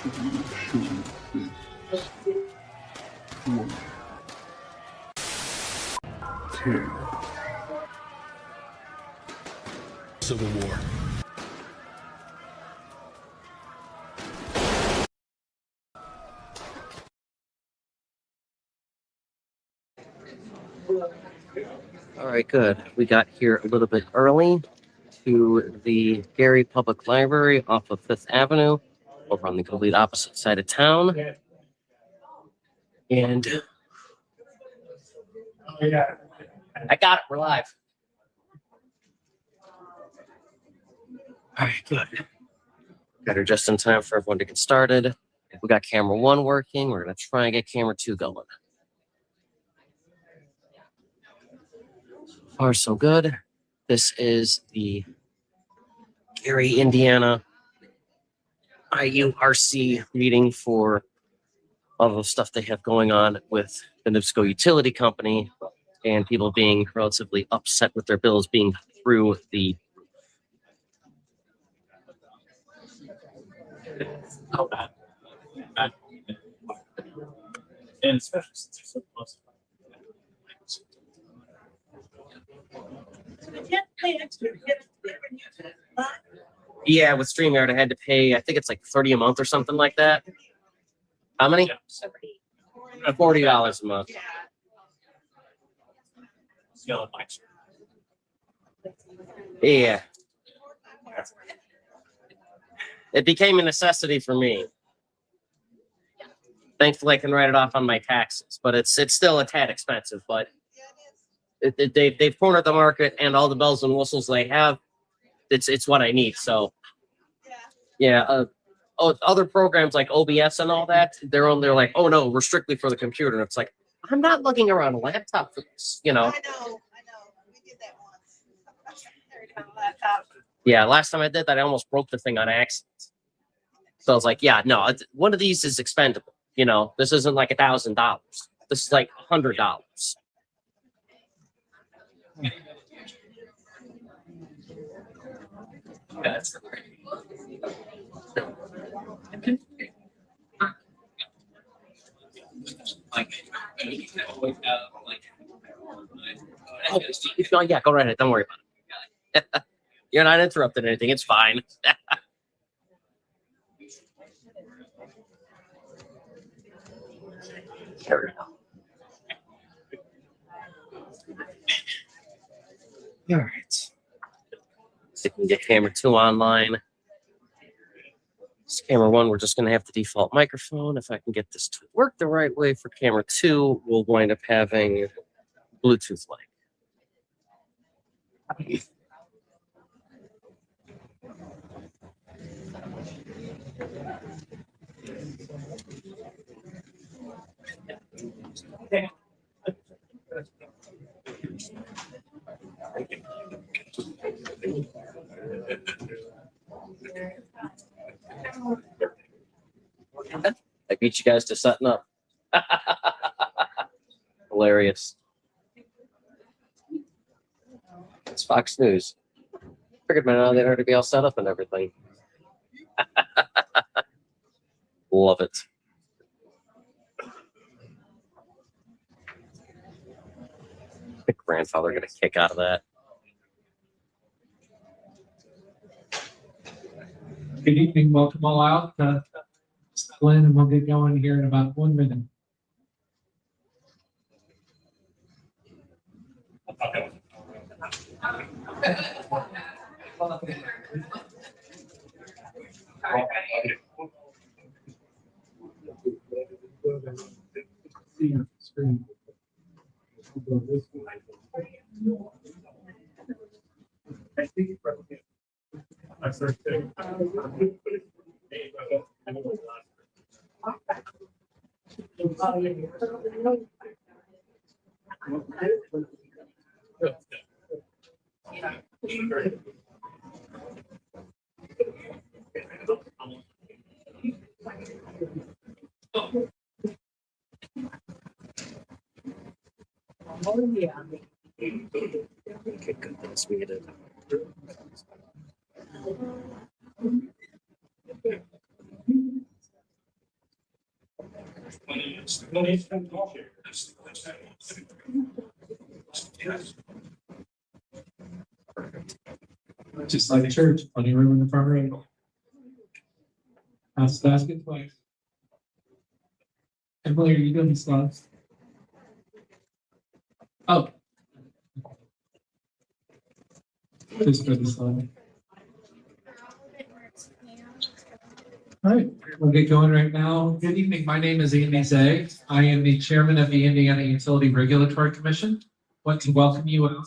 Civil War. All right, good. We got here a little bit early to the Gary Public Library off of Fifth Avenue, over on the complete opposite side of town. And I got it. We're live. All right, good. Got her just in time for everyone to get started. We got camera 1 working. We're going to try and get camera 2 going. So far, so good. This is the Gary, Indiana IURC meeting for all the stuff they have going on with the NIPSCO utility company and people being relatively upset with their bills being through the and especially since they're so close. Yeah, with StreamYard, I had to pay, I think it's like $30 a month or something like that. How many? $40 a month. Yeah. It became a necessity for me. Thankfully, I can write it off on my taxes, but it's still a tad expensive. But they've cornered the market, and all the bells and whistles they have, it's what I need. So, yeah. Other programs like OBS and all that, they're like, oh no, we're strictly for the computer. And it's like, I'm not looking around a laptop for this, you know. I know. We did that once. On a laptop. Yeah, last time I did that, I almost broke the thing on accident. So I was like, yeah, no, one of these is expendable. You know, this isn't like $1,000. This is like $100. That's great. Oh, yeah, go right ahead. Don't worry about it. You're not interrupting anything. It's fine. There we go. All right. So you can get camera 2 online. This camera 1, we're just going to have the default microphone. If I can get this to work the right way for camera 2, we'll wind up having Bluetooth link. I beat you guys to setting up. Hilarious. It's Fox News. Figured by now they'd already be all set up and everything. Love it. The grandfather got a kick out of that. Good evening, welcome all out. Glenn, and we'll get going here in about 1 minute. Okay, goodness, we did. Just like church, plenty of room in the front row. Pass the basket twice. Emily, are you doing the slides? Oh. Just for the slide. All right, we'll get going right now. Good evening. My name is Andy Zay. I am the chairman of the Indiana Utility Regulatory Commission. Want to welcome you out.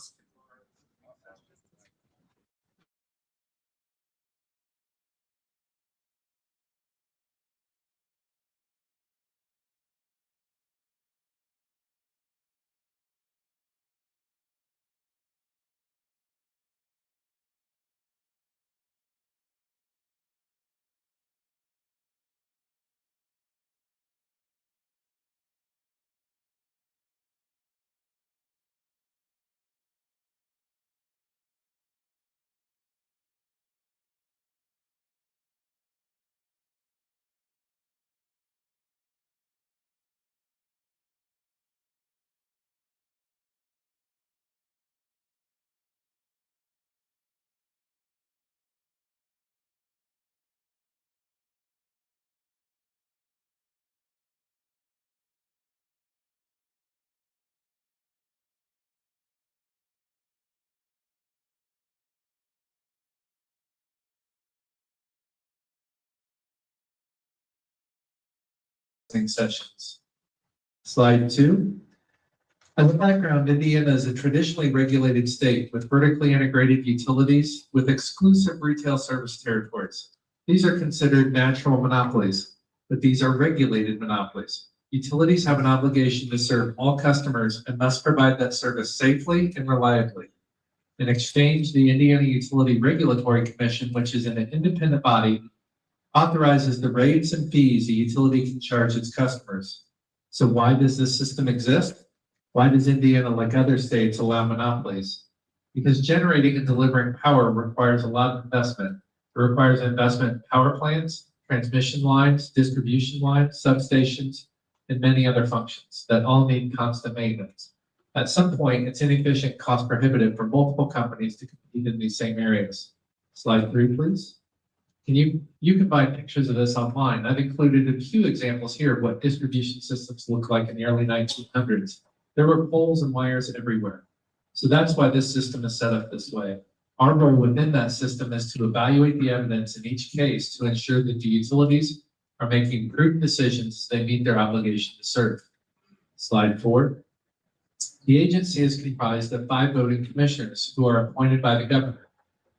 Sessions. Slide 2. As a background, Indiana is a traditionally regulated state with vertically integrated utilities with exclusive retail service territories. These are considered natural monopolies, but these are regulated monopolies. Utilities have an obligation to serve all customers and must provide that service safely and reliably. In exchange, the Indiana Utility Regulatory Commission, which is an independent body, authorizes the rates and fees a utility can charge its customers. So why does this system exist? Why does Indiana, like other states, allow monopolies? Because generating and delivering power requires a lot of investment. It requires investment in power plants, transmission lines, distribution lines, substations, and many other functions that all need constant maintenance. At some point, it's inefficient, cost prohibitive for multiple companies to compete in these same areas. Slide 3, please. You can find pictures of this online. I've included a few examples here of what distribution systems look like in the early 1900s. There were poles and wires everywhere. So that's why this system is set up this way. Our role within that system is to evaluate the evidence in each case to ensure that the utilities are making prudent decisions as they meet their obligation to serve. Slide 4. The agency is comprised of 5 voting commissioners who are appointed by the governor,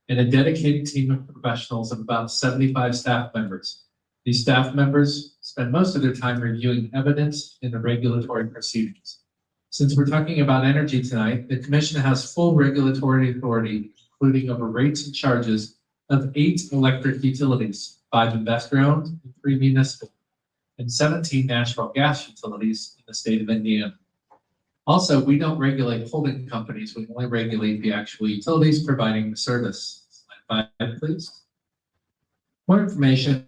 and a dedicated team of professionals of about 75 staff members. These staff members spend most of their time reviewing evidence in the regulatory proceedings. Since we're talking about energy tonight, the commission has full regulatory authority, including over rates and charges of 8 electric utilities, 5 investor-owned and 3 municipal, and 17 natural gas utilities in the state of Indiana. Also, we don't regulate holding companies. We only regulate the actual utilities providing the service. Slide 5, please. More information.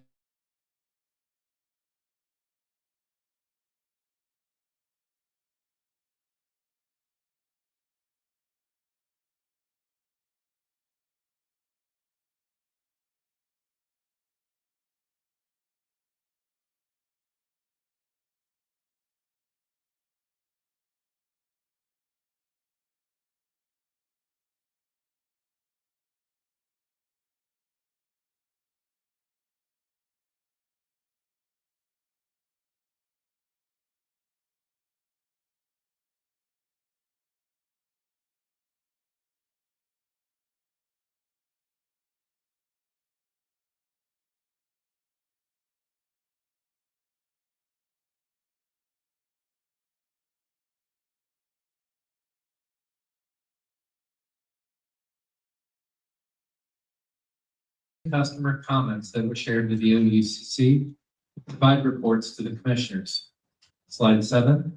Customer comments that were shared with the OUCC, provide reports to the commissioners. Slide 7.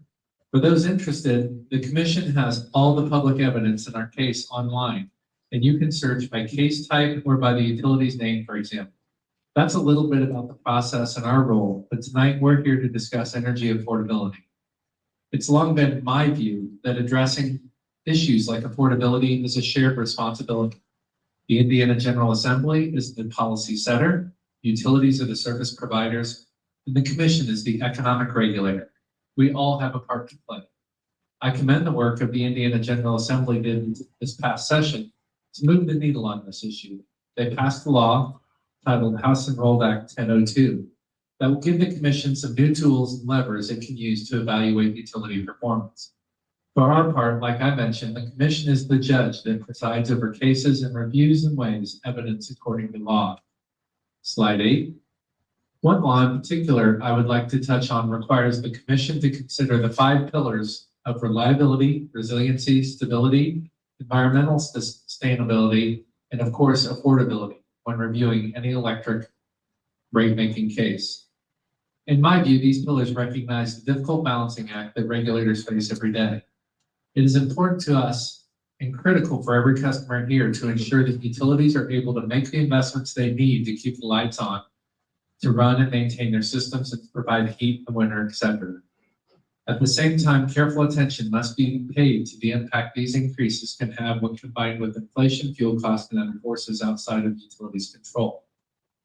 For those interested, the commission has all the public evidence in our case online, and you can search by case type or by the utility's name, for example. That's a little bit about the process and our role, but tonight we're here to discuss energy affordability. It's long been my view that addressing issues like affordability is a shared responsibility. The Indiana General Assembly is the policy setter, utilities are the service providers, and the commission is the economic regulator. We all have a part to play. I commend the work of the Indiana General Assembly did this past session to move the needle on this issue. They passed a law titled House Enrolled Act 1002 that will give the commission some new tools and levers it can use to evaluate utility performance. For our part, like I mentioned, the commission is the judge that presides over cases and reviews and weighs evidence according to law. Slide 8. One law in particular I would like to touch on requires the commission to consider the 5 pillars of reliability, resiliency, stability, environmental sustainability, and of course, affordability when reviewing any electric rate-making case. In my view, these pillars recognize the difficult balancing act that regulators face every day. It is important to us and critical for every customer here to ensure that utilities are able to make the investments they need to keep the lights on, to run and maintain their systems, and to provide heat in the winter, etc. At the same time, careful attention must be paid to the impact these increases can have when combined with inflation, fuel costs, and other forces outside of utilities' control.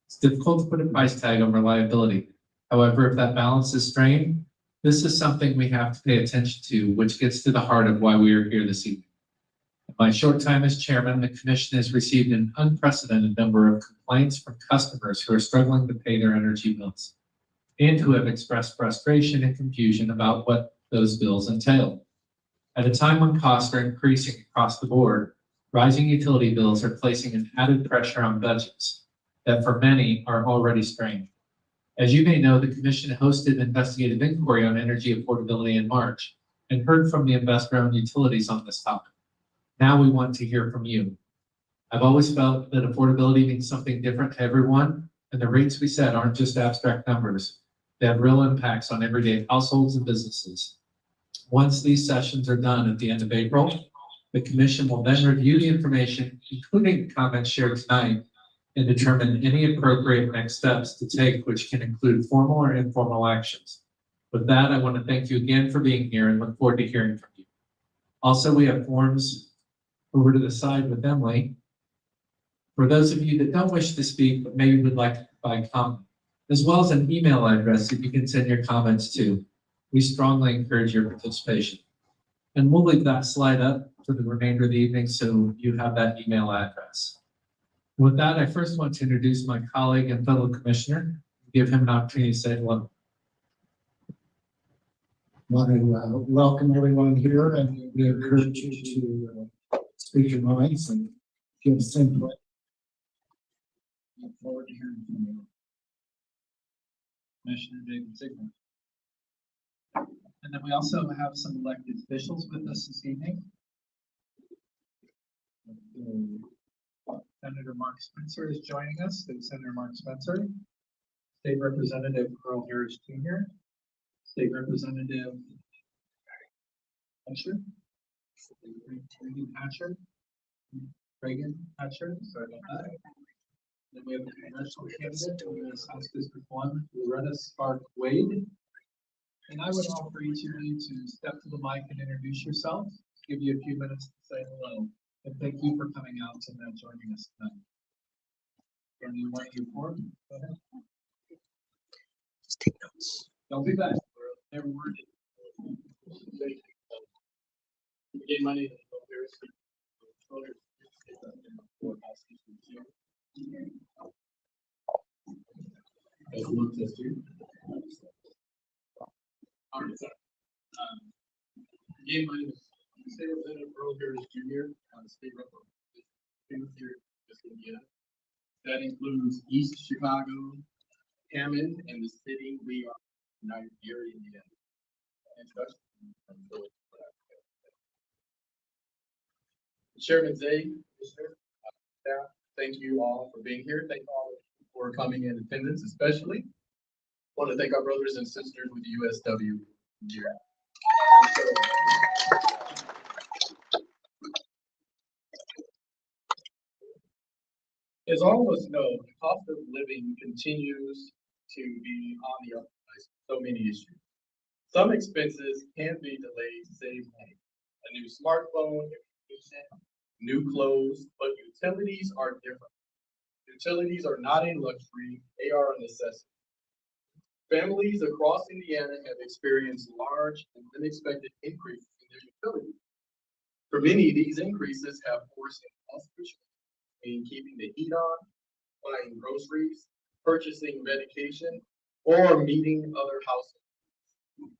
It's difficult to put a price tag on reliability. However, if that balance is strained, this is something we have to pay attention to, which gets to the heart of why we are here this evening. In my short time as chairman, the commission has received an unprecedented number of complaints from customers who are struggling to pay their energy bills and who have expressed frustration and confusion about what those bills entail. At a time when costs are increasing across the board, rising utility bills are placing an added pressure on budgets that for many are already strained. As you may know, the commission hosted an investigative inquiry on energy affordability in March and heard from the investor-owned utilities on this topic. Now we want to hear from you. I've always felt that affordability means something different to everyone, and the rates we set aren't just abstract numbers. They have real impacts on everyday households and businesses. Once these sessions are done at the end of April, the commission will then review the information, including the comments shared tonight, and determine any appropriate next steps to take, which can include formal or informal actions. With that, I want to thank you again for being here and look forward to hearing from you. Also, we have forms over to the side with Emily. For those of you that don't wish to speak, but maybe would like to provide comment, as well as an email address that you can send your comments to. We strongly encourage your participation. And we'll leave that slide up for the remainder of the evening so you have that email address. With that, I first want to introduce my colleague and fellow commissioner, give him an opportunity to say hello. I want to welcome everyone here, and we encourage you to speak your minds and give us input. Look forward to hearing from you. Commissioner David Ziegler. And then we also have some elected officials with us this evening. Senator Mark Spencer is joining us. Senator Mark Spencer, State Representative Earl Harris Jr., State Representative Hatcher, Reagan Hatcher, sorry about that. Then we have the congressional candidate in the House District 1, Loretta Spark Wade. And I would offer each of you to step to the mic and introduce yourself, give you a few minutes to say hello. And thank you for coming out and joining us tonight. And you want your form? Go ahead. Just take notes. Don't be bad. Every word. Again, my name is Earl Harris. As one test here. All right, sorry. Again, my name is State Representative Earl Harris Jr. State Representative here, just Indiana. That includes East Chicago, Hammond, and the city we are United Gary, Indiana. Introduction. Chairman Zay, staff, thank you all for being here. Thank you all for coming in attendance, especially. I want to thank our brothers and sisters with the USW here. As all of us know, the cost of living continues to be on the uprise. So many issues. Some expenses can be delayed to save money. A new smartphone, new clothes, but utilities are different. Utilities are not a luxury, they are a necessity. Families across Indiana have experienced large and unexpected increases in their utilities. For many, these increases have forced impossible choices in keeping the heat on, buying groceries, purchasing medication, or meeting other household needs.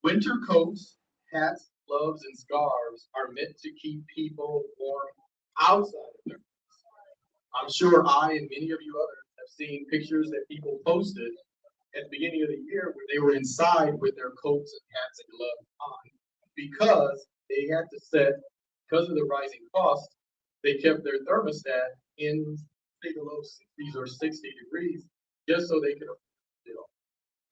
Winter coats, hats, gloves, and scarves are meant to keep people warm outside of their homes. I'm sure I and many of you others have seen pictures that people posted at the beginning of the year where they were inside with their coats and hats and gloves on because they had to set, because of the rising costs, they kept their thermostat in say the low 60s or 60 degrees just so they could afford the bill.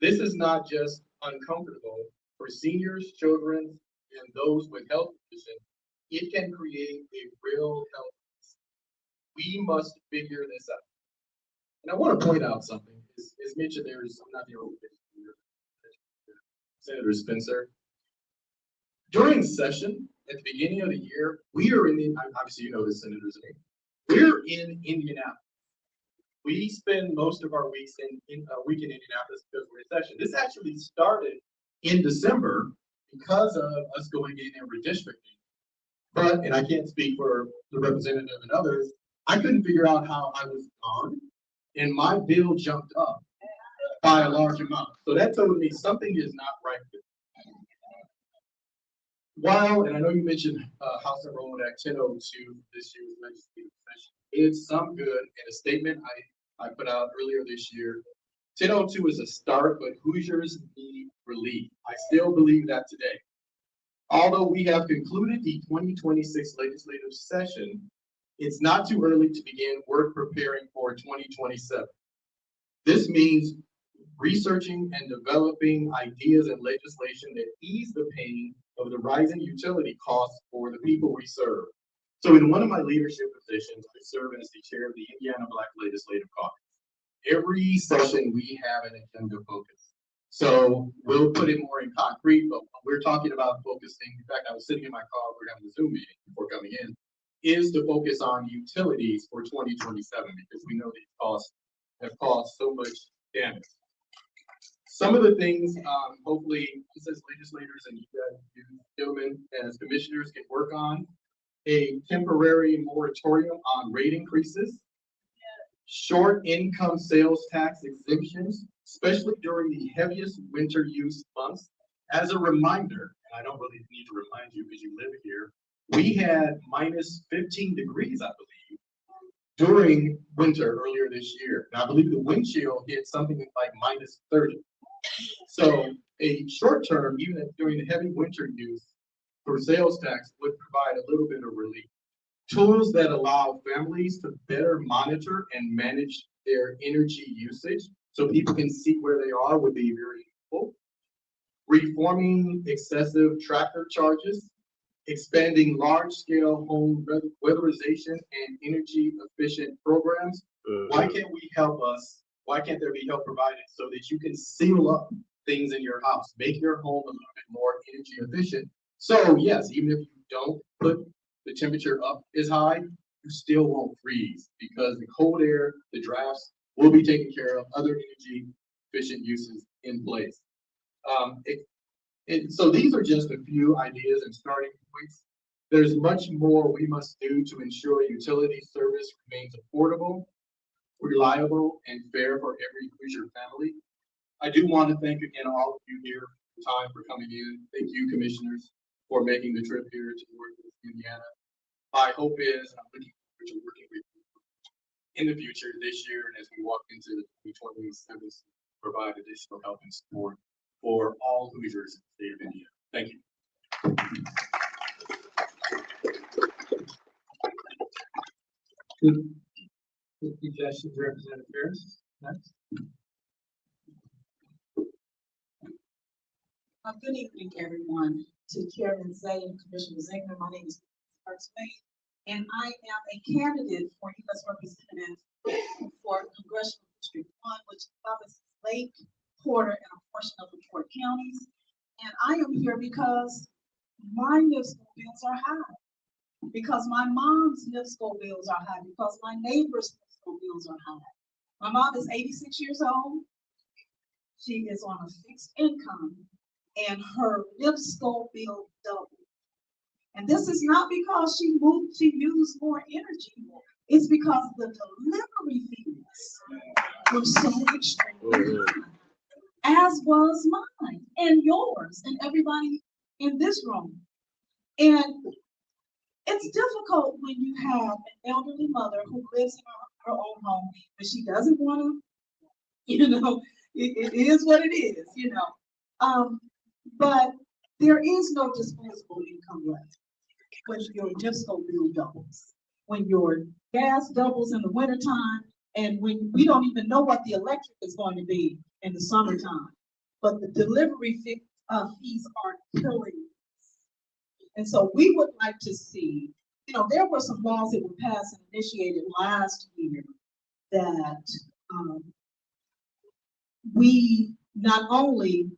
This is not just uncomfortable for seniors, children, and those with health conditions. It can create a real health risk. We must figure this out. And I want to point out something. As mentioned, I'm not the only Senator Spencer. During session at the beginning of the year, we are obviously you know this, Senator's name. We're in Indianapolis. We spend most of our weeks in Indianapolis because we're in session. This actually started in December because of us going in and redistricting. But, and I can't speak for the representative and others, I couldn't figure out how I was gone, and my bill jumped up by a large amount. So that told me something is not right with me. While, and I know you mentioned House Enrollment Act 1002 this year's legislative session, it's some good, and a statement I put out earlier this year. 1002 is a start, but Hoosiers need relief. I still believe that today. Although we have concluded the 2026 legislative session, it's not too early to begin work preparing for 2027. This means researching and developing ideas and legislation that ease the pain of the rising utility costs for the people we serve. So in one of my leadership positions, I serve as the chair of the Indiana Black Legislative Caucus. Every session we have an agenda focus. So we'll put it more in concrete, but when we're talking about focusing, in fact, I was sitting in my car, we're having a Zoom meeting before coming in, is to focus on utilities for 2027 because we know these costs have caused so much damage. Some of the things, hopefully, just as legislators and you guys, you gentlemen, as commissioners can work on, a temporary moratorium on rate increases, short income sales tax exemptions, especially during the heaviest winter use months. As a reminder, and I don't really need to remind you because you live here, we had minus 15 degrees, I believe, during winter earlier this year. And I believe the wind chill hit something like minus 30. So a short term, even during the heavy winter use for sales tax would provide a little bit of relief. Tools that allow families to better monitor and manage their energy usage so people can see where they are would be very useful. Reforming excessive tracker charges, expanding large-scale home weatherization and energy-efficient programs. Why can't we help us? Why can't there be help provided so that you can seal up things in your house, make your home a little bit more energy efficient? So yes, even if you don't put the temperature up as high, you still won't freeze because the cold air, the drafts will be taken care of, other energy efficient uses in place. So these are just a few ideas and starting points. There's much more we must do to ensure utility service remains affordable, reliable, and fair for every Hoosier family. I do want to thank again all of you here for the time for coming in. Thank you, commissioners, for making the trip here to Northwest Indiana. My hope is, and I'm looking forward to working with you in the future this year and as we walk into the 2027, provide additional help and support for all Hoosiers in the state of Indiana. Thank you. Good suggestions, Representative Harris. Next. Good evening, everyone. To Chairman Zay and Commissioner Ziegler, my name is Parks May. and I am a candidate for U.S. Representative for Congressional District 1, which covers Lake, Porter, and a portion of the Porter counties. And I am here because my NIPSCO bills are high, because my mom's NIPSCO bills are high, because my neighbor's NIPSCO bills are high. My mom is 86 years old. She is on a fixed income, and her NIPSCO bill doubled. And this is not because she used more energy. It's because the delivery fees were so extremely high, as was mine and yours and everybody in this room. And it's difficult when you have an elderly mother who lives in her own home, but she doesn't want to, it is what it is, but there is no disposable income left when your NIPSCO bill doubles, when your gas doubles in the wintertime, and when we don't even know what the electric is going to be in the summertime. But the delivery fees are killing us. And so we would like to see, there were some laws that were passed and initiated last year that we not only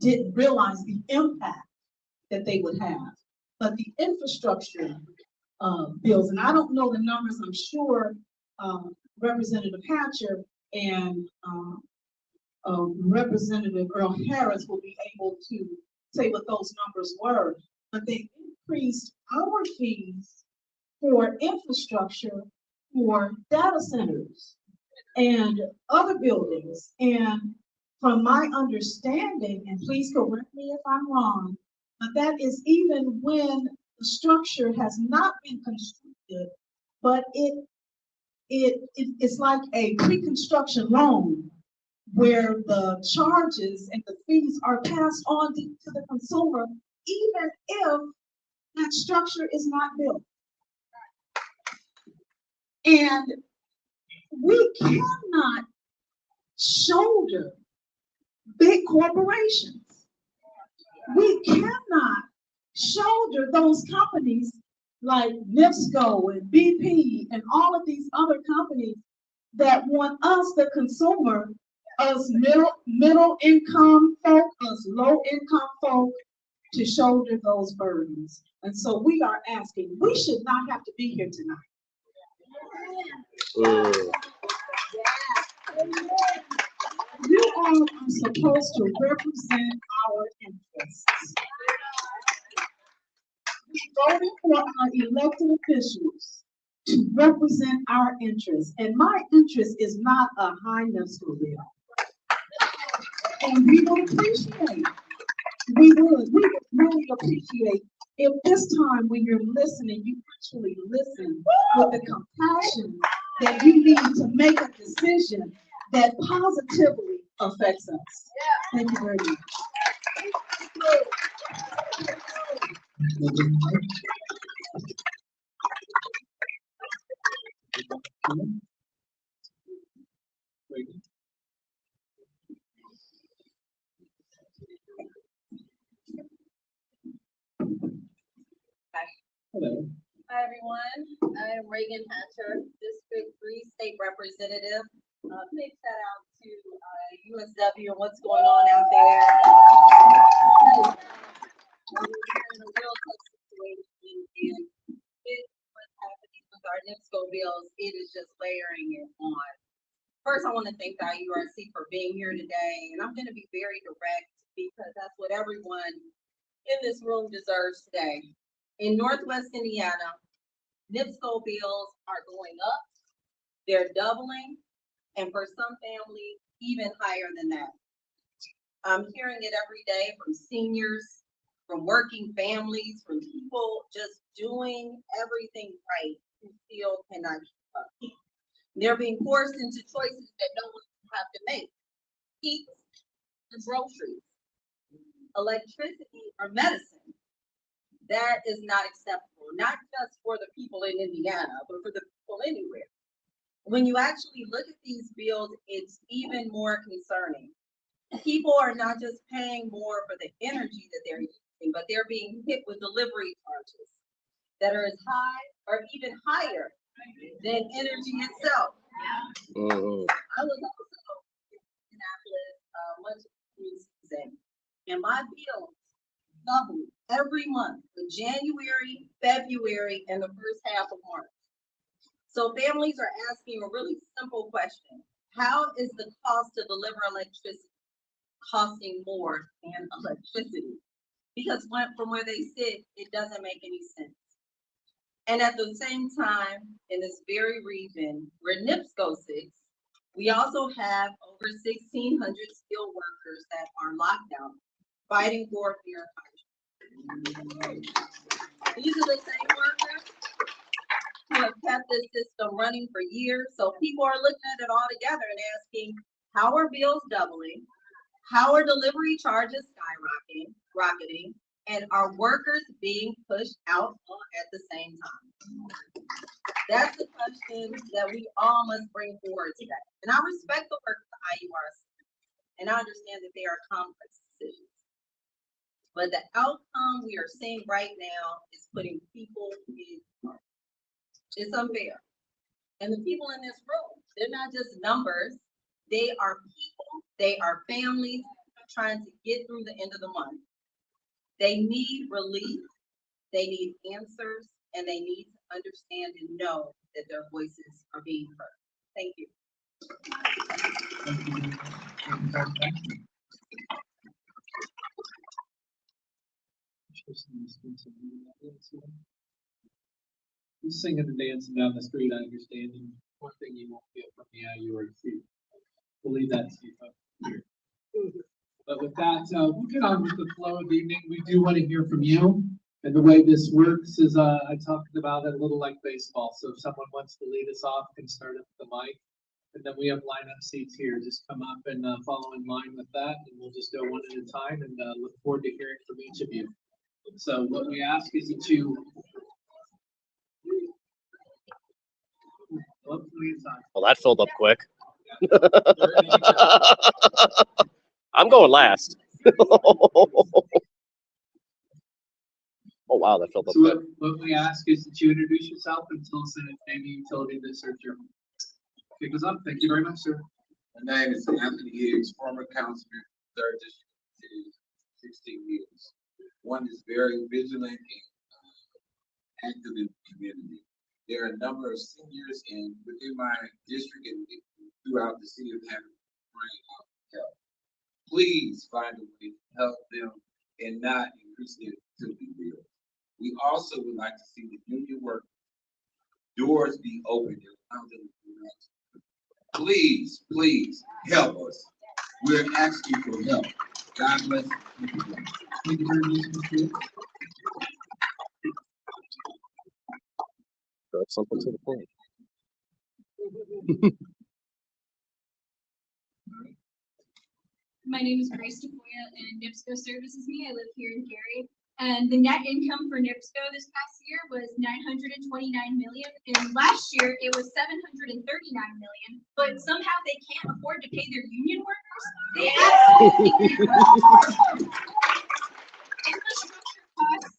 didn't realize the impact that they would have, but the infrastructure bills, and I don't know the numbers, I'm sure Representative Hatcher and Representative Earl Harris will be able to say what those numbers were, but they increased our fees for infrastructure, for data centers and other buildings. And from my understanding, and please correct me if I'm wrong, but that is even when the structure has not been constructed, but it's like a pre-construction loan where the charges and the fees are passed on to the consumer, even if that structure is not built. And we cannot shoulder big corporations. We cannot shoulder those companies like NIPSCO and BP and all of these other companies that want us, the consumer, us middle income folk, us low income folk, to shoulder those burdens. And so we are asking, we should not have to be here tonight. You all are supposed to represent our interests. We voted for our elected officials to represent our interests. And my interest is not a high NIPSCO bill. And we would appreciate, we would really appreciate if this time when you're listening, you actually listen with the compassion that you need to make a decision that positively affects us. Thank you very much. Hello. Hi, everyone. I'm Reagan Hatcher, District 3 State Representative. Big shout out to USW and what's going on out there. We're in a real tough situation, and what's happening with our NIPSCO bills, it is just layering it on. First, I want to thank the IURC for being here today, and I'm going to be very direct because that's what everyone in this room deserves today. In Northwest Indiana, NIPSCO bills are going up, they're doubling, and for some families, even higher than that. I'm hearing it every day from seniors, from working families, from people just doing everything right who still cannot keep up. They're being forced into choices that no one should have to make. Heat and groceries, electricity or medicine. That is not acceptable, not just for the people in Indiana, but for the people anywhere. When you actually look at these bills, it's even more concerning. People are not just paying more for the energy that they're using, but they're being hit with delivery charges. that are as high or even higher than energy itself. Mhm. I was also in Indianapolis much of the season, and my bills double every month for January, February, and the first half of March. So families are asking a really simple question. How is the cost to deliver electricity costing more than electricity? Because from where they sit, it doesn't make any sense. And at the same time, in this very region where NIPSCO sits, we also have over 1,600 skilled workers that are locked out, fighting for fair contracts. These are the same workers who have kept this system running for years. So people are looking at it all together and asking, how are bills doubling? How are delivery charges rocketing? And are workers being pushed out at the same time? That's the question that we all must bring forward today. And I respect the work of the IURC, and I understand that they are complex decisions. But the outcome we are seeing right now is putting people in harm. It's unfair. And the people in this room, they're not just numbers. They are people, they are families trying to get through the end of the month. They need relief, they need answers, and they need to understand and know that their voices are being heard. Thank you. You singing and dancing down the street, I understand. And one thing you won't get from the IURC. Believe that, Steve. But with that, we'll get on with the flow of the evening. We do want to hear from you. And the way this works is I talked about it a little like baseball. So if someone wants to lead us off, can start up the mic. And then we have lineup seats here. Just come up and follow in line with that. And we'll just go one at a time and look forward to hearing from each of you. So what we ask is that you. Well, that filled up quick. I'm going last. Oh wow, that filled up So quick. what we ask is that you introduce yourself and tell us the name of the utility that serves your home. Kick us up. Thank you very much, sir. My name is Anthony Higgs, former councilman, 3rd District, 16 years. One is very vigilant and active in the community. There are a number of seniors within my district and throughout the city of having help. Please find a way to help them and not increase their utility bill. We also would like to see the union work doors be open and allow them to do that. Please, please help us. We're asking for help. God bless you. Thank you very much, Mr. That's something to the point. My name is Grace DeFoya, and NIPSCO services me. I live here in Gary. And the net income for NIPSCO this past year was $929 million, and last year it was $739 million. But somehow they can't afford to pay their union workers. They absolutely infrastructure costs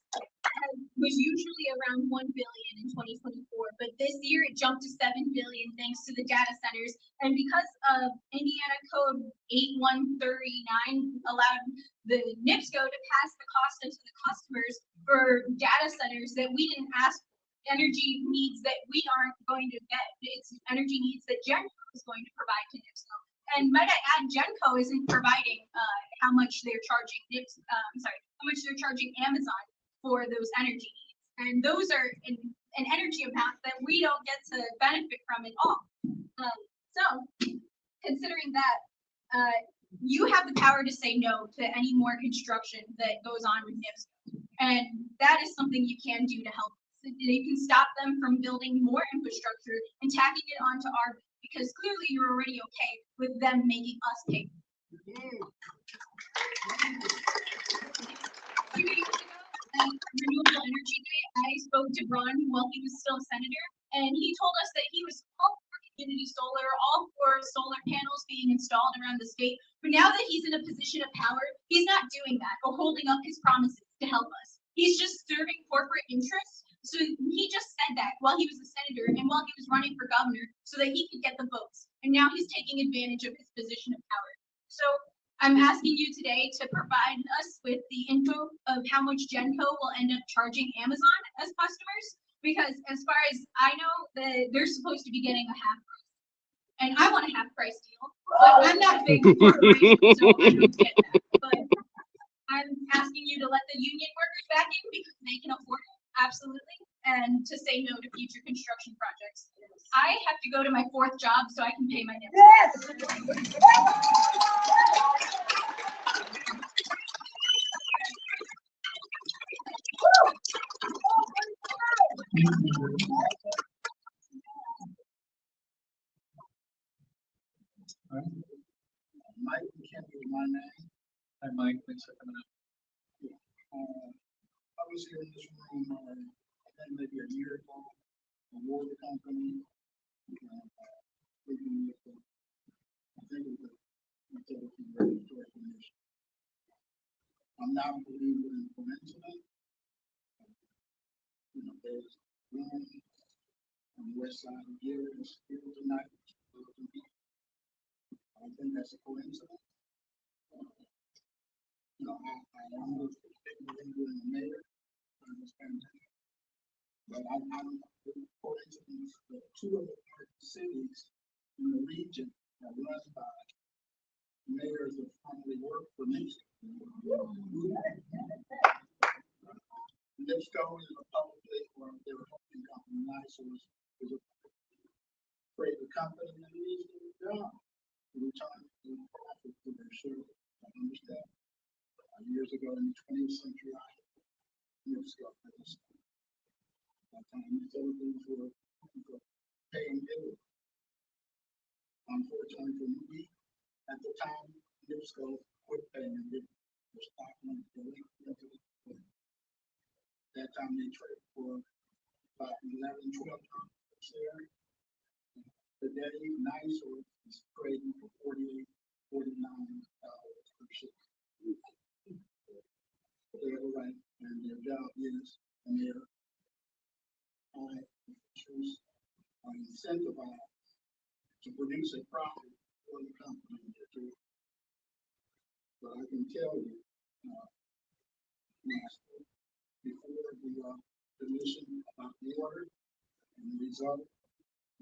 was usually around $1 billion in 2024, but this year it jumped to $7 billion thanks to the data centers. And because of Indiana Code 8139 allowed the NIPSCO to pass the cost onto the customers for data centers that we didn't ask, energy needs that we aren't going to get. It's energy needs that GenCo is going to provide to NIPSCO. And might I add, GenCo isn't providing how much they're charging how much they're charging Amazon for those energy needs. And those are an energy amount that we don't get to benefit from at all. So considering that, you have the power to say no to any more construction that goes on with NIPSCO. And that is something you can do to help. You can stop them from building more infrastructure and tacking it onto our, because clearly you're already okay with them making us pay. 2 years ago, at Renewable Energy Day, I spoke to Ron while he was still a senator, and he told us that he was all for community solar, all for solar panels being installed around the state. But now that he's in a position of power, he's not doing that or holding up his promises to help us. He's just serving corporate interests So he just said that while he was a senator and while he was running for governor so that he could get the votes. And now he's taking advantage of his position of power. So I'm asking you today to provide us with the info of how much Genco will end up charging Amazon as customers, because as far as I know, they're supposed to be getting a half price. And I want a half price deal, but I'm not a big corporation, so I don't get that. But I'm asking you to let the union workers back in because they can afford it, absolutely, and to say no to future construction projects. I have to go to my 4th job so I can pay my next. Mike, you can't do my name. Hi, Mike, thanks for coming up. I was here in this room, I think maybe a year ago, a water company. Working with the, I think it was the Utility Regulatory Commission. I'm not a believer in coincidence. You know, there's one on the west side of here, is here tonight. I don't think that's a coincidence. You know, I am a big believer in the mayor. I understand that. But I don't know, coincidence that 2 of the cities in the region are run by mayors that formerly worked for me. Lipscomb is a public place where they were hoping company, NiSource is a great company and it needs to be done. Return to profit to their shareholders. I understand. Years ago in the 20th century, Lipscomb had this. That time utilities were paying dividends. Unfortunately for me, at the time, Lipscomb quit paying dividends. The stock went into the that time they traded for about 11, 12 dollars per share. Today, NiSource is trading for $48, $49 per share. They're right, and their job is, and their high officials are incentivized to produce a profit for the company. But I can tell you, before the commission about water, and the result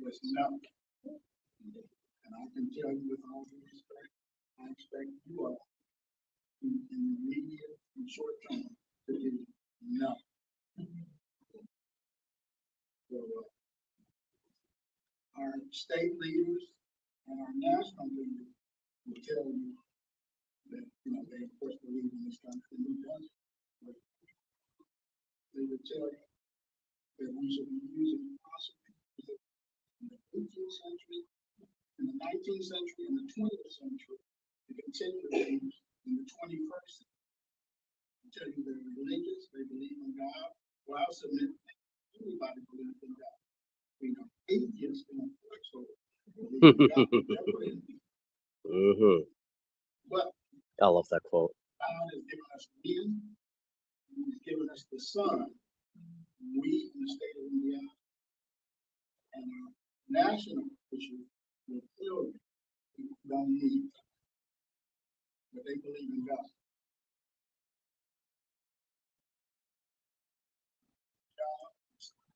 was nothing. And I can tell you with all due respect, I expect you all in the immediate and short term to do nothing. So, our state leaders and our national leaders will tell you that, you know, they of course believe in this country and who doesn't. But they would tell you that we should be using possibly in the 18th century, in the 19th century, and the 20th century to continue to use in the 21st century. I tell you they're religious, they believe in God. Well, I'll submit anybody believes in God. You know, atheists in a so believe in God. But I love that quote. God has given us wind, He's given us the sun. We in the state of Indiana and our national officials will tell you don't need them, but they believe in God.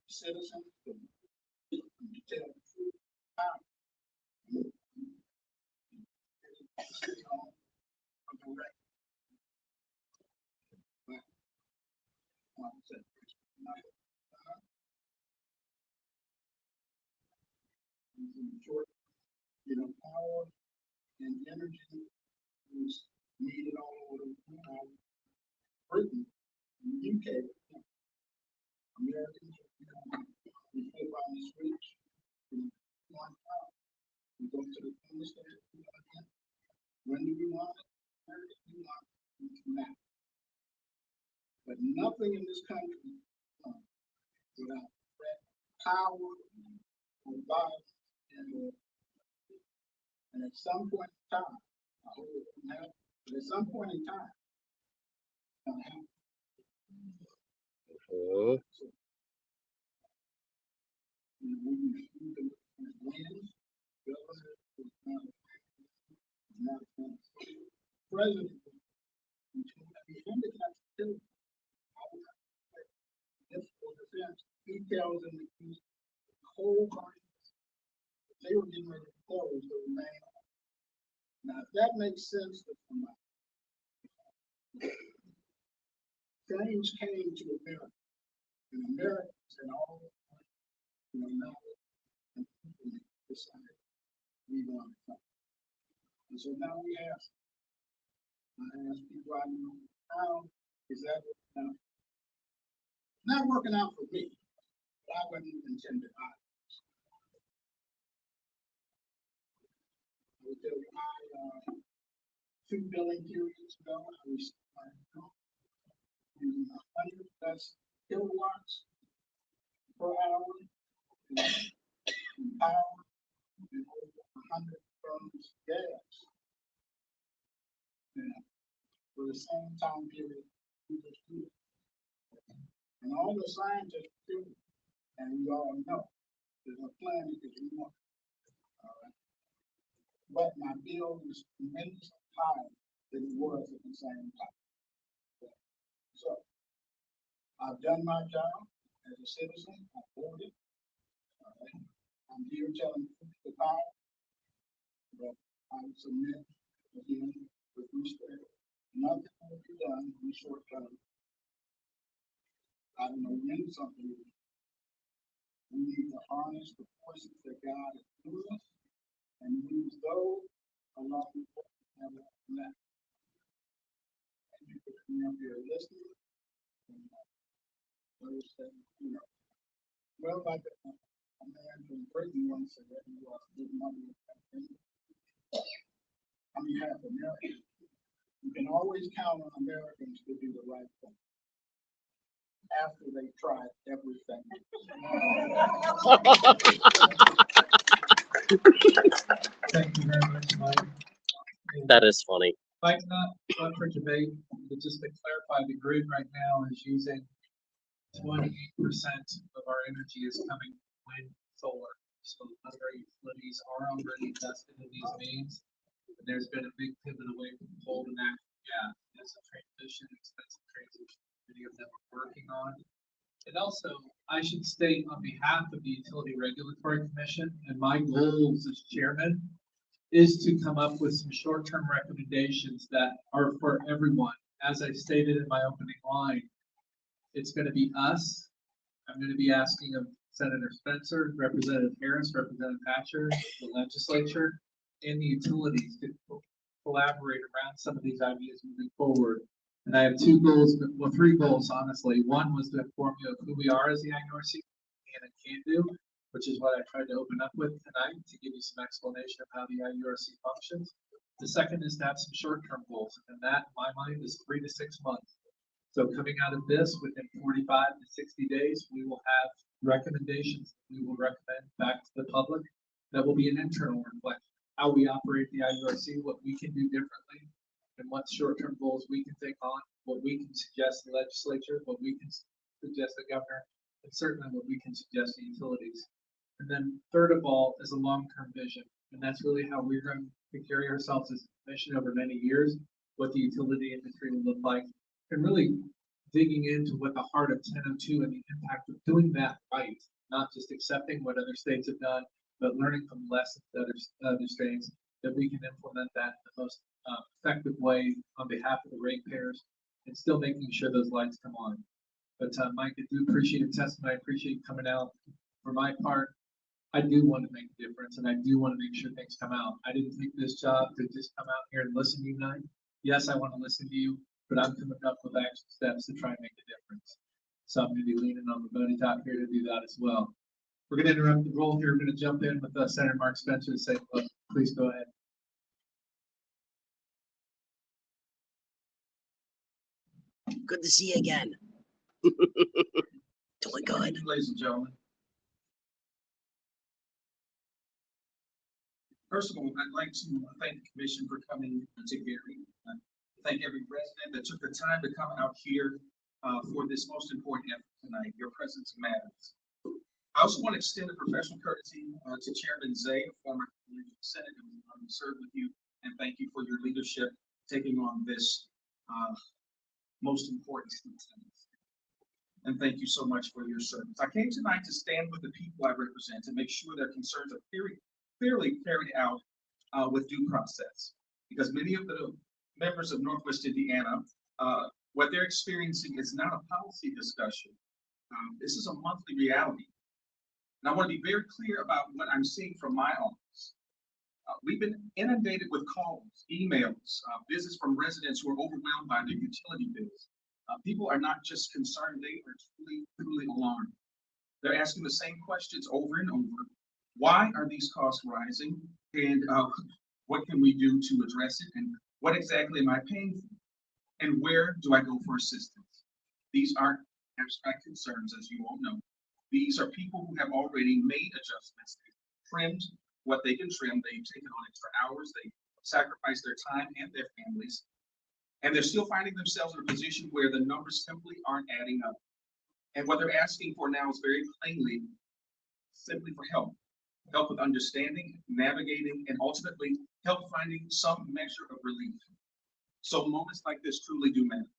Citizens to tell the truth. How? Short, you know, power and energy is needed all over Britain, in the UK. Americans, you know, we flip on the switch, we want power. We go to the thermostat, when do we want it? Where do we want it? Now. But nothing in this country without power or violence and at some point in time, I hope it doesn't happen, but at some point in time, it's gonna happen. So wins, governor is not president. He tells them to use the whole body. They were getting ready to close the man. Now, if that makes sense to somebody. Change came to America. And Americans and all, now and decided we want to come. And so now we ask. I ask people I know, how is that working out? Not working out for me. But I wasn't even intended either. I will tell you, I 2 billing periods ago, I was using 100 plus kilowatts per hour in power and over 100 tons of gas. And for the same time period, we just do it. And all the scientists do, and we all know there's a plan because we want. All right. But my bill was tremendously higher than it was at the same time. So I've done my job as a citizen. I voted. All right. I'm here telling the power, but I submit again with respect. Nothing will be done in the short term. I don't know when something will be. We need to harness the forces that God has given us and use those along with what we have left. And you can come up here listening. And those that, well, like a man from Britain once said that he was good money. I mean, half American. You can always count on Americans to do the right thing after they tried everything. Thank you very much, Mike. That is funny. Mike, not for debate, but just to clarify, the grid right now is using 28% of our energy is coming from wind, solar. So other utilities are already invested in these mains. But there's been a big pivot away from coal to natural gas. It's a transition, expensive transition many of them are working on. And also, I should state on behalf of the Utility Regulatory Commission, and my goals as chairman is to come up with some short-term recommendations that are for everyone. As I stated in my opening line, it's going to be us. I'm going to be asking of Senator Spencer, Representative Harris, Representative Hatcher, the legislature, and the utilities to collaborate around some of these ideas moving forward. And I have 2 goals, well, 3 goals, honestly. One was to inform you of who we are as the IURC and can do, which is what I tried to open up with tonight to give you some explanation of how the IURC functions. The second is to have some short-term goals, and that, in my mind, is 3 to 6 months. So coming out of this, within 45 to 60 days, we will have recommendations we will recommend back to the public. That will be an internal reflection, how we operate the IURC, what we can do differently, and what short-term goals we can take on, what we can suggest to the legislature, what we can suggest the governor, and certainly what we can suggest to utilities. And then third of all is a long-term vision. And that's really how we're going to carry ourselves as a commission over many years, what the utility industry will look like, and really digging into what the heart of 1002 and the impact of doing that right, not just accepting what other states have done, but learning from lessons that other states, that we can implement that in the most effective way on behalf of the ratepayers and still making sure those lights come on. But Mike, I do appreciate your testimony. I appreciate you coming out. For my part, I do want to make a difference and I do want to make sure things come out. I didn't take this job to just come out here and listen to you tonight. Yes, I want to listen to you, but I'm coming up with action steps to try and make a difference. So I'm going to be leaning on the buddy top here to do that as well. We're going to interrupt the roll here. We're going to jump in with Senator Mark Spencer to say, well, please go ahead. Good to see you again. Doing good. Ladies and gentlemen. First of all, I'd like to thank the commission for coming to Gary. Thank every resident that took the time to come out here for this most important effort tonight. Your presence matters. I also want to extend a professional courtesy to Chairman Zay, a former Senate who served with you, and thank you for your leadership taking on this most important task. And thank you so much for your service. I came tonight to stand with the people I represent and make sure their concerns are clearly carried out with due process. Because many of the members of Northwest Indiana, what they're experiencing is not a policy discussion. This is a monthly reality. And I want to be very clear about what I'm seeing from my office. We've been inundated with calls, emails, visits from residents who are overwhelmed by their utility bills. People are not just concerned, they are truly alarmed. They're asking the same questions over and over. Why are these costs rising? And what can we do to address it? And what exactly am I paying for? And where do I go for assistance? These aren't abstract concerns, as you all know. These are people who have already made adjustments. They've trimmed what they can trim. They've taken on extra hours. They sacrificed their time and their families. And they're still finding themselves in a position where the numbers simply aren't adding up. And what they're asking for now is very plainly simply for help. Help with understanding, navigating, and ultimately help finding some measure of relief. So moments like this truly do matter.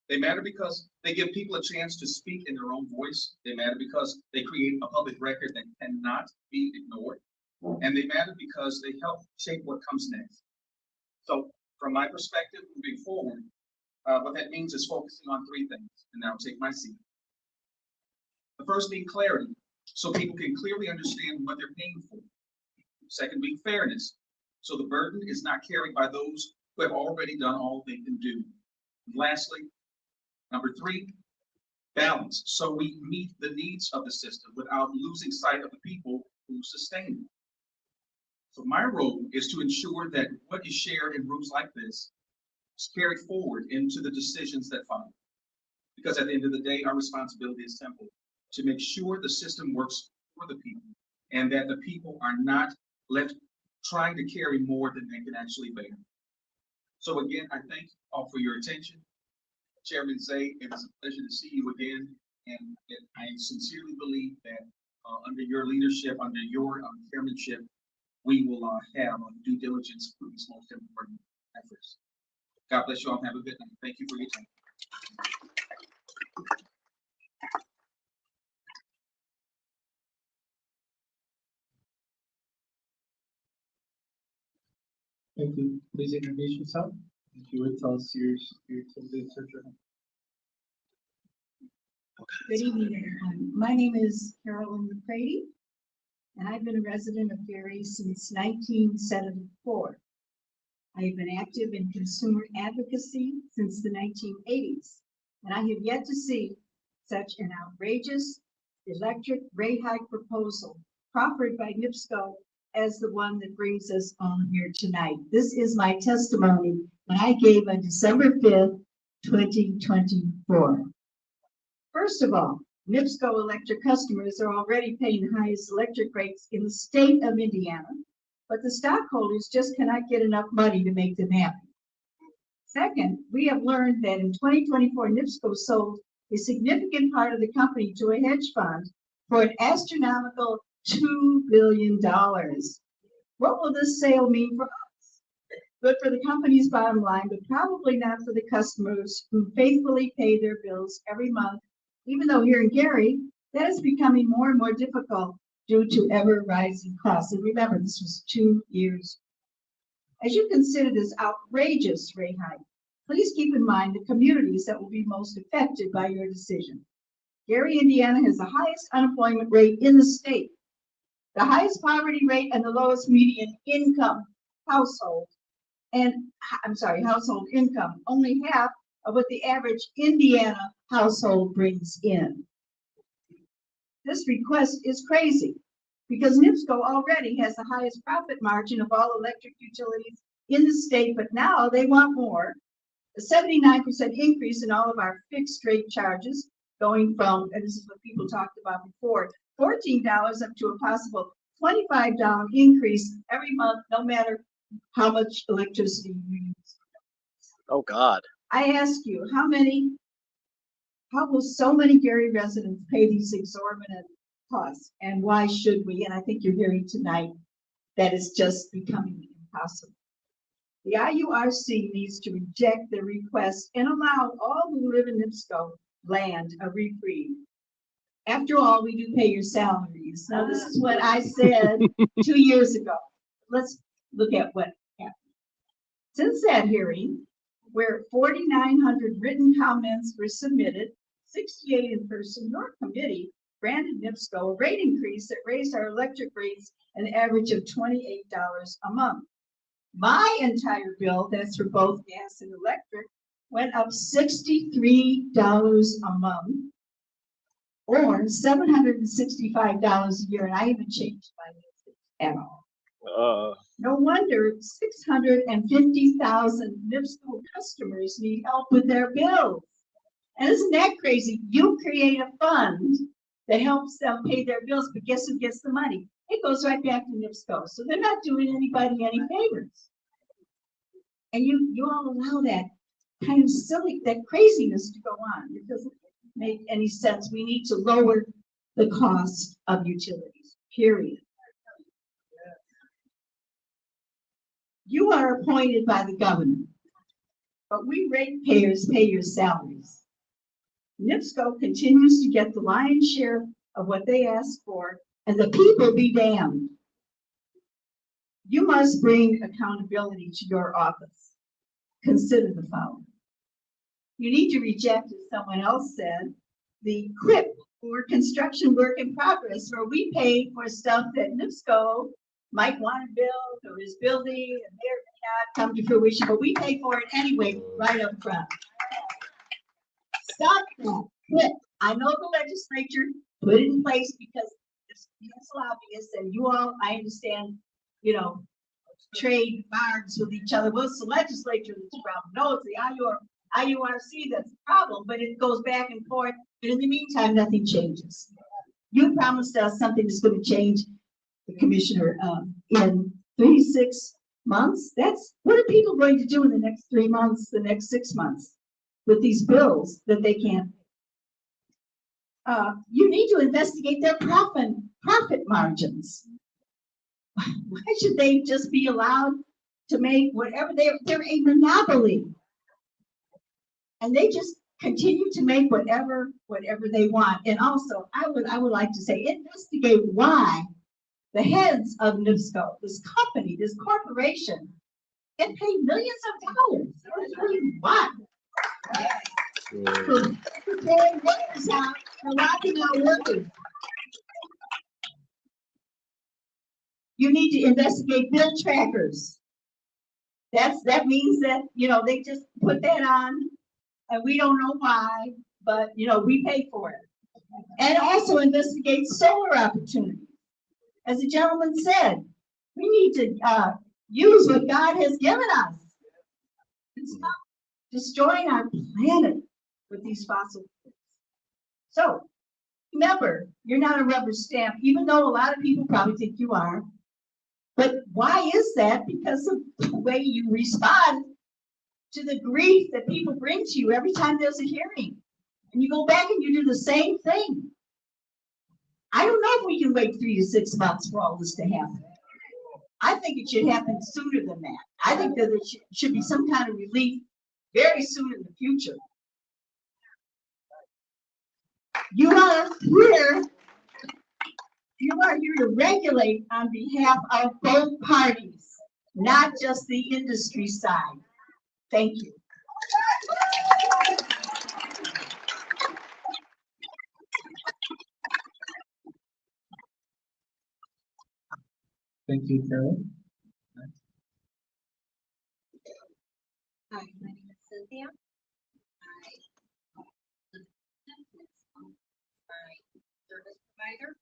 They matter because they give people a chance to speak in their own voice. They matter because they create a public record that cannot be ignored. And they matter because they help shape what comes next. So from my perspective, moving forward, what that means is focusing on three things, and now take my seat. The first being clarity, so people can clearly understand what they're paying for. Second being fairness, so the burden is not carried by those who have already done all they can do. And lastly, number three, balance, so we meet the needs of the system without losing sight of the people who sustain it. So my role is to ensure that what is shared in rooms like this is carried forward into the decisions that follow. Because at the end of the day, our responsibility is simple, to make sure the system works for the people and that the people are not left trying to carry more than they can actually bear. So again, I thank you all for your attention. Chairman Zay, it is a pleasure to see you again. And I sincerely believe that under your leadership, under your chairmanship, we will have due diligence for these most important efforts. God bless you all. Have a good night. Thank you for your time. Thank you. Please introduce yourself. If you would tell us your searcher. Good evening, everyone. My name is Carolyn McCready, and I've been a resident of Gary since 1974. I have been active in consumer advocacy since the 1980s, and I have yet to see such an outrageous electric rate hike proposal proffered by NIPSCO as the one that brings us on here tonight. This is my testimony that I gave on December 5th, 2024. First of all, NIPSCO electric customers are already paying the highest electric rates in the state of Indiana, but the stockholders just cannot get enough money to make them happy. Second, we have learned that in 2024, NIPSCO sold a significant part of the company to a hedge fund for an astronomical $2 billion. What will this sale mean for us? Good for the company's bottom line, but probably not for the customers who faithfully pay their bills every month, even though here in Gary, that is becoming more and more difficult due to ever rising costs. And remember, this was 2 years. As you consider this outrageous rate hike, please keep in mind the communities that will be most affected by your decision. Gary, Indiana has the highest unemployment rate in the state, the highest poverty rate, and the lowest median income household. And household income, only half of what the average Indiana household brings in. This request is crazy because NIPSCO already has the highest profit margin of all electric utilities in the state, but now they want more. A 79% increase in all of our fixed rate charges, going from, and this is what people talked about before, $14 up to a possible $25 increase every month, no matter how much electricity you use. Oh God. I ask you, how will so many Gary residents pay these exorbitant costs. And why should we? And I think you're hearing tonight that it's just becoming impossible. The IURC needs to reject the request and allow all who live in NIPSCO land a reprieve. After all, we do pay your salaries. Now, this is what I said 2 years ago. Let's look at what happened. Since that hearing, where 4,900 written comments were submitted, 68 in person, your committee granted NIPSCO a rate increase that raised our electric rates an average of $28 a month. My entire bill, that's for both gas and electric, went up $63 a month, or $765 a year, and I haven't changed my usage at all. No wonder 650,000 NIPSCO customers need help with their bills. And isn't that crazy? You create a fund that helps them pay their bills, but guess who gets the money? It goes right back to NIPSCO. So they're not doing anybody any favors. And you all allow that kind of silly, that craziness to go on. It doesn't make any sense. We need to lower the cost of utilities, period. You are appointed by the governor, but we ratepayers pay your salaries. NIPSCO continues to get the lion's share of what they ask for, and the people be damned. You must bring accountability to your office. Consider the following. You need to reject, as someone else said, the CWIP, or construction work in progress, where we pay for stuff that NIPSCO might want to build or is building and may or may not come to fruition, but we pay for it anyway, right up front. Stop that. CWIP. I know the legislature put it in place because it's lobbyists, and you all, I understand, you know, trade bargains with each other. Well, it's the legislature that's the problem. No, it's the IURC that's the problem, but it goes back and forth. But in the meantime, nothing changes. You promised us something that's going to change, the commissioner, in 3 to 6 months. What are people going to do in the next 3 months, the next 6 months with these bills that they can't? You need to investigate their profit margins. Why should they just be allowed to make whatever they're a monopoly? And they just continue to make whatever they want. And also, I would like to say, investigate why the heads of NIPSCO, this company, this corporation, get paid millions of dollars. Why? For paying workers out and locking out workers. You need to investigate bill trackers. That means that, you know, they just put that on and we don't know why, but, you know, we pay for it. And also investigate solar opportunities. As the gentleman said, we need to use what God has given us and stop destroying our planet with these fossil fuels. So remember, you're not a rubber stamp, even though a lot of people probably think you are. But why is that? Because of the way you respond to the grief that people bring to you every time there's a hearing. And you go back and you do the same thing. I don't know if we can wait 3 to 6 months for all this to happen. I think it should happen sooner than that. I think that there should be some kind of relief very soon in the future. You are here to regulate on behalf of both parties, not just the industry side. Thank you. Thank you, Carol. Hi, my name is Cynthia. My service provider.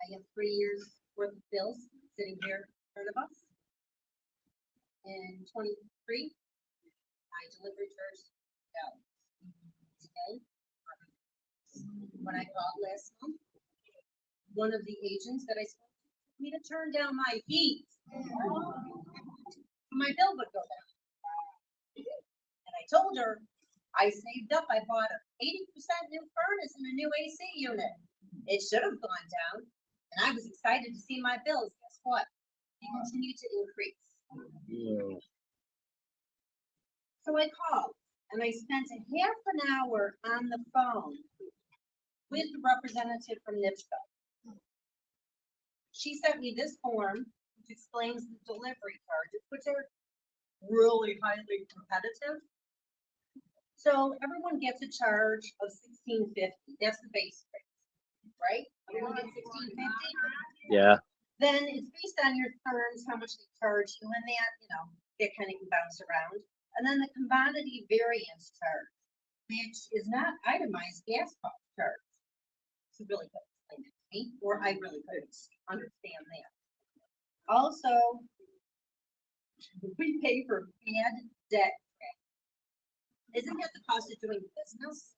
I have 3 years worth of bills sitting here in front of us. In 23, I delivered yours out. Today, when I called last month, one of the agents that I spoke to told me to turn down my heat. My bill would go down. And I told her I saved up. I bought an 80% new furnace and a new AC unit. It should have gone down, and I was excited to see my bills. Guess what? They continue to increase. So I called, and I spent a half an hour on the phone with the representative from NIPSCO. She sent me this form, which explains the delivery charges, which are really highly competitive. So everyone gets a charge of $16.50. That's the base rate, right? Everyone gets $16.50. Yeah. Then it's based on your terms, how much they charge you, and that, that kind of can bounce around. And then the commodity variance charge, which is not itemized gas cost charge. It's really good explain it to me, or I really could understand that. Also, we pay for bad debt. Isn't that the cost of doing business?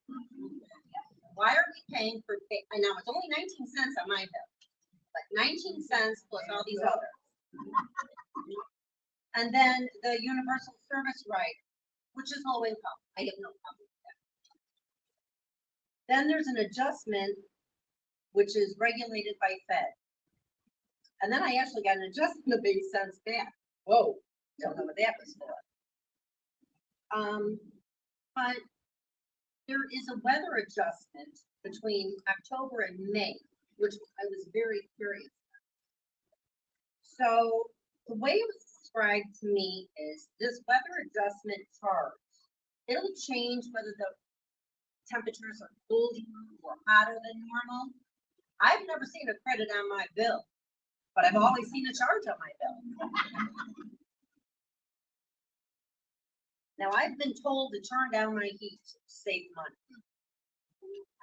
Why are we paying for, I know it's only 19 cents on my bill, but 19 cents plus all these others. And then the universal service right, which is low income. I have no problem with that. Then there's an adjustment, which is regulated by Fed. And then I actually got an adjustment of 8 cents back. Whoa, don't know what that was for. But there is a weather adjustment between October and May, which I was very curious about. So the way it was described to me is this weather adjustment charge. It'll change whether the temperatures are colder or hotter than normal. I've never seen a credit on my bill, but I've always seen a charge on my bill. Now, I've been told to turn down my heat to save money.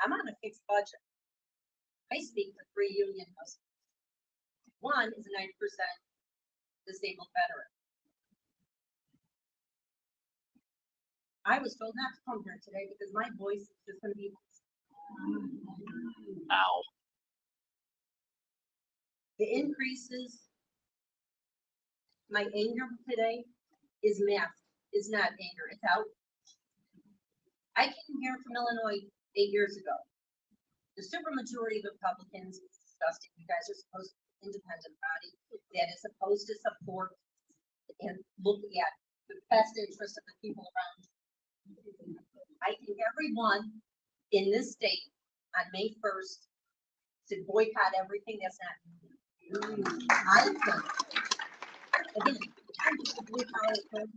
I'm on a fixed budget. I speak for 3 union customers. One is a 90% disabled veteran. I was told not to come here today because my voice is just going to be. Ow. The increases, my anger today is masked. It's not anger, it's out. I came here from Illinois 8 years ago. The supermajority of Republicans is disgusting. You guys are supposed to be an independent body that is supposed to support and look at the best interest of the people around you. I think everyone in this state on May 1st should boycott everything that's not. I think, again, I'm just a blue collar person.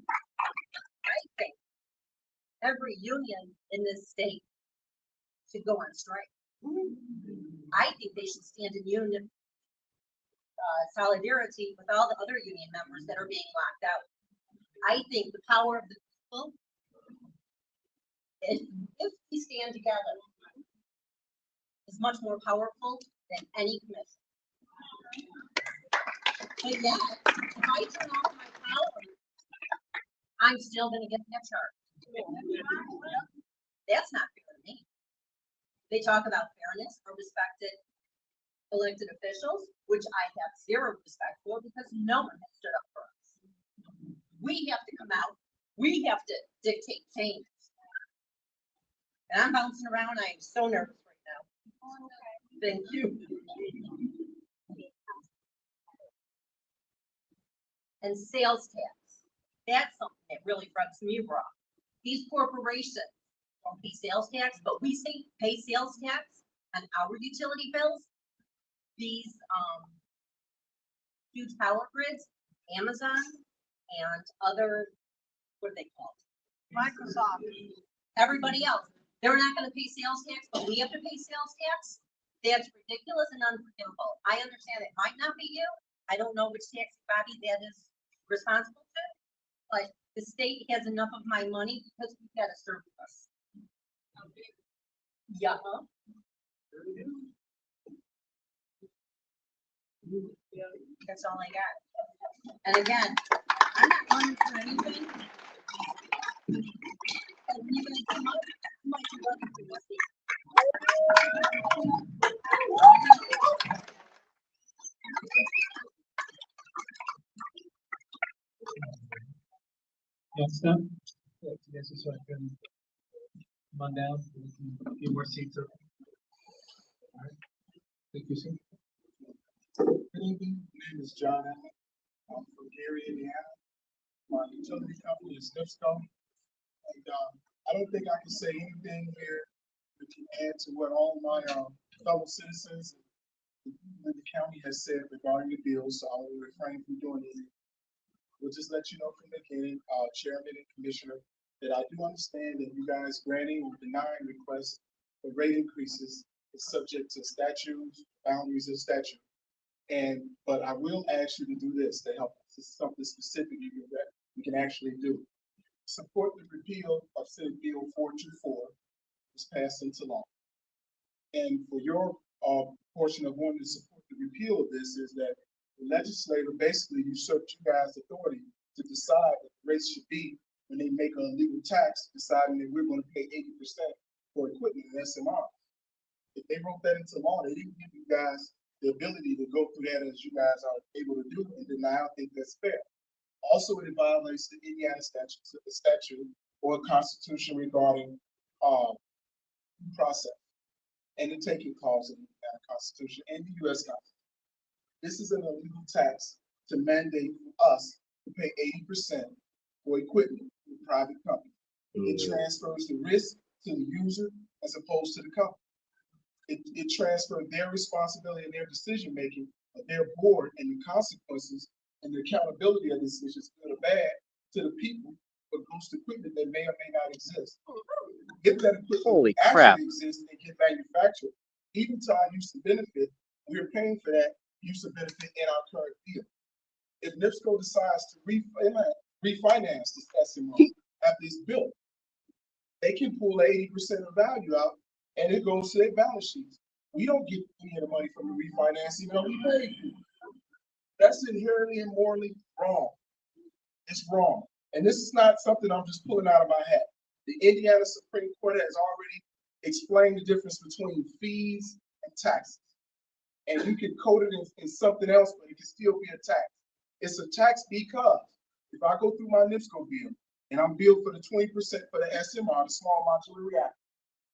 I think every union in this state should go on strike. I think they should stand in union solidarity with all the other union members that are being locked out. I think the power of the people, if we stand together, is much more powerful than any commission. But yet, if I turn off my power, I'm still gonna get that charge. That's not fair to me. They talk about fairness or respected elected officials, which I have zero respect for because no one has stood up for us. We have to come out. We have to dictate change. And I'm bouncing around. I am so nervous right now. Thank you. And sales tax. That's something that really rubs me raw. These corporations don't pay sales tax, but we pay sales tax on our utility bills. These huge power grids, Amazon and other, what are they called? Microsoft. Everybody else, they're not going to pay sales tax, but we have to pay sales tax. That's ridiculous and unforgivable. I understand it might not be you. I don't know which tax body that is responsible to, but the state has enough of my money because we've got a surplus. Yeah. That's all I got. And again, I'm not running for anything. And even if I'm up, I might be running for this seat. Next up, yes, so I can come on down, a few more seats. All right. Thank you, sir. Good evening, my name is John Allen. I'm from Gary, Indiana. My utility company is NIPSCO. And, I don't think I can say anything here that can add to what all my, fellow citizens in the county has said regarding the bill, so I will refrain from doing it. We'll just let you know from the beginning, Chairman and Commissioner, that I do understand that you guys granting or denying requests for rate increases is subject to statutes, boundaries of statute. But I will ask you to do this to help. This is something specific that you can actually do. Support the repeal of Senate Bill 424, was passed into law. And for your portion of wanting to support the repeal of this is that the legislator basically usurped you guys' authority to decide what the rates should be when they make a legal tax, deciding that we're going to pay 80% for equipment and SMR. If they wrote that into law, they didn't give you guys the ability to go through that as you guys are able to do, and then I don't think that's fair. Also, it violates the Indiana statute or constitution regarding process and the taking clause of the Indiana Constitution and the U.S. Constitution. This is an illegal tax to mandate for us to pay 80% for equipment with private companies. It transfers the risk to the user as opposed to the company. It transfers their responsibility and their decision making of their board and the consequences and the accountability of decisions, good or bad, to the people for ghost equipment that may or may not exist. If that equipment Holy actually crap. exists and get manufactured, even to our use of benefit, we're paying for that use of benefit in our current deal. If NIPSCO decides to refinance this SMO after it's built, they can pull 80% of value out and it goes to their balance sheets. We don't get any of the money from the refinance, even though we paid. That's inherently and morally wrong. It's wrong. And this is not something I'm just pulling out of my hat. The Indiana Supreme Court has already explained the difference between fees and taxes. And you can code it in something else, but it can still be a tax. It's a tax because if I go through my NIPSCO bill and I'm billed for the 20% for the SMR, the small modular reactor,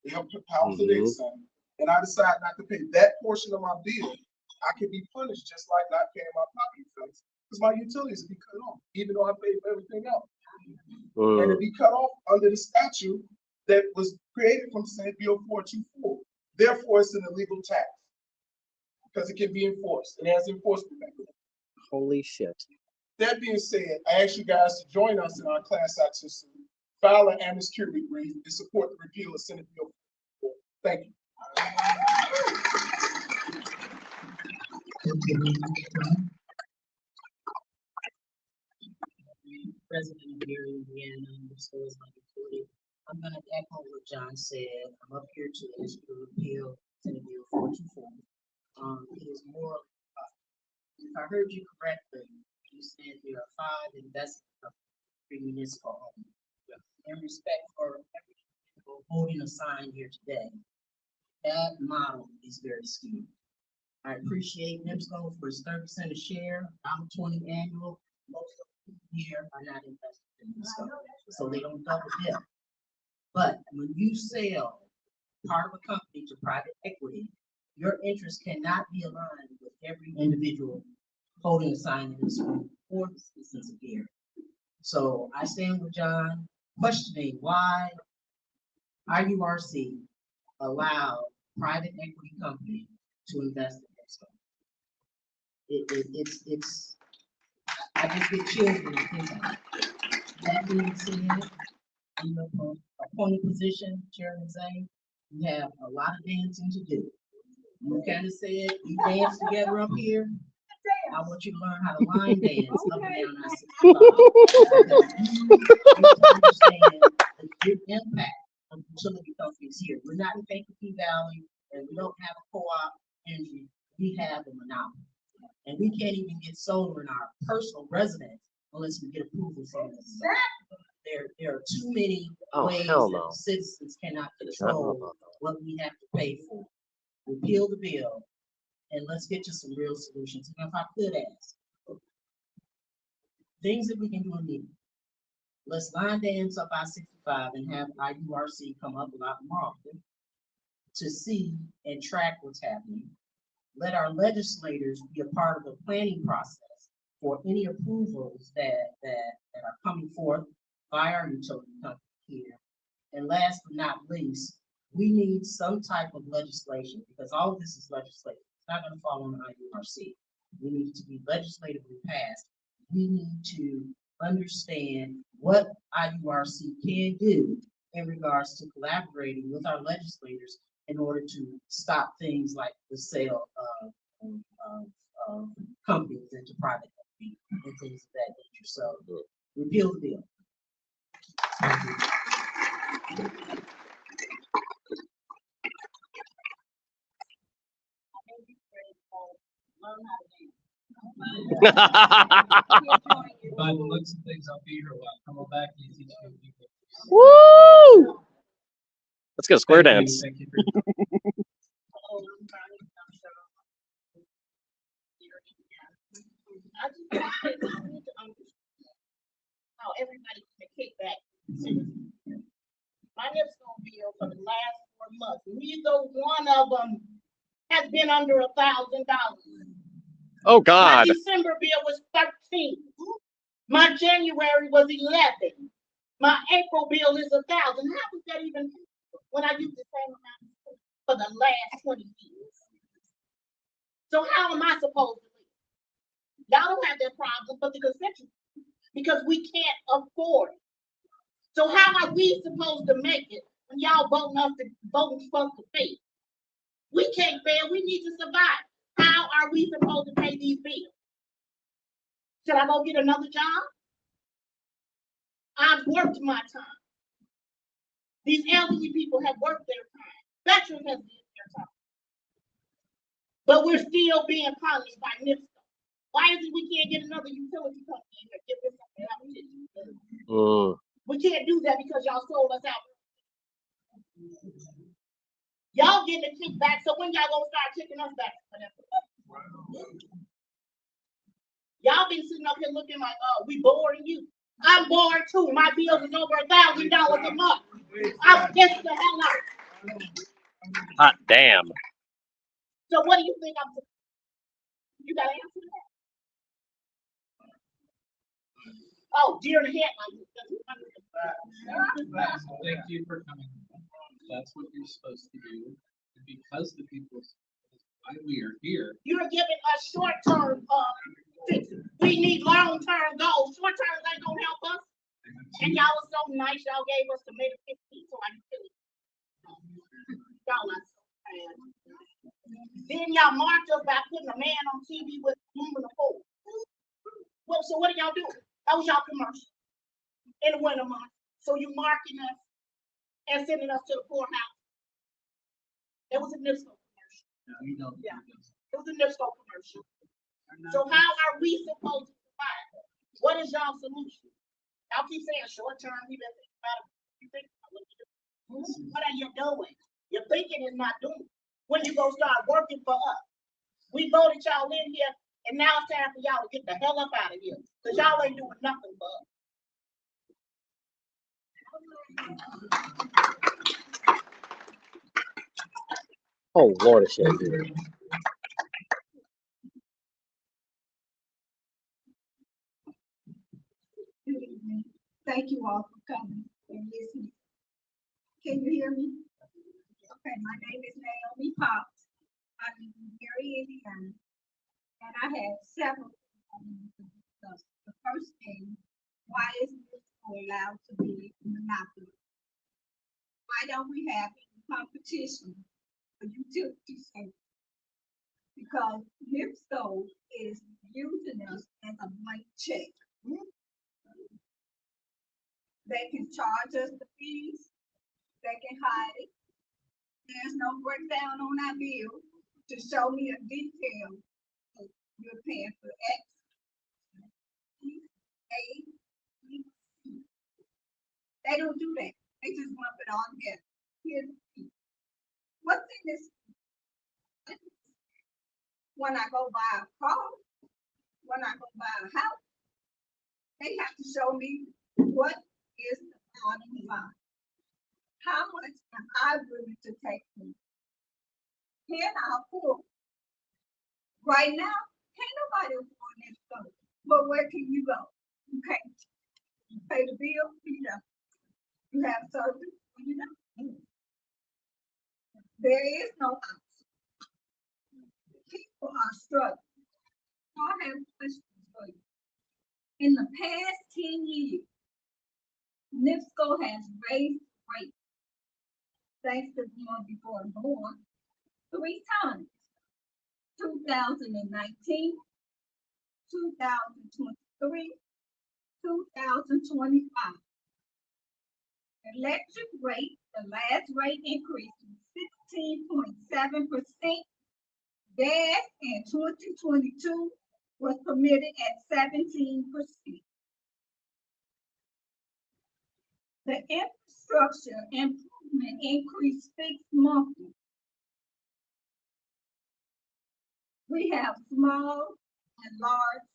to help power the data center, and I decide not to pay that portion of my bill, I can be punished just like not paying my property tax because my utilities will be cut off, even though I paid for everything else. And it'll be cut off under the statute that was created from Senate Bill 424. Therefore, it's an illegal tax because it can be enforced. It has enforcement mechanisms. Holy shit. That being said, I ask you guys to join us in our class action suit, file an amnesty brief, and support the repeal of Senate Bill 424. Thank you. President of Gary, Indiana, so is my utility. I'm gonna echo what John said. I'm up here to ask you to repeal Senate Bill 424. It is more, if I heard you correctly, you said there are 5 investment companies, 3 municipal owned. In respect for every individual holding a sign here today, that model is very skewed. I appreciate NIPSCO for its 30% a share, $1.20 annual. Most of them here are not invested in NIPSCO, so they don't double dip. But when you sell part of a company to private equity, your interest cannot be aligned with every individual holding a sign in this room or the citizens of Gary. So I stand with John, questioning why IURC allowed private equity company to invest in NIPSCO. It's I just get chills when I think about it. That being said, you know, from appointed position, Chairman Zane, you have a lot of dancing to do. You kind of said you dance together up here. I want you to learn how to line dance up and down I-65. You understand the big impact of utility companies here. We're not in Kankakee Valley, and we don't have a co-op energy. We have a monopoly. And we can't even get solar in our personal residence unless we get approval from them. There are too many ways that citizens cannot control what we have to pay for. Repeal the bill, and let's get to some real solutions. And if I could ask, things that we can do immediately. Let's line dance up I-65 and have IURC come up a lot more often to see and track what's happening. let our legislators be a part of the planning process for any approvals that are coming forth by our utility company here. And last but not least, we need some type of legislation, because all of this is legislation. It's not gonna fall on the IURC. We need it to be legislatively passed. We need to understand what IURC can do in regards to collaborating with our legislators in order to stop things like the sale of companies into private companies and things of that nature. So repeal the bill. By the looks of things, I'll be here a while. Come on back and teach you a few things. Woo! Let's go square Thank you. dance. Thank you for your time. I just want to understand how everybody can kick back. My NIPSCO bill for the last 4 months, neither one of them has been under $1,000. Oh God. My December bill was 13. My January was 11. My April bill is 1,000. How was that even when I used the same amount for the last 20 years? So how am I supposed to live? Y'all don't have that problem, but the constitution, because we can't afford it. So how are we supposed to make it when y'all voting us to fail? We can't fail. We need to survive. How are we supposed to pay these bills? Should I go get another job? I've worked my time. These elderly people have worked their time. Veterans have did their time. But we're still being punished by NIPSCO. Why is it we can't get another utility company in here? Give us something competition. We can't do that because y'all sold us out. Y'all getting a kickback, so when y'all gonna start kicking us back? Y'all been sitting up here looking like, oh, we boring you. I'm bored too. My bills is over $1,000 a month. I'm pissed the hell out. Hot damn. So what do you think I'm doing? You gotta answer that. Oh, deer in the headlights. Thank you for coming. That's what you're supposed to do. And because the people, why we are here. You're giving us short-term fixes. We need long-term goals. Short-term ain't gonna help us. And y'all was so nice. Y'all gave us the May 15th, so I can feel it. Y'all are so bad. Then y'all marked us by putting a man on TV with aluminum foil. Well, so what are y'all doing? That was y'all commercial in the winter month. So you marking us and sending us to the poorhouse. It was a NIPSCO commercial. No, you don't. Yeah. It was a NIPSCO commercial. So how are we supposed to survive? What is y'all solution? Y'all keep saying short term, we been thinking about it. You think about what you do. What are you doing? Your thinking is not doing. When you gonna start working for us? We voted y'all in here, and now it's time for y'all to get the hell up out of here. Because y'all ain't doing nothing for us. Oh Lord, it's shit. Good evening. Thank you all for coming and listening. Can you hear me? Okay, my name is Naomi Potts. I live in Gary, Indiana, and I have several. The first thing, why is this allowed to be a monopoly? Why don't we have any competition for utility service? Because NIPSCO is using us as a blank check. They can charge us the fees, they can hide it. There's no breakdown on our bill to show me a detail of you're paying for X, A, B, C. They don't do that. They just lump it all together. Here's the key. What's in this? When I go buy a car, when I go buy a house, they have to show me what is the bottom line. How much am I willing to take from? Can I afford? Right now, can't nobody afford NIPSCO, but where can you go? You can't pay the bill, you know. You have service, you know. There is no option. People are struggling. So I have questions for you. In the past 10 years, NIPSCO has raised rates, thanks to the one before the board, 3 times. 2019, 2023, 2025. Electric rate, the last rate increase was 16.7%. Gas in 2022 was permitted at 17%. The infrastructure improvement increased fixed monthly. We have small and large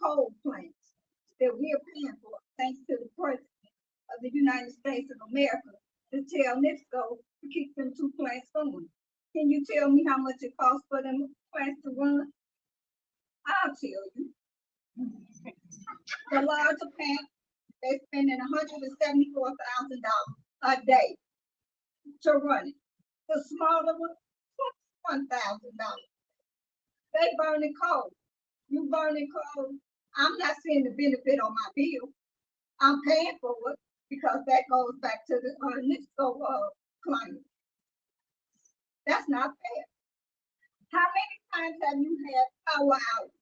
coal plants that we are paying for, thanks to the President of the United States of America to tell NIPSCO to keep them 2 plants going. Can you tell me how much it costs for them plants to run? I'll tell you. The larger plant, they're spending $174,000 a day to run it. The smaller one, $21,000. They burning coal. You burning coal. I'm not seeing the benefit on my bill. I'm paying for it because that goes back to the NIPSCO client. That's not fair. How many times have you had power outage?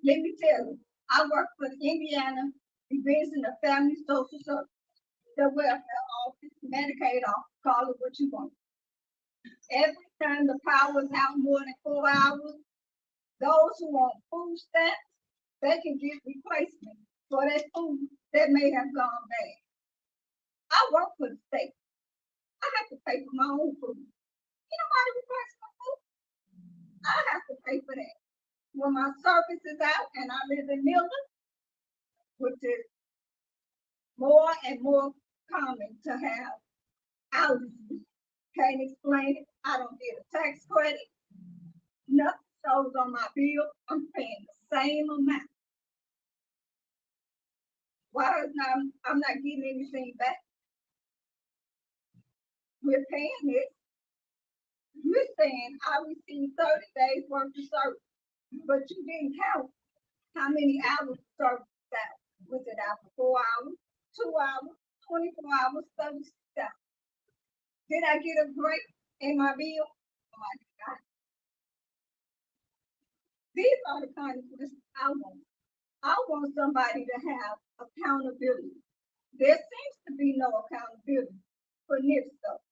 Let me tell you, I work for the Indiana Division of Family Social Services, the welfare office, Medicaid office, call it what you want. Every time the power is out more than 4 hours, those who want food stamps, they can get replacement for that food that may have gone bad. I work for the state. I have to pay for my own food. You know how to replace my food? I have to pay for that. When my service is out and I live in Milton, which is more and more common to have outages. Can't explain it. I don't get a tax credit. Nothing shows on my bill. I'm paying the same amount. Why is I'm not getting anything back? We're paying it. You're saying I received 30 days worth of service, but you didn't count how many hours of service that was it out for 4 hours, 2 hours, 24 hours, 36 hours. Did I get a break in my bill? Oh my God. These are the kind of questions I want. I want somebody to have accountability. There seems to be no accountability for NIPSCO.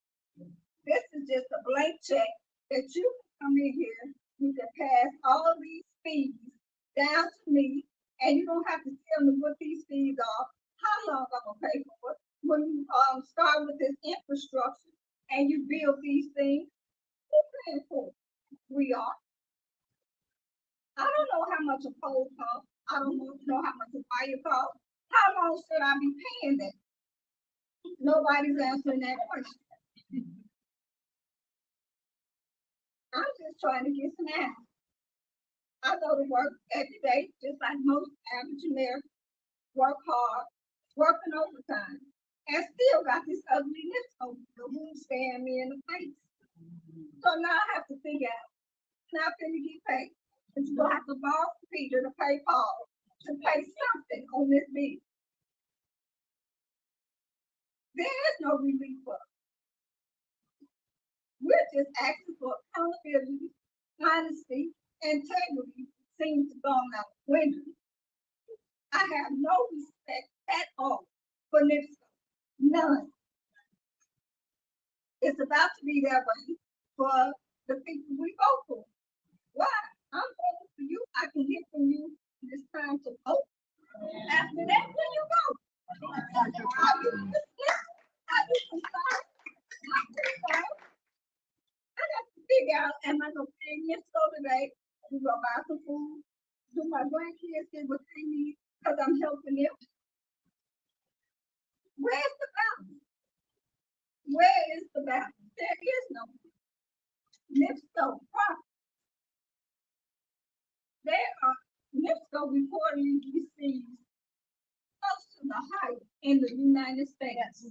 This is just a blank check that you can come in here, you can pass all these fees down to me, and you don't have to tell me what these fees are, how long I'm gonna pay for it. When you start with this infrastructure and you build these things, who's paying for it? We are. I don't know how much a pole costs. I don't know how much a fire costs. How long should I be paying that? Nobody's answering that question. I'm just trying to get some answers. I go to work every day, just like most average Americans, work hard, working overtime, and still got this ugly NIPSCO who staring me in the face. So now I have to figure out, not finna get paid. But you gonna have to borrow from Peter to pay Paul to pay something on this bill. There is no relief for us. We're just asking for accountability, honesty, integrity seems to go out the window. I have no respect at all for NIPSCO. None. It's about to be that way for the people we vote for. Why? I'm voting for you. I can hear from you when it's time to vote. After that, when you vote. Are you listening? Are you concerned? I'm concerned. I got to figure out, am I gonna pay NIPSCO today? We gonna buy some food? Do my grandkids get what they need because I'm helping them? Where's the balance? Where is the balance? There is no NIPSCO profit. NIPSCO reportedly receives close to the height in the United States.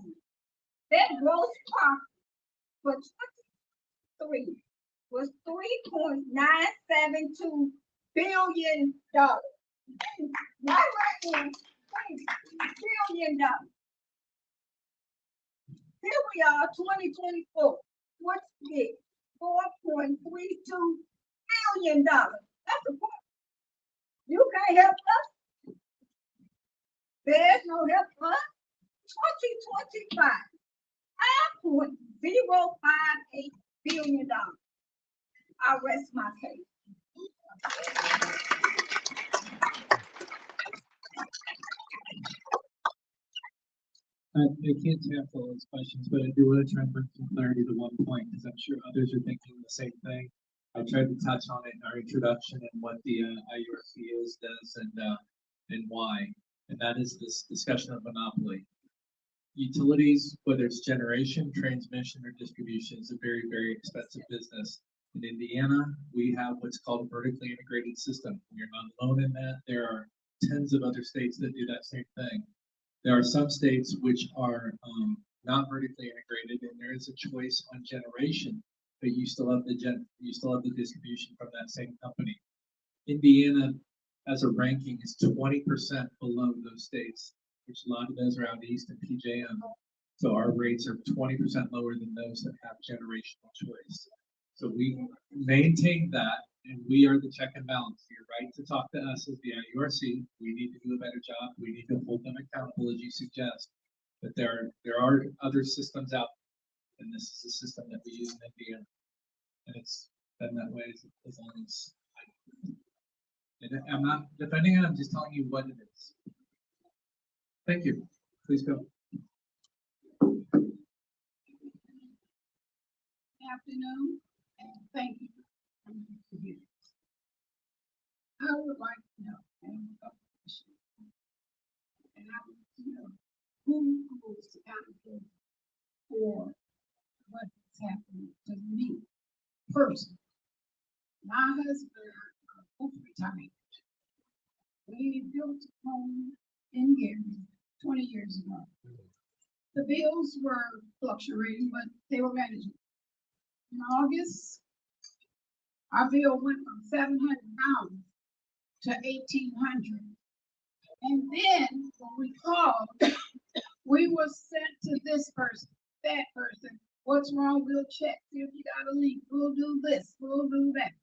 Their gross profit for 23 was $3.972 billion. Not right now, $billion. Here we are, 2024. What's big? $4.32 billion. That's a point. You can't help us. There's no help for us. 2025, $5.058 billion. I rest my case. I can't tackle all those questions, but I do want to try and bring some clarity to one point, because I'm sure others are thinking the same thing. I tried to touch on it in our introduction and what the IURC does, and why, and that is this discussion of monopoly. Utilities, whether it's generation, transmission, or distribution, is a very, very expensive business. In Indiana, we have what's called a vertically integrated system. You're not alone in that. There are tens of other states that do that same thing. There are some states which are not vertically integrated, and there is a choice on generation, but you still have the distribution from that same company. Indiana, as a ranking, is 20% below those states, which a lot of those are out east in PJM. So our rates are 20% lower than those that have generational choice. So we maintain that, and we are the check and balance. You're right to talk to us as the IURC. We need to do a better job. We need to hold them accountable, as you suggest. But there are other systems out there, and this is a system that we use in Indiana. And it's been that way as long as and I'm not defending it, I'm just telling you what it is. Thank you. Please go. Afternoon, and thank you. I would like to know, and I want to know who holds accountability for what is happening to me personally. My husband, both retired. We built a home in Gary 20 years ago. The bills were fluctuating, but they were manageable. In August, our bill went from $700 to $1,800. And then when we called, we were sent to this person, that person. What's wrong? We'll check. See if you got a leak. We'll do this. We'll do that.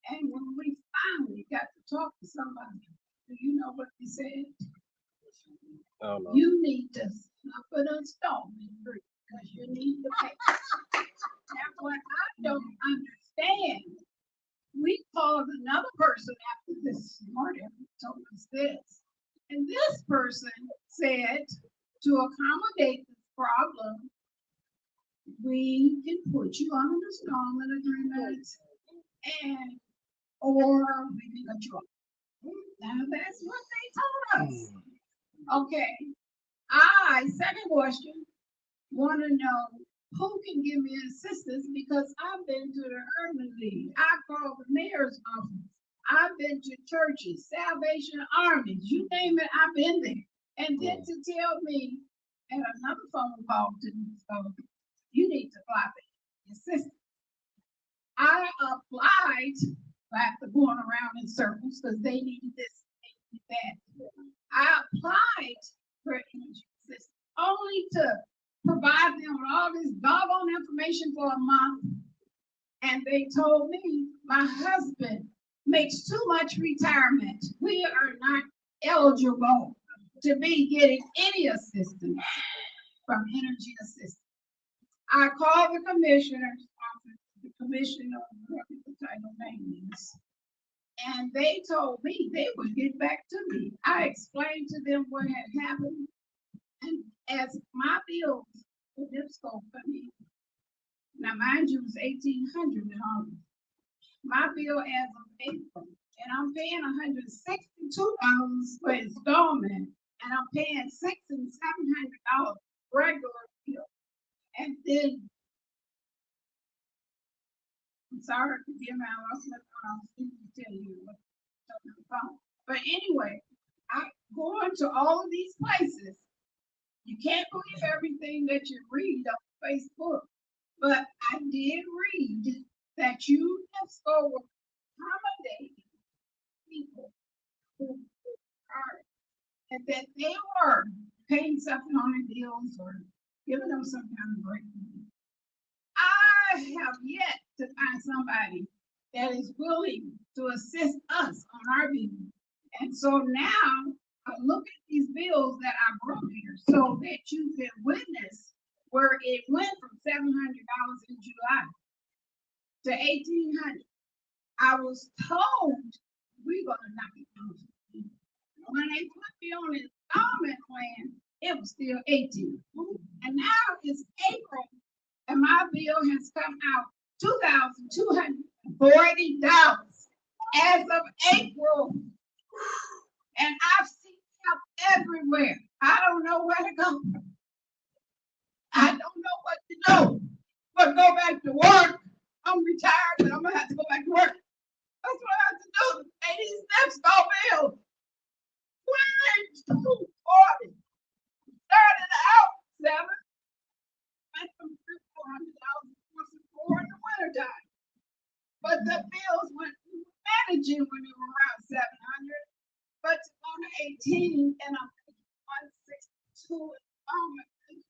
And when we finally got to talk to somebody, do you know what they said? Oh, no. You need to put a stone in free because you need to pay. Now, what I don't understand, we called another person after this morning, told us this. And this person said, to accommodate this problem, we can put you on an installment agreement and or we can cut you off. Now that's what they told us. Okay. Second question, want to know who can give me assistance because I've been to the urban league. I called the mayor's office. I've been to churches, Salvation Armies, you name it, I've been there. And then to tell me, and another phone call to me, so you need to apply for assistance. I applied after going around in circles because they needed this, they needed that. I applied for energy assistance only to provide them with all this doggone information for a month. And they told me my husband makes too much retirement. We are not eligible to be getting any assistance from energy assistance. I called the commissioner's office, the commissioner, whatever the title name is, and they told me they would get back to me. I explained to them what had happened, and as my bills for NIPSCO come in, now mind you, it was $1,800 in August. My bill as of April, and I'm paying $162 for installment, and I'm paying $600 and $700 regular bill. And then, I'm sorry, forgive me, I lost my thought. I was going to tell you what But anyway, I go into all of these places. You can't believe everything that you read on Facebook, but I did read that you have accommodated people who are, and that they were paying something on their bills or giving them some kind of break. I have yet to find somebody that is willing to assist us on our bills. And so now I look at these bills that I brought here so that you can witness where it went from $700 in July to $1,800. I was told we're gonna knock it down. When they put me on an installment plan, it was still 18. And now it's April, and my bill has come out $2,240 as of April. And I've seen help everywhere. I don't know where to go. I don't know what to do. But go back to work. I'm retired, but I'm gonna have to go back to work. That's what I have to do. Pay these next bills. 2240. Started out 7. Went from $400 in the wintertime. But the bills went managing when they were around 700. But to go to 18 and I'm 162 installment, and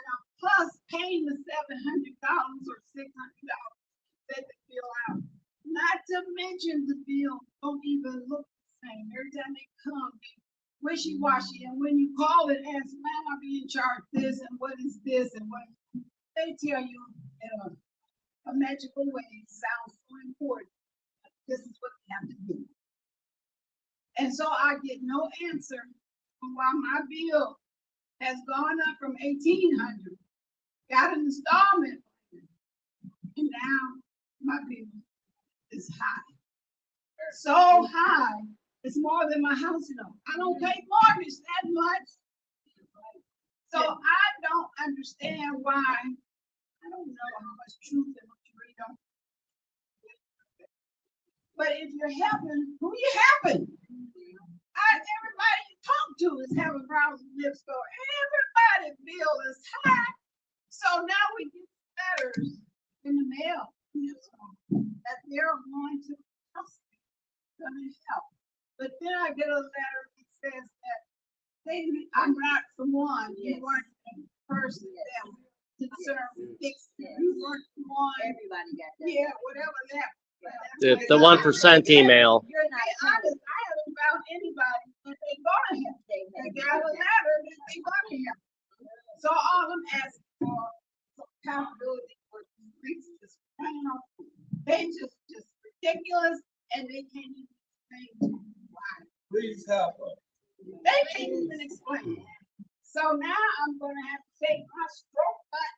I'm plus paying the $700 or $600 that they bill out. Not to mention the bill don't even look the same. Every time they come, they wishy-washy, and when you call and ask, man, I'll be in charge of this, and what is this, and what they tell you in a magical way. It sounds so important. This is what they have to do. And so I get no answer on why my bill has gone up from 1,800, got an installment, and now my bill is high. So high, it's more than my house note. I don't pay mortgage that much. So I don't understand why. I don't know how much truth in what you read on. But if you're helping, who you helping? Everybody you talk to is having problems with NIPSCO. Everybody's bill is high. So now we get letters in the mail that they're going to help. But then I get a letter that says that I'm not the one. You weren't the person that was concerned with fixing it. You weren't the one. Everybody got that. Yeah, whatever that. The 1% email. You're not honest. I haven't found anybody that they gonna help. They got a letter that they gonna help. So all I'm asking for some accountability for these reasons. They just ridiculous, and they can't even explain why. Please help us. They can't even explain that. So now I'm gonna have to take my stroke back.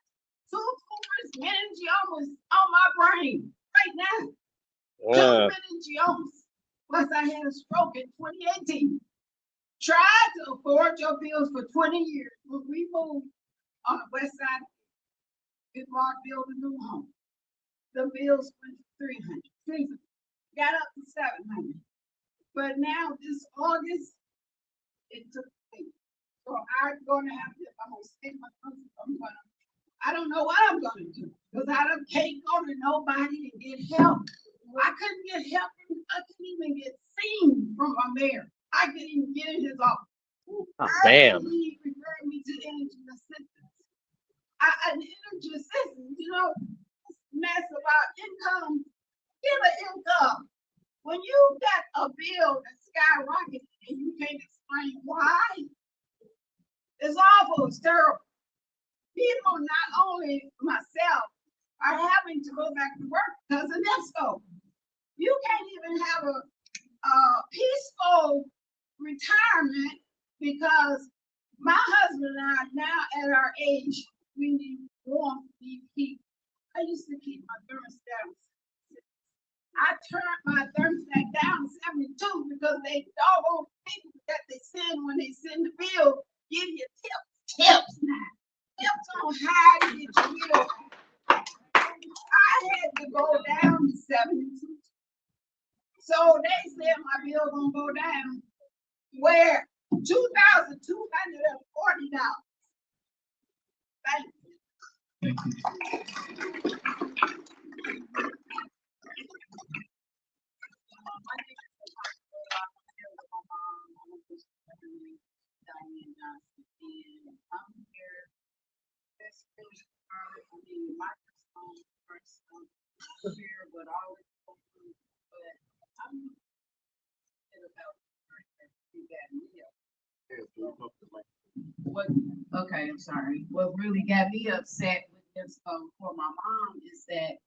2 tumors, meningiomas on my brain right now. 2 meningiomas. Plus I had a stroke in 2018. Tried to afford your bills for 20 years. When we moved on the west side, we bought build a new home. The bills went to 300. Got up to 700. But now this August, it took me. So I'm gonna have to, I'm gonna stay my country. I don't know what I'm gonna do. Because I can't go to nobody and get help. I couldn't get help. I couldn't even get seen from my mayor. I couldn't even get in his office. Oh, damn. He referred me to energy assistance. An energy assistance, mess about income. Get an income. When you got a bill that's skyrocketing and you can't explain why, it's awful. It's terrible. People, not only myself, are having to go back to work because of NIPSCO. You can't even have a peaceful retirement because my husband and I, now at our age, we need warmth, we need heat. I used to keep my thermostat. I turned my thermostat down to 72 because they doggone people that they send when they send the bill give you tips now. Tips on how to get your bill. I had to go down to 72. So So they said my bill gonna go down. Where? $2,240. Thank you. Diane Johnson, and I'm here. This really hard. I mean, my first here, but always, but I'm about you got me up. What? Okay, I'm sorry. What really got me upset with this for my mom is that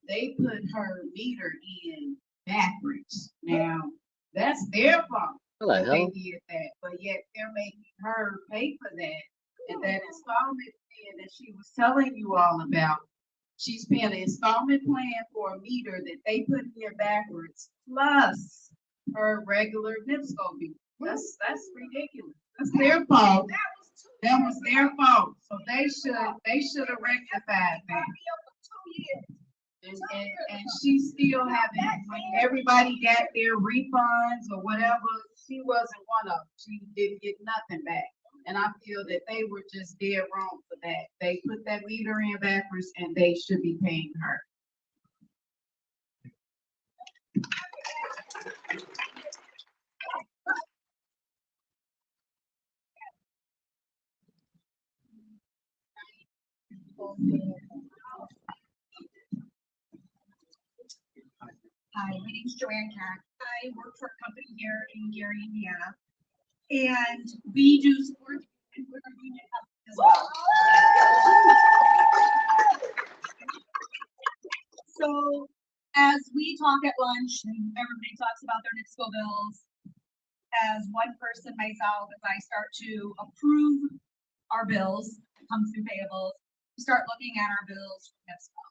they put her meter in backwards. Now that's their fault. What the That they hell? did that, but yet they're making her pay for that. And that installment plan that she was telling you all about, she's paying an installment plan for a meter that they put in backwards, plus her regular NIPSCO bill. That's ridiculous. That's their fault. That was their fault. So they should have rectified that. And she still haven't, when everybody got their refunds or whatever, she wasn't one of them. She didn't get nothing back. And I feel that they were just dead wrong for that. They put that meter in backwards and they should be paying her. Hi, my name's Joanne Cack. I work for a company here in Gary, Indiana. And we do support and we're a union company as well. So as we talk at lunch and everybody talks about their NIPSCO bills, as one person myself, as I start to approve our bills, it comes through payables, we start looking at our bills from NIPSCO.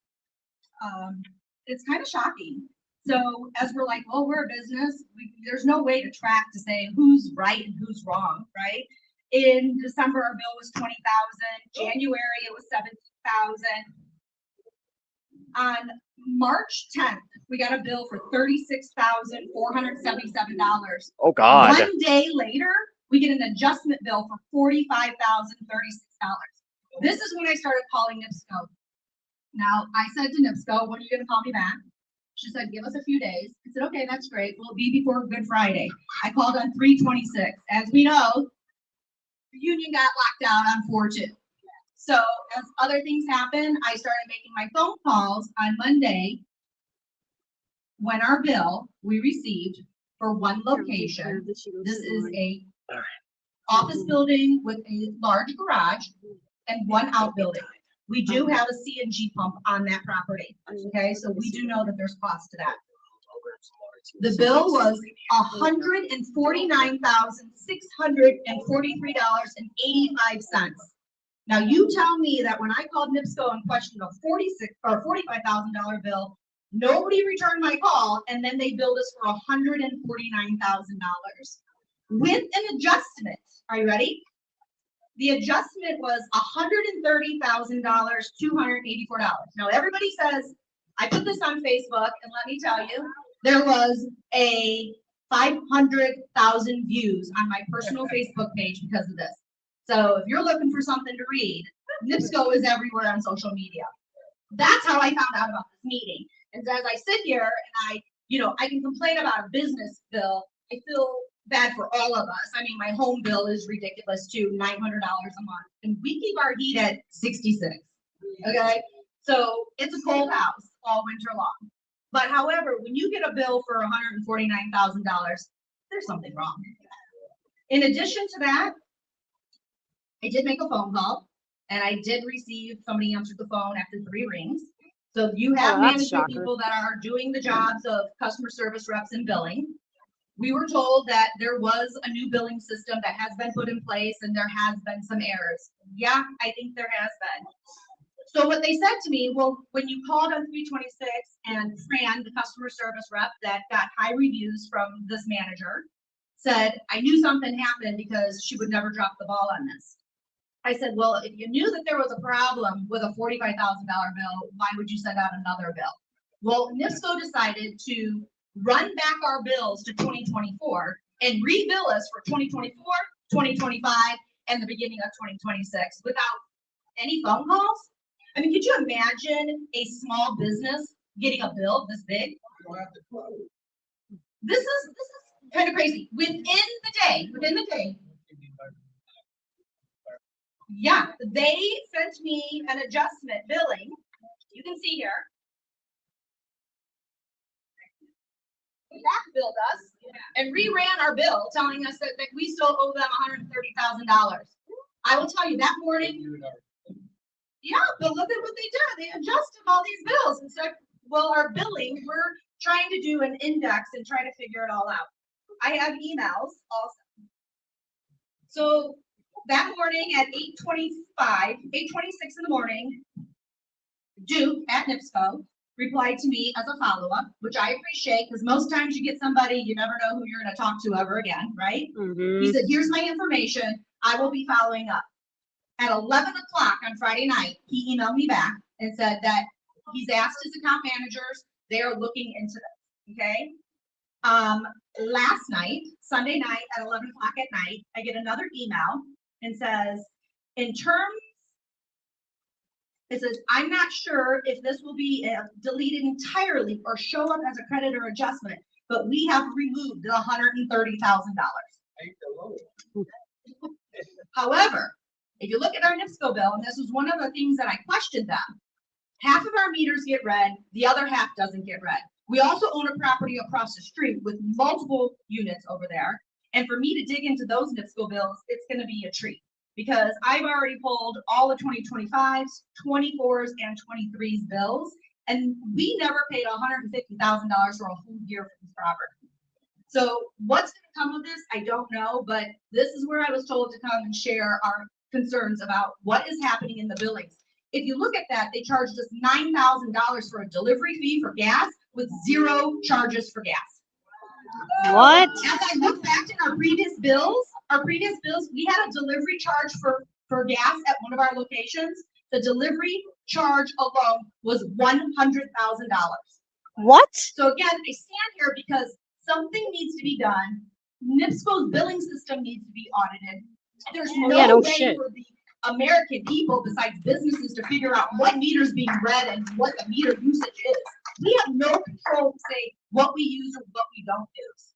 It's kind of shocking. So as we're like, well, we're a business, there's no way to track to say who's right and who's wrong, right? In December, our bill was 20,000. January, it was 17,000. On March 10th, we got a bill for $36,477. Oh God. 1 day later, we get an adjustment bill for $45,036. This is when I started calling NIPSCO. Now, I said to NIPSCO, when are you going to call me back? She said, give us a few days. I said, okay, that's great. We'll be before Good Friday. I called on 3/26. As we know, the union got locked out on 4/2. So as other things happen, I started making my phone calls on Monday when our bill we received for one location. This is a office building with a large garage and one outbuilding. We do have a CNG pump on that property, okay? So we do know that there's cost to that. The bill was $149,643.85. Now you tell me that when I called NIPSCO and questioned a $45,000 bill, nobody returned my call, and then they billed us for $149,000 with an adjustment. Are you ready? The adjustment was $130,284. Now everybody says, I put this on Facebook, and let me tell you, there was a 500,000 views on my personal Facebook page because of this. So if you're looking for something to read, NIPSCO is everywhere on social media. That's how I found out about this meeting. And as I sit here and I can complain about a business bill, I feel bad for all of us. I mean, my home bill is ridiculous too, $900 a month, and we keep our heat at 66. Okay, so it's a cold house all winter long. But however, when you get a bill for $149,000, there's something wrong. In addition to that, I did make a phone call, and I did receive somebody answered the phone after 3 rings. So you have management people that are doing the jobs of customer service reps and billing. We were told that there was a new billing system that has been put in place and there has been some errors. Yeah, I think there has been. So what they said to me, well, when you called on 326 and Fran, the customer service rep that got high reviews from this manager, said, I knew something happened because she would never drop the ball on this. I said, well, if you knew that there was a problem with a $45,000 bill, why would you send out another bill? Well, NIPSCO decided to run back our bills to 2024 and rebill us for 2024, 2025, and the beginning of 2026 without any phone calls? I mean, could you imagine a small business getting a bill this big? This is kind of crazy. Within the day. Yeah, they sent me an adjustment billing. You can see here. That billed us and reran our bill, telling us that we still owe them $130,000. I will tell you that morning. Yeah, but look at what they did. They adjusted all these bills and said, well, our billing, we're trying to do an index and try to figure it all out. I have emails also. So that morning at 8:26 in the morning, Duke at NIPSCO replied to me as a follow-up, which I appreciate because most times you get somebody, you never know who you're going to talk to ever again, right? He said, here's my information. I will be following up. At 11 o'clock on Friday night, he emailed me back and said that he's asked his account managers, they are looking into this, okay? Last night, Sunday night at 11 o'clock at night, I get another email and says, it says, I'm not sure if this will be deleted entirely or show up as a creditor adjustment, but we have removed the $130,000. However, if you look at our NIPSCO bill, and this was one of the things that I questioned them, half of our meters get read, the other half doesn't get read. We also own a property across the street with multiple units over there. And for me to dig into those NIPSCO bills, it's going to be a treat because I've already pulled all the 2025s, 24s, and 23s bills, and we never paid $150,000 for a whole year for this property. So what's going to come of this, I don't know, but this is where I was told to come and share our concerns about what is happening in the billings. If you look at that, they charged us $9,000 for a delivery fee for gas with 0 charges for gas. What? As I look back in our previous bills, we had a delivery charge for gas at one of our locations. The delivery charge alone was $100,000. What? So again, I stand here because something needs to be done. NIPSCO's billing system needs to be audited. There's no way for the American people, besides businesses, to figure out what meters being read and what the meter usage is. We have no control to say what we use or what we don't use.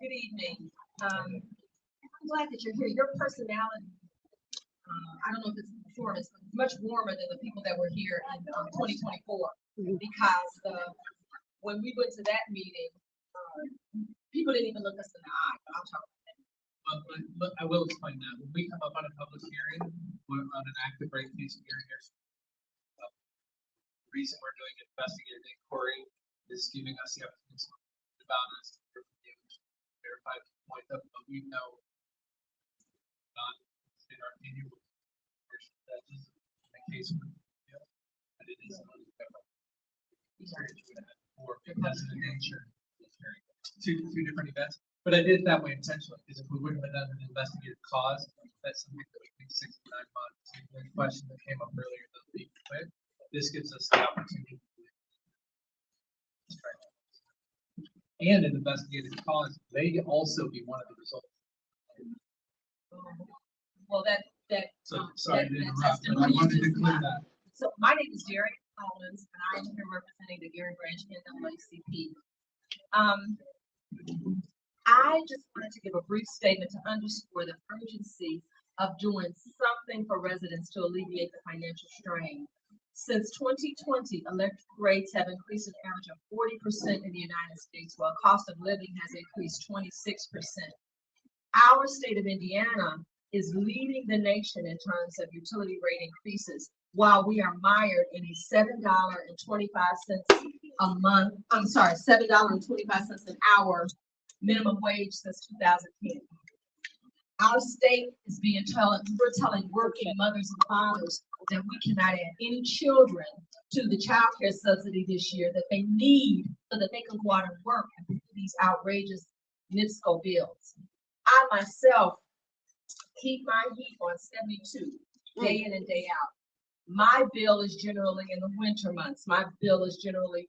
Good evening. I'm glad that you're here. Your personality, I don't know if it's performance, but it's much warmer than the people that were here in 2024. Because when we went to that meeting, people didn't even look us in the eye. But I'll talk about that. But I will explain that. When we come up on a public hearing, we're on an active rate case hearing here. The reason we're doing investigative inquiry is giving us the opportunity about us. Verify the point of what we know, not in our annual that is the case with but it is or because of the nature of two different events. But I did it that way intentionally because if we wouldn't have done an investigative cause, that's something that we think 6 to 9 months. The question that came up earlier that we quit, this gives us the opportunity and an investigative cause may also be one of the results. Well, Sorry to interrupt, but I wanted to clear that. So my name is Jerry Collins, and I am here representing the Gary Branch NAACP. I just wanted to give a brief statement to underscore the urgency of doing something for residents to alleviate the financial strain. Since 2020, electric rates have increased an average of 40% in the United States, while cost of living has increased 26%. Our state of Indiana is leading the nation in terms of utility rate increases, while we are mired in a $7.25 a month, $7.25 an hour minimum wage since 2010. Our state is we're telling working mothers and fathers that we cannot add any children to the child care subsidy this year that they need so that they can go out and work and pay these outrageous NIPSCO bills. I myself keep my heat on 72 day in and day out. My bill is generally in the winter months. My bill is generally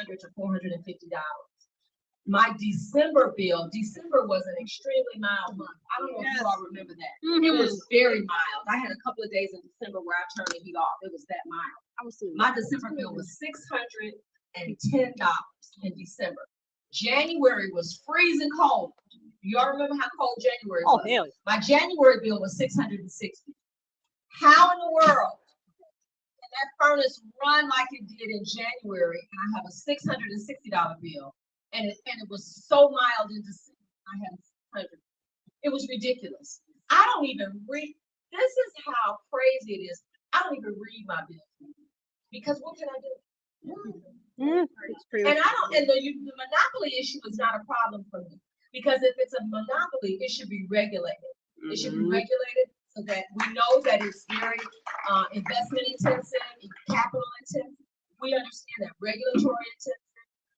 $400 to $450. My December bill, December was an extremely mild month. I don't know if you all remember that. It was very mild. I had a couple of days in December where I turned the heat off. It was that mild. My December bill was $610 in December. January was freezing cold. Y'all remember how cold January was? Hell. My January bill was $660. How in the world can that furnace run like it did in January and I have a $660 bill? And it was so mild in December, I had 600. It was ridiculous. I don't even read. This is how crazy it is. I don't even read my bill because what can I do? And I don't. And the monopoly issue is not a problem for me because if it's a monopoly, it should be regulated. It should be regulated so that we know that it's very investment intensive, capital intensive. We understand that regulatory intensive.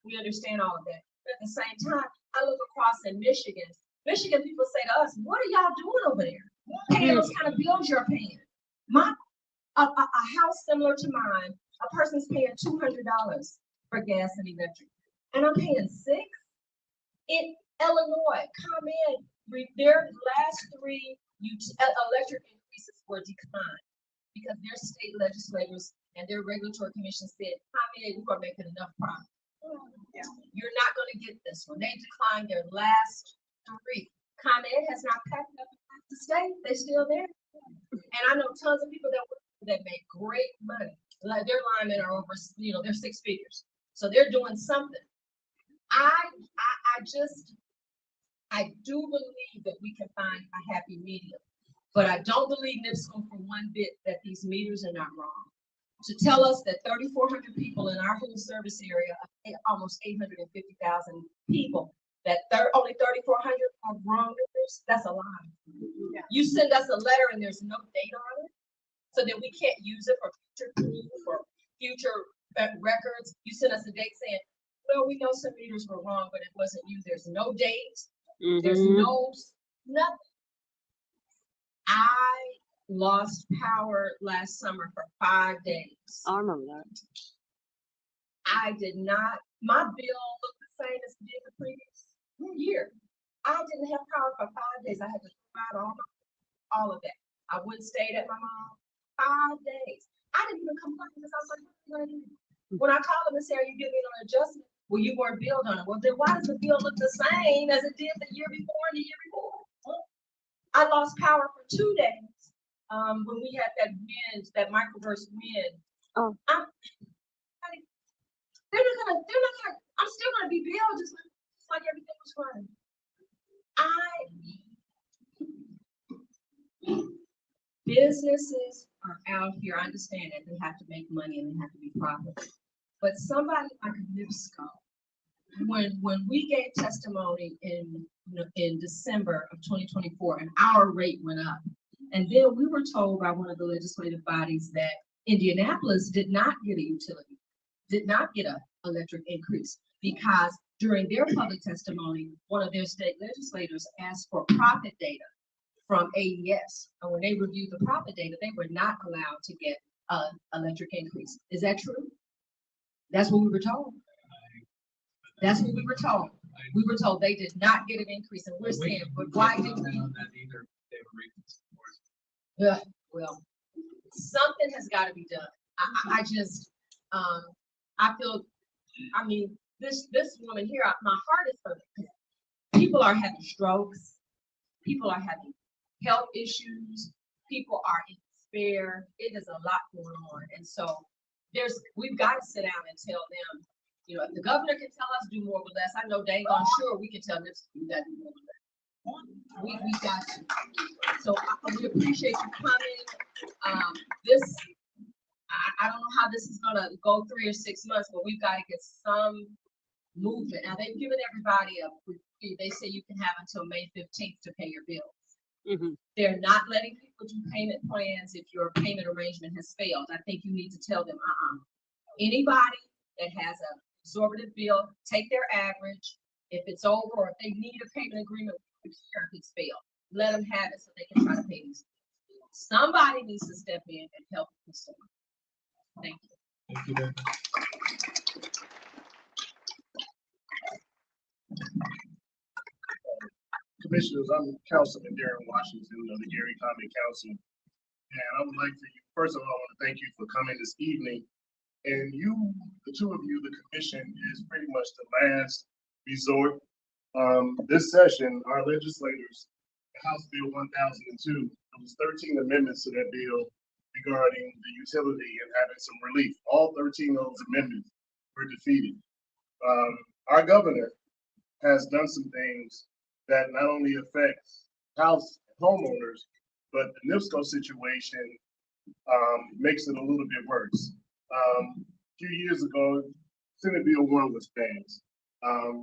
We understand all of that. But at the same time, I look across in Michigan. Michigan people say to us, what are y'all doing over there? Paying those kind of bills you're paying. A house similar to mine, a person's paying $200 for gas and electric. And I'm paying $6. In Illinois, their last 3 electric increases were declined because their state legislators and their regulatory commission said, ComEd, we're making enough profit. You're not going to get this one. They declined their last 3. ComEd has not packed up the state. They're still there. And I know tons of people that make great money. Like their linemen are over, they're 6 figures. So they're doing something. I do believe that we can find a happy medium, but I don't believe NIPSCO for one bit that these meters are not wrong. To tell us that 3,400 people in our whole service area, almost 850,000 people, that only 3,400 are wrong meters, that's a lie. Yeah. You send us a letter and there's no date on it, so that we can't use it for future proof or future records. You send us a date saying, well, we know some meters were wrong, but it wasn't you. There's no date. There's nothing. I lost power last summer for 5 days. I remember that. I did not, my bill looked the same as it did the previous year. I didn't have power for 5 days. I had to provide all of that. I wouldn't stay at my mom 5 days. I didn't even complain because I was like, what are you gonna do? When I called them and said, are you giving me an adjustment? Well, you weren't billed on it. Well, then why does the bill look the same as it did the year before and the year before? I lost power for 2 days. When we had that wind, that microburst wind. Oh. They're not gonna, I'm still gonna be billed just like everything was running. Businesses are out here, I understand that they have to make money and they have to be profitable. But somebody like a NIPSCO, when we gave testimony in December of 2024 and our rate went up, and then we were told by one of the legislative bodies that Indianapolis did not get a utility, did not get an electric increase because during their public testimony, one of their state legislators asked for profit data from AES. And when they reviewed the profit data, they were not allowed to get an electric increase. Is that true? That's what we were told. That's what we were told. We were told they did not get an increase, and we're saying, but why didn't we? Yeah, well, something has got to be done. I just, I feel, I mean, this woman here, my heart is hurting. People are having strokes. People are having health issues. People are in despair. It is a lot going on. And so we've got to sit down and tell them, if the governor can tell us do more with less, I know dang on sure we can tell them we got to do more with less. We got to. So we appreciate you coming. I don't know how this is gonna go 3 or 6 months, but we've got to get some movement. Now they've given everybody they say you can have until May 15th to pay your bills. They're not letting people do payment plans if your payment arrangement has failed. I think you need to tell them, anybody that has a exorbitant bill, take their average. If it's over or if they need a payment agreement, if it's failed, let them have it so they can try to pay these bills. Somebody needs to step in and help the consumer. Thank you. Thank you very much. Commissioners, I'm Councilman Darren Washington of the Gary County Council. And I would like to, first of all, I want to thank you for coming this evening. And you, the two of you, the commission is pretty much the last resort. This session, our legislators, House Bill 1002, there was 13 amendments to that bill regarding the utility and having some relief. All 13 of those amendments were defeated. Our governor has done some things that not only affects house homeowners, but the NIPSCO situation makes it a little bit worse. A few years ago, Senate Bill 1 was passed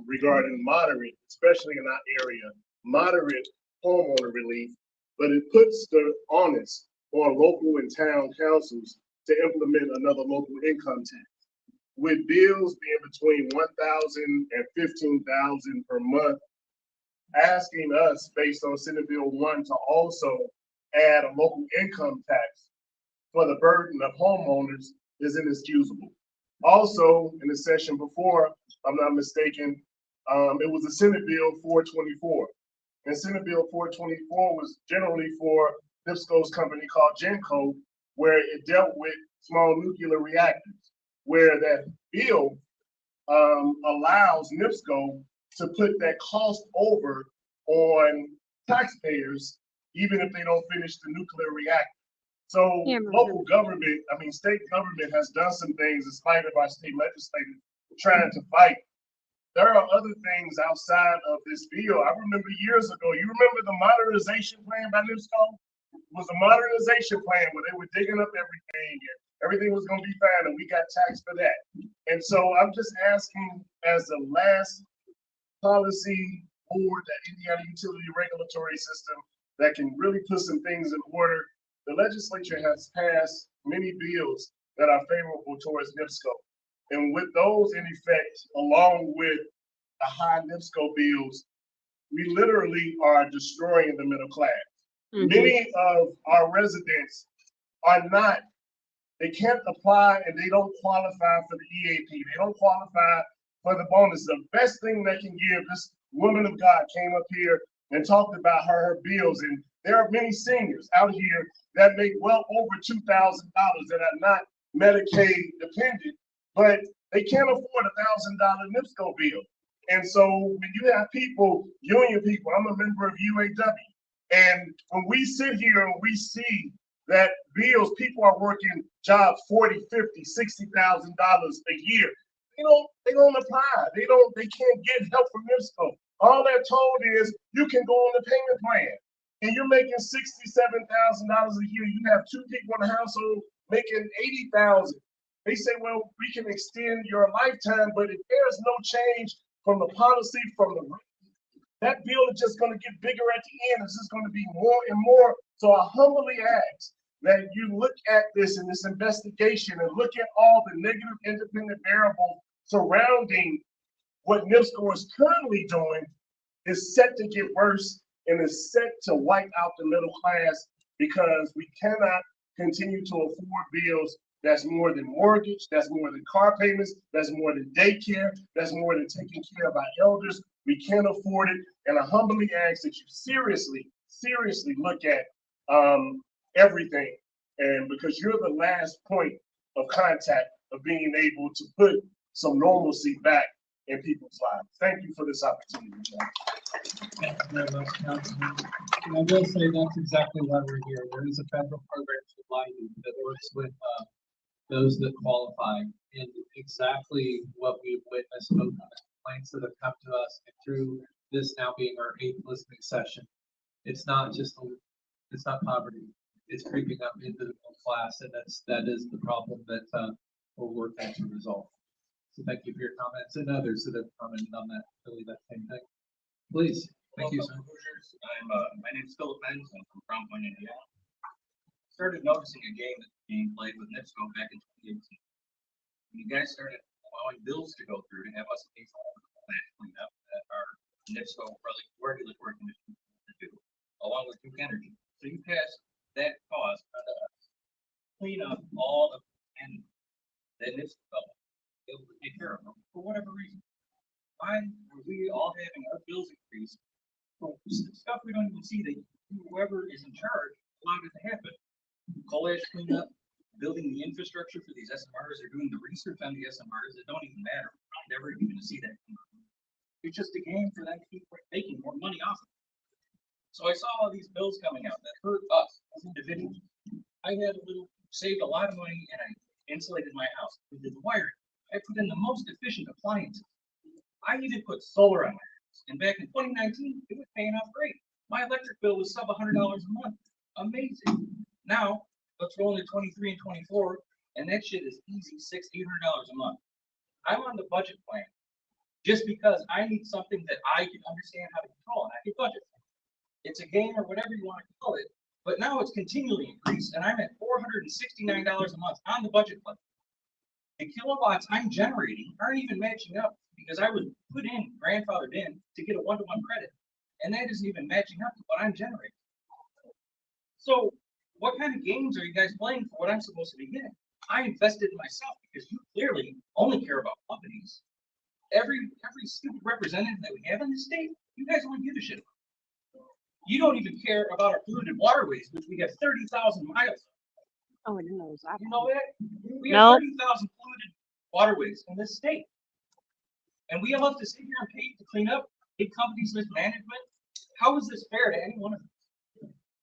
regarding moderate, especially in our area, moderate homeowner relief, but it puts the onus on local and town councils to implement another local income tax. With bills being between $1,000 and $15,000 per month, asking us based on Senate Bill 1 to also add a local income tax for the burden of homeowners is inexcusable. Also, in the session before, if I'm not mistaken, it was a Senate Bill 424. And Senate Bill 424 was generally for NIPSCO's company called Genco, where it dealt with small nuclear reactors, where that bill allows NIPSCO to put that cost over on taxpayers, even if they don't finish the nuclear reactor. So local government, state government has done some things in spite of our state legislators trying to fight. There are other things outside of this bill. I remember years ago, you remember the modernization plan by NIPSCO? It was a modernization plan where they were digging up everything and everything was gonna be fine and we got taxed for that. And so I'm just asking, as the last policy board, that Indiana Utility Regulatory System that can really put some things in order. The legislature has passed many bills that are favorable towards NIPSCO. And with those in effect, along with the high NIPSCO bills, we literally are destroying the middle class. Many of our residents are not, they can't apply and they don't qualify for the EAP. They don't qualify for the bonus. The best thing they can give, this woman of God came up here and talked about her bills. And there are many seniors out here that make well over $2,000 that are not Medicaid dependent, but they can't afford $1,000 NIPSCO bill. And so when you have people, union people, I'm a member of UAW, and when we sit here and we see that bills, people are working jobs $40,000, $50,000, $60,000 a year, they don't apply. They can't get help from NIPSCO. All they're told is you can go on the payment plan, and you're making $67,000 a year. You have two people in the household making $80,000. They say, well, we can extend your lifetime, but if there's no change from the policy, that bill is just going to get bigger at the end. It's just going to be more and more. So I humbly ask that you look at this in this investigation and look at all the negative independent variables surrounding what NIPSCO is currently doing is set to get worse and is set to wipe out the middle class, because we cannot continue to afford bills that's more than mortgage, that's more than car payments, that's more than daycare, that's more than taking care of our elders. We can't afford it. And I humbly ask that you seriously look at everything. And because you're the last point of contact of being able to put some normalcy back in people's lives. Thank you for this opportunity, John. Thank you very much, Councilman. And I will say that's exactly why we're here. There is a federal program to LIU that works with those that qualify, and exactly what we've witnessed both on the complaints that have come to us and through this now being our 8th listening session. It's not poverty. It's creeping up into the middle class, and that is the problem that we're working to resolve. So thank you for your comments, and others that have commented on that, really that same thing. Please. Thank you, sir. My name's Philip Benz. I'm from Crown Point, Indiana. Started noticing a game that's being played with NIPSCO back in 2018. When you guys started allowing bills to go through to have us pay for all the plant cleanup that our NIPSCO regulatory commission to do, along with Duke Energy. So you passed that cost on us. Clean up all the and that NIPSCO felt able to take care of them for whatever reason. Why are we all having our bills increased for stuff we don't even see that whoever is in charge allowed it to happen? Coal ash cleanup, building the infrastructure for these SMRs, or doing the research on the SMRs that don't even matter. We're never even going to see that. It's just a game for them to keep making more money off of it. So I saw all these bills coming out that hurt us as individuals. I had saved a lot of money and I insulated my house. We did the wiring. I put in the most efficient appliances. I even put solar on my house. And back in 2019, it was paying off great. My electric bill was sub $100 a month. Amazing. Now, let's roll into 23 and 24, and that shit is easy, $600-800 a month. I'm on the budget plan just because I need something that I can understand how to control and I can budget. It's a game or whatever you want to call it, but now it's continually increased, and I'm at $469 a month on the budget plan. The kilowatts I'm generating aren't even matching up because I was put in, grandfathered in to get a one-to-one credit, and that isn't even matching up to what I'm generating. So what kind of games are you guys playing for what I'm supposed to be getting? I invested in myself because you clearly only care about companies. Every stupid representative that we have in this state, you guys only give a shit about. You don't even care about our polluted waterways, which we have 30,000 miles. Oh, I didn't know that. You know that? We have Nope. 30,000 polluted waterways in this state. And we all have to sit here and pay to clean up big companies' mismanagement. How is this fair to any one of us?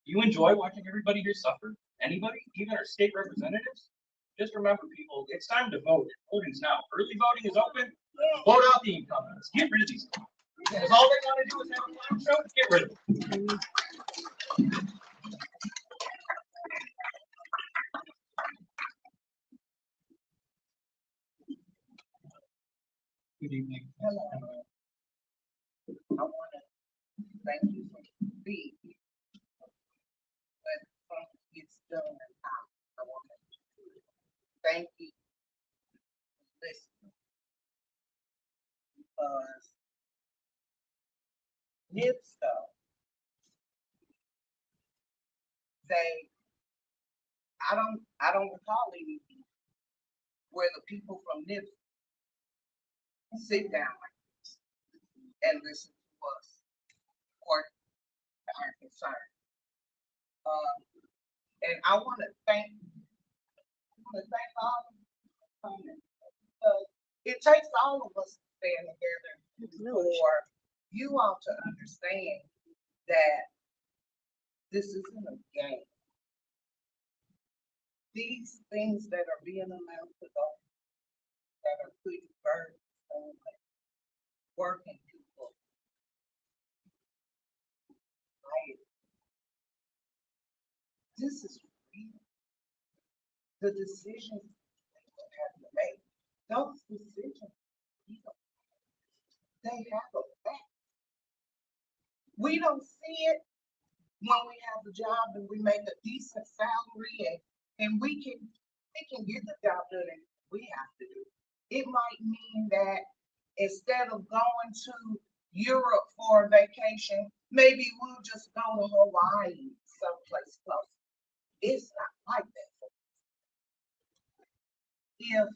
You enjoy watching everybody here suffer? Anybody? Even our state representatives? Just remember, people, it's time to vote. Voting's now. Early voting is open. Vote out the incumbents. Get rid of these. Because all they want to do is have a clown show. Get rid of them. Good evening. Hello. I want to thank you for being here. But something gets done, I want to thank you for listening. Because NIPSCO, I don't recall any where the people from NIPSCO sit down like this and listen to us or our concern. And I want to thank all of you for coming. It takes all of us to stand together for you all to understand that this isn't a game. These things that are being allowed to go, that are putting burdens on working people. This is real. The decisions people have to make, those decisions, they have a fact. We don't see it when we have a job and we make a decent salary and we can get the job done and we have to do. It might mean that instead of going to Europe for a vacation, maybe we'll just go to Hawaii, someplace close. It's not like that. If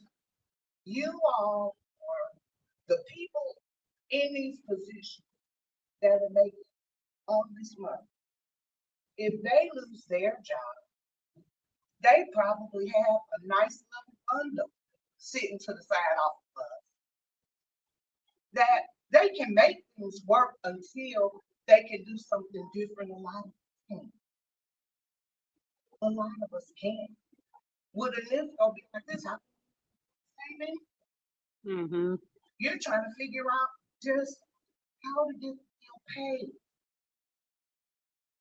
you all are the people in these positions that are making all this money, if they lose their job, they probably have a nice little bundle sitting to the side off of us that they can make things work until they can do something different. A lot of us can't. Would a lift go be like this? Mm-hmm. You're trying to figure out just how to get you paid.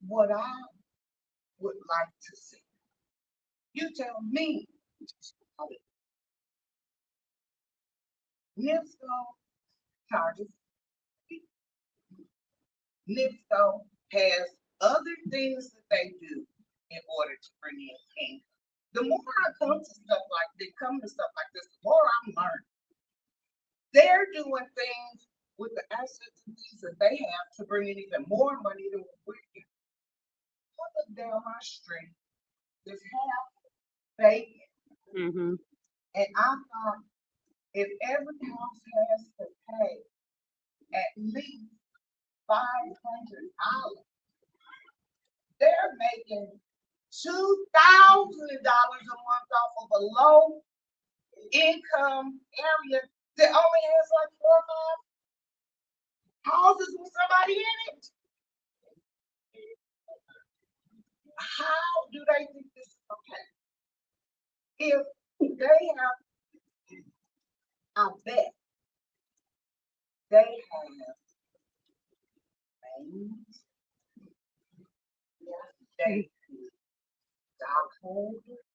What I would like to see. You tell me how to. NIPSCO charges NIPSCO has other things that they do in order to bring in income. The more I come to stuff like this, the more I'm learning. They're doing things with the assets and things that they have to bring in even more money than what we're getting. Look down my street, there's half vacant. Mm-hmm. And I thought if every house has to pay at least $500, they're making $2,000 a month off of a low income area that only has like 4 or 5 houses with somebody in it. How do they think this is okay? If they have, I bet they have names, they stockholders,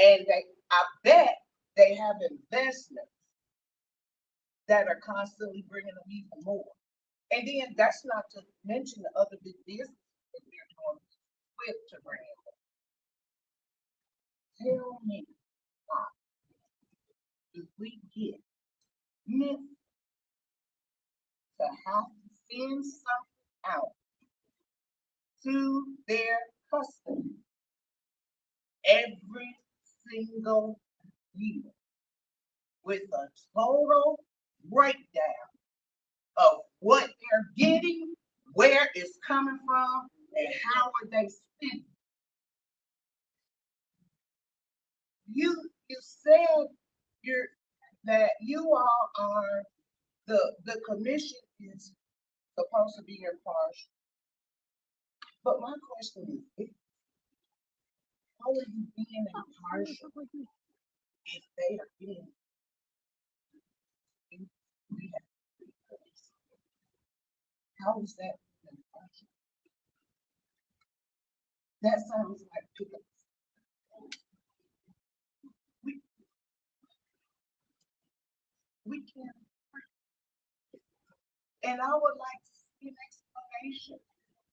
and I bet they have investments that are constantly bringing them even more. And then that's not to mention the other big businesses that they're doing with to bring in. Tell me why, if we get Nick to have to send something out to their customers every single year with a total breakdown of what they're getting, where it's coming from, and how are they spending. You said that you all are the commission is supposed to be impartial. But my question is, how are you being impartial if they are being? How is that impartial? That sounds like pickup. We can't. And I would like to see an explanation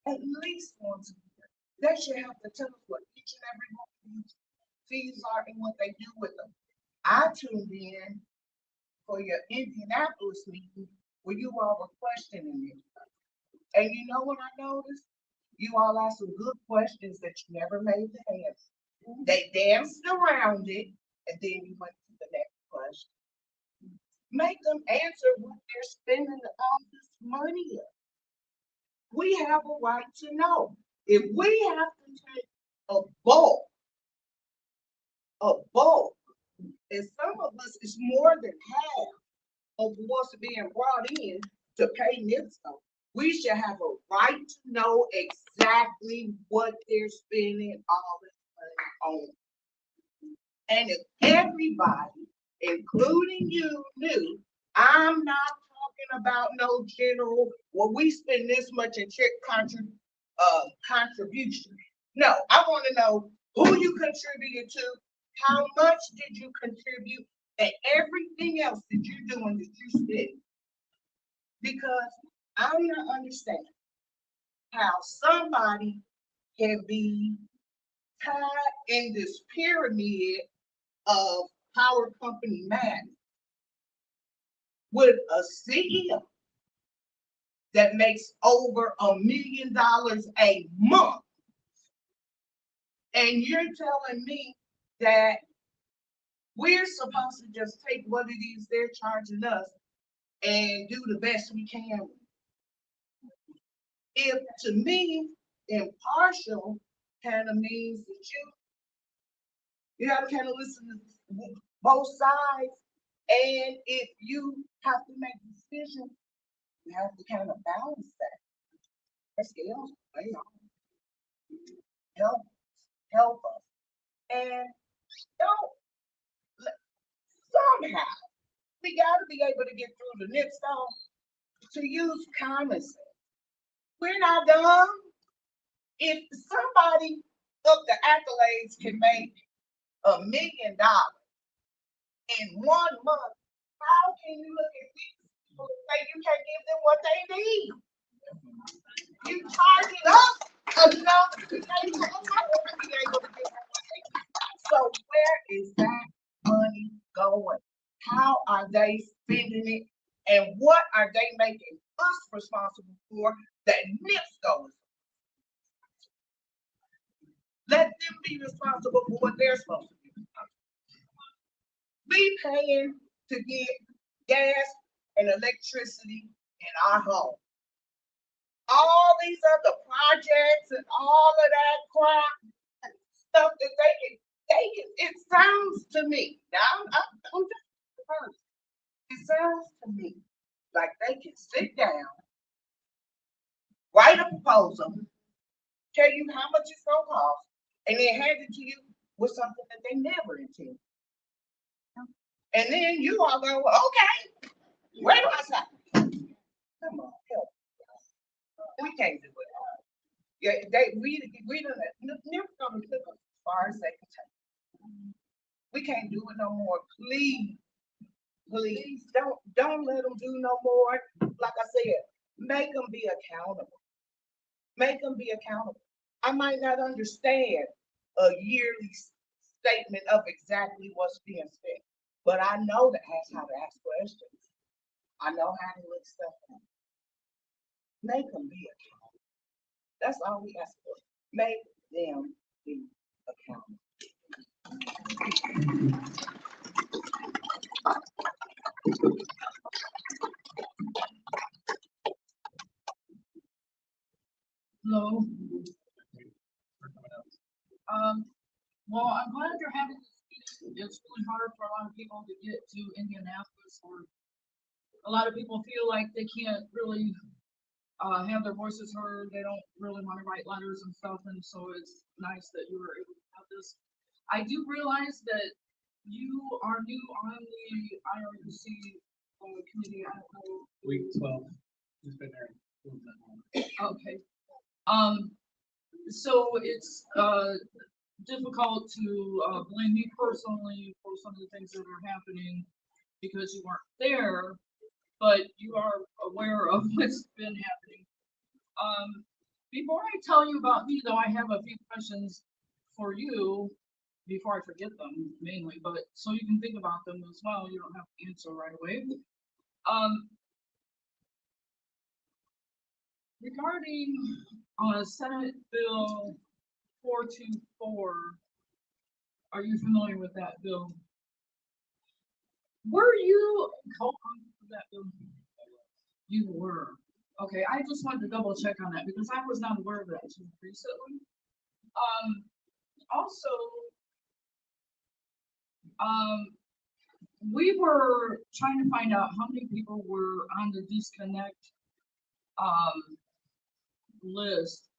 at least once a year. They should have to tell us what each and every one of these fees are and what they do with them. I tuned in for your Indianapolis meeting where you all were questioning it. And you know what I noticed? You all asked some good questions that you never made the answer. They danced around it, and then you went to the next question. Make them answer what they're spending all this money on. We have a right to know. If we have to take a bulk, and some of us is more than half of what's being brought in to pay NIPSCO, we should have a right to know exactly what they're spending all this money on. And if everybody, including you, knew, I'm not talking about no general, well, we spend this much in check contribution. No, I want to know who you contributed to, how much did you contribute, and everything else that you're doing that you spend. Because I'm not understanding how somebody can be tied in this pyramid of power company madness with a CEO that makes over $1 million a month. And you're telling me that we're supposed to just take what it is they're charging us and do the best we can. If, to me, impartial kind of means that you have to kind of listen to both sides, and if you have to make decisions, you have to kind of balance that. That's the else way on. Help us. And somehow we got to be able to get through the NIPSCO to use common sense. We're not dumb. If somebody of the accolades can make $1 million in 1 month, how can you look at this people say you can't give them what they need. You charge it up enough to make them be able to get what they need. So where is that money going? How are they spending it? And what are they making us responsible for that NIPSCO is? Let them be responsible for what they're supposed to be. We paying to get gas and electricity in our home. All these other projects and all of that crap, stuff that they can, it sounds to me, now I'm just a person. It sounds to me like they can sit down, write a proposal, tell you how much it's gonna cost, and then hand it to you with something that they never intended. And then you all go, okay, where do I sign? Come on, help. We can't do it all. Yeah, we don't never gonna look as far as they can take. We can't do it no more. Please don't let them do no more. Like I said, make them be accountable. Make them be accountable. I might not understand a yearly statement of exactly what's being spent, but I know that how to ask questions. I know how to look stuff up. Make them be accountable. That's all we ask for. Make them be accountable. Hello. Well, I'm glad you're having this meeting. It's really hard for a lot of people to get to Indianapolis, or a lot of people feel like they can't really have their voices heard. They don't really want to write letters and stuff, and so it's nice that you were able to have this. I do realize that you are new on the IURC committee. I don't know. Week 12. He's been there. Okay. So it's difficult to blame me personally for some of the things that are happening because you weren't there, but you are aware of what's been happening. Before I tell you about me, though, I have a few questions for you before I forget them mainly, but so you can think about them as well. You don't have to answer right away. Regarding Senate Bill 424, are you familiar with that bill? Were you co-author of that bill? You were. Okay, I just wanted to double check on that because I was not aware of that until recently. Also, we were trying to find out how many people were on the disconnect list,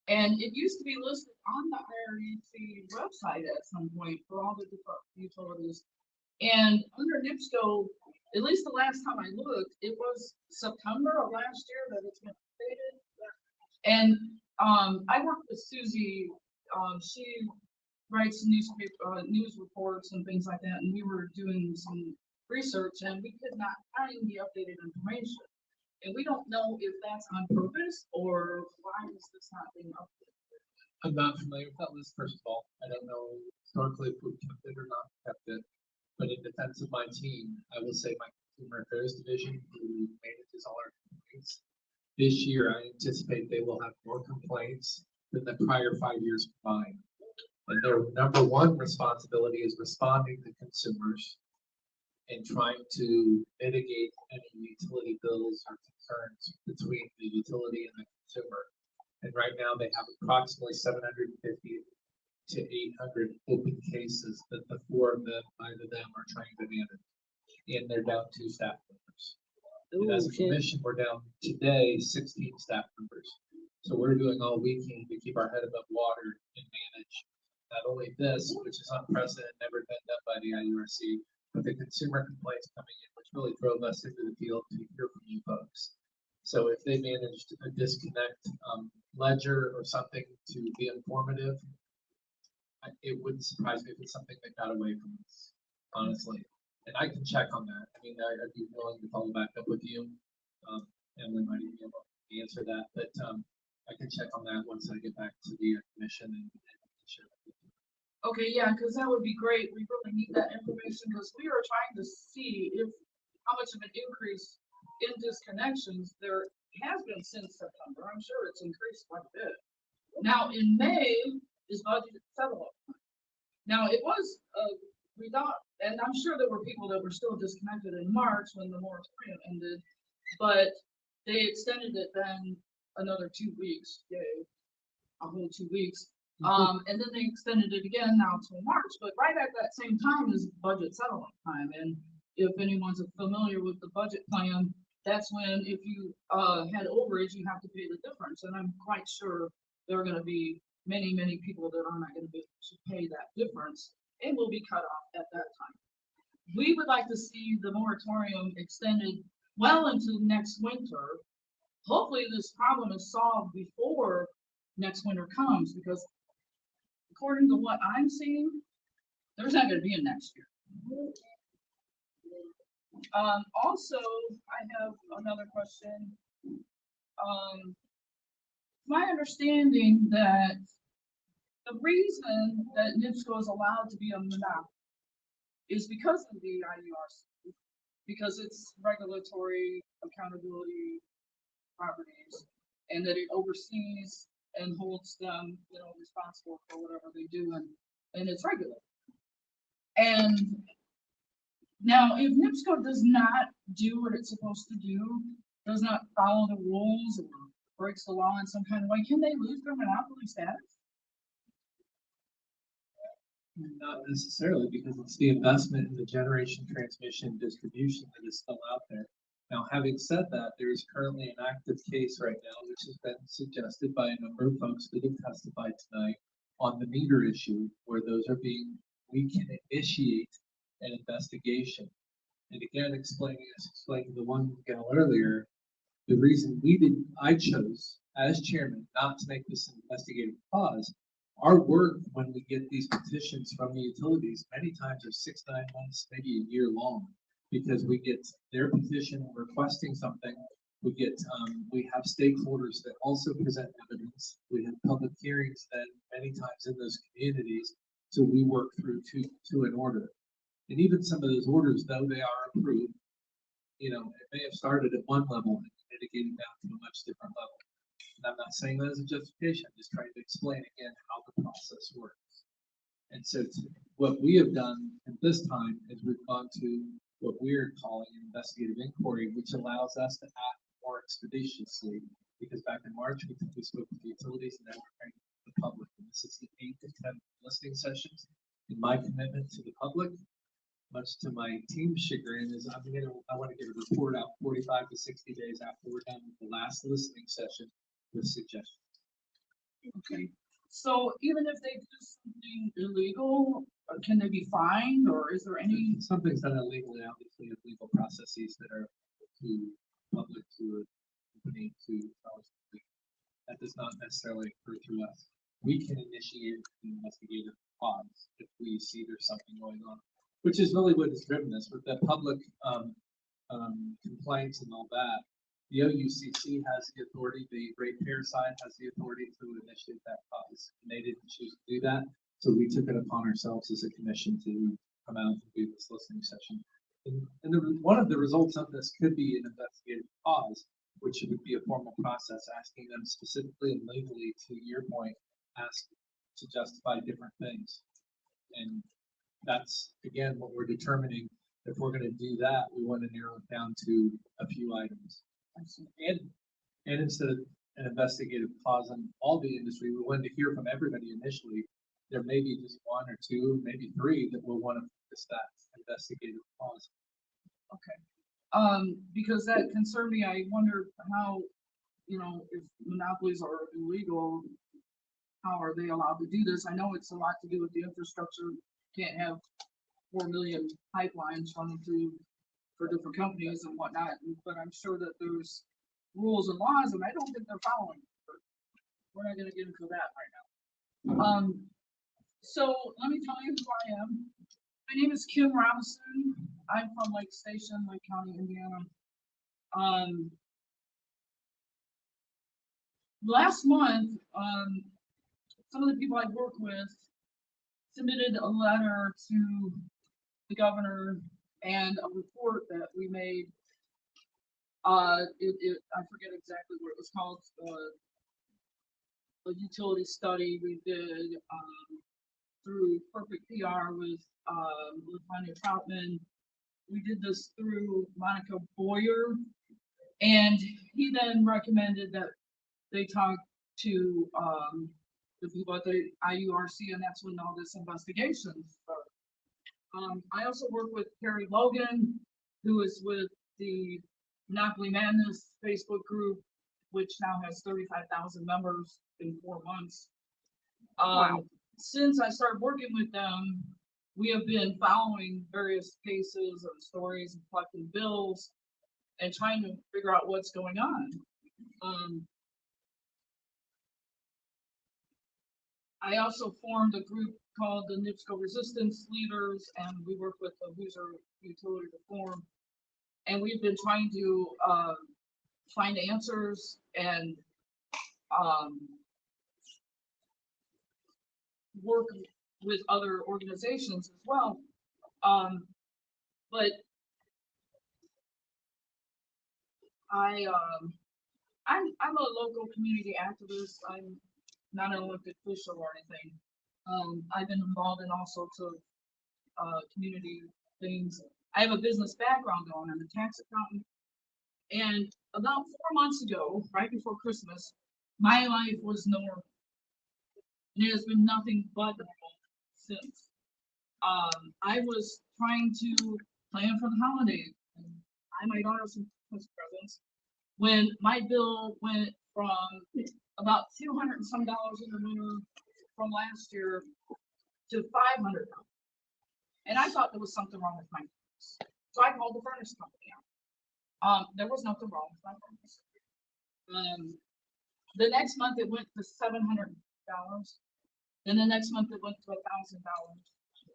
and it used to be listed on the IURC website at some point for all the different utilities. And under NIPSCO, at least the last time I looked, it was September of last year that it's been updated. And I worked with Susie. She writes newspaper news reports and things like that, and we were doing some research, and we could not find the updated information. And we don't know if that's on purpose or why is this not being updated. I'm not familiar with that list, first of all. I don't know historically if we've kept it or not kept it. But in defense of my team, I will say my Consumer Affairs Division, who manages all our complaints, this year I anticipate they will have more complaints than the prior 5 years combined. And their number one responsibility is responding to consumers and trying to mitigate any utility bills or concerns between the utility and the consumer. And right now they have approximately 750 to 800 open cases that the four of them, five of them are trying to manage. And they're down 2 staff members. And as a commission, we're down today 16 staff members. So we're doing all we can to keep our head above water and manage not only this, which is unprecedented, never been done by the IURC, but the consumer complaints coming in, which really drove us into the field to hear from you folks. So if they managed a disconnect ledger or something to be informative, it wouldn't surprise me if it's something that got away from us, honestly. And I can check on that. I mean, I'd be willing to follow back up with you. Emily might even be able to answer that, but, I can check on that once I get back to the commission and share that with you. Okay, yeah, because that would be great. We really need that information because we are trying to see if, how much of an increase in disconnections there has been since September. I'm sure it's increased quite a bit. Now, in May is budget settlement. Now, it was, we thought, and I'm sure there were people that were still disconnected in March when the moratorium ended, but they extended it then another 2 weeks, yay, a whole 2 weeks. And then they extended it again now till March, but right at that same time is budget settlement time. And if anyone's familiar with the budget plan, that's when if you had overage, you have to pay the difference. And I'm quite sure there are gonna be many, many people that are not gonna be able to pay that difference and will be cut off at that time. We would like to see the moratorium extended well into next winter. Hopefully this problem is solved before next winter comes, because according to what I'm seeing, there's not gonna be a next year. Also, I have another question. My understanding that the reason that NIPSCO is allowed to be a monopoly is because of the IURC, because it's regulatory accountability properties, and that it oversees and holds them, you know, responsible for whatever they do, and it's regulated. And now, if NIPSCO does not do what it's supposed to do, does not follow the rules or breaks the law in some kind of way, can they lose their monopoly status? Not necessarily, because it's the investment in the generation, transmission, distribution that is still out there. Now, having said that, there is currently an active case right now, which has been suggested by a number of folks that have testified tonight on the meter issue, where those are being, we can initiate an investigation. And again, explaining the one gal earlier, the reason I chose as chairman not to make this an investigative cause. Our work, when we get these petitions from the utilities, many times are 6, 9 months, maybe a year long, because we get their petition requesting something. We have stakeholders that also present evidence. We have public hearings then many times in those communities. So we work through to an order. And even some of those orders, though they are approved, you know, it may have started at one level and mitigated down to a much different level. And I'm not saying that as a justification, I'm just trying to explain again how the process works. And so what we have done at this time is we've gone to what we're calling an investigative inquiry, which allows us to act more expeditiously. Because back in March, we spoke with the utilities, and now we're trying to the public. And this is the 8 to 10 listening sessions. And my commitment to the public, much to my team's chagrin, is I want to get a report out 45 to 60 days after we're done with the last listening session with suggestions. Okay, so even if they do something illegal, can they be fined, or is there any? Something's done illegally, obviously, of legal processes that are to public, to a company, to that does not necessarily occur through us. We can initiate an investigative pause if we see there's something going on, which is really what has driven this with the public complaints and all that. The OUCC has the authority, the ratepayer side has the authority to initiate that pause, and they didn't choose to do that. So we took it upon ourselves as a commission to come out and do this listening session. And one of the results of this could be an investigative pause, which would be a formal process asking them specifically and legally, to your point, ask to justify different things. And that's, again, what we're determining. If we're going to do that, we want to narrow it down to a few items. And instead of an investigative pause on all the industry, we wanted to hear from everybody initially. There may be just 1 or 2, maybe 3 that will want to focus that investigative pause. Okay. Because that concerned me. I wonder how, you know, if monopolies are illegal, how are they allowed to do this? I know it's a lot to do with the infrastructure. Can't have 4 million pipelines running through for different companies and whatnot, but I'm sure that there's rules and laws, and I don't think they're following. We're not going to get into that right now. So let me tell you who I am. My name is Kim Robinson. I'm from Lake Station, Lake County, Indiana. Last month, some of the people I work with submitted a letter to the governor and a report that we made. I forget exactly what it was called, a utility study we did through Perfect PR with Latonya Troutman. We did this through Monica Boyer, and he then recommended that they talk to the people at the IURC, and that's when all this investigation started. I also work with Carrie Logan, who is with the Monopoly Madness Facebook group, which now has 35,000 members in 4 months. Wow. Since I started working with them, we have been following various cases and stories and collecting bills and trying to figure out what's going on. I also formed a group called the NIPSCO Resistance Leaders, and we work with the Hoosier Utility Reform. And we've been trying to find answers and work with other organizations as well. But I'm a local community activist. I'm not an elected official or anything. I've been involved in all sorts of community things. I have a business background though, and I'm a tax accountant. And about 4 months ago, right before Christmas, my life was normal. And it has been nothing but normal since. I was trying to plan for the holidays and buy my daughter some Christmas presents when my bill went from about $200 and some in the winter from last year to $500. And I thought there was something wrong with my furnace. So I called the furnace company out. There was nothing wrong with my furnace. The next month it went to $700. Then the next month it went to $1,000.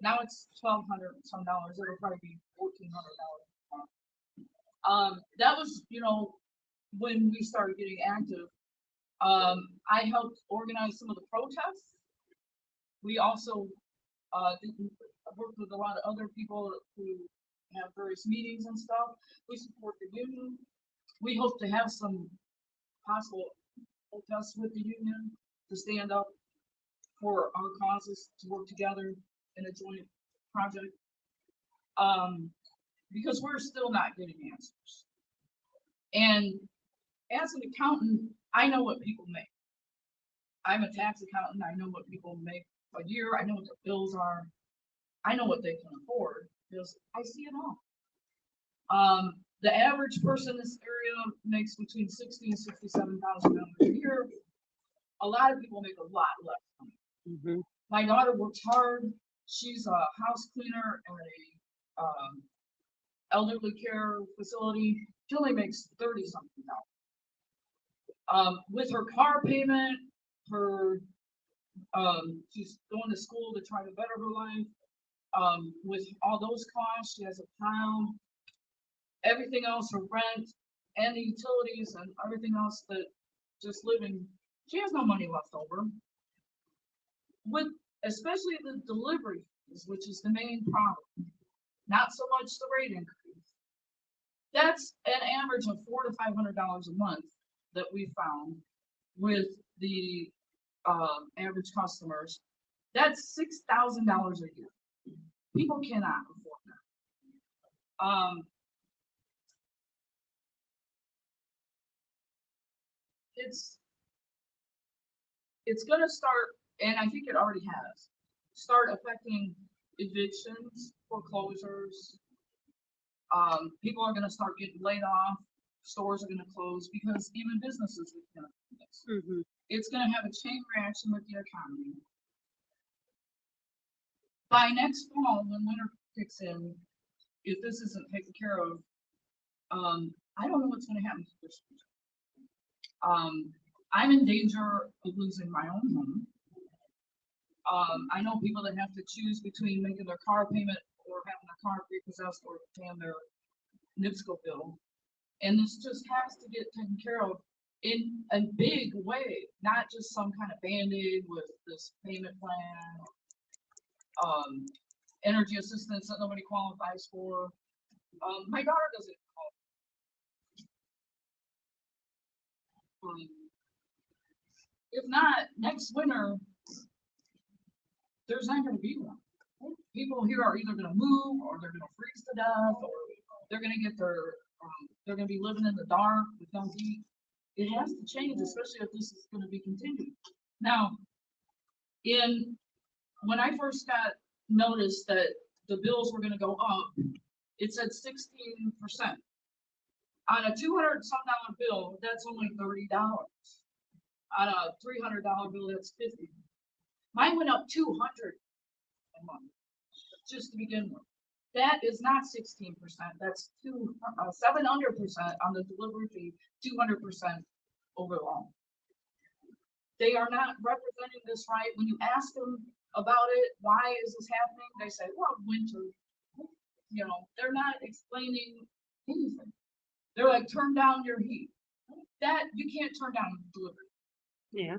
Now it's $1,200 and some. It'll probably be $1,400. That was, when we started getting active. I helped organize some of the protests. We also worked with a lot of other people who have various meetings and stuff. We support the union. We hope to have some possible protests with the union to stand up for our causes, to work together in a joint project. Because we're still not getting answers. And as an accountant, I know what people make. I'm a tax accountant. I know what people make a year. I know what their bills are. I know what they can afford because I see it all. The average person in this area makes between $60,000 and $67,000 a year. A lot of people make a lot less. Mm-hmm. My daughter works hard. She's a house cleaner at a elderly care facility. She only makes $30-something. With her car payment, she's going to school to try to better her life. With all those costs, she has a child. Everything else, her rent and the utilities and everything else that just living, she has no money left over. With especially the delivery fees, which is the main problem, not so much the rate increase. That's an average of $400 to $500 a month that we found with the average customers. That's $6,000 a year. People cannot afford that. It's going to start, and I think it already has, start affecting evictions, foreclosures. People are going to start getting laid off. Stores are going to close because even businesses are going to do this. Mm-hmm. It's going to have a chain reaction with the economy. By next fall, when winter kicks in, if this isn't taken care of, I don't know what's going to happen to this. I'm in danger of losing my own home. I know people that have to choose between making their car payment or having a car repossessed or paying their NIPSCO bill. And this just has to get taken care of in a big way, not just some kind of Band-Aid with this payment plan, energy assistance that nobody qualifies for. My daughter doesn't qualify. If not, next winter, there's not gonna be one. People here are either gonna move, or they're gonna freeze to death, or they're gonna get their, they're gonna be living in the dark with no heat. It has to change, especially if this is gonna be continued. Now, when I first got notice that the bills were gonna go up, it said 16%. On a $200-some bill, that's only $30. On a $300 bill, that's $50. Mine went up $200 a month, just to begin with. That is not 16%. That's 700% on the delivery fee, 200% overall. They are not representing this right. When you ask them about it, why is this happening? They say, well, winter. You know, they're not explaining anything. They're like, turn down your heat. That you can't turn down delivery. Yeah.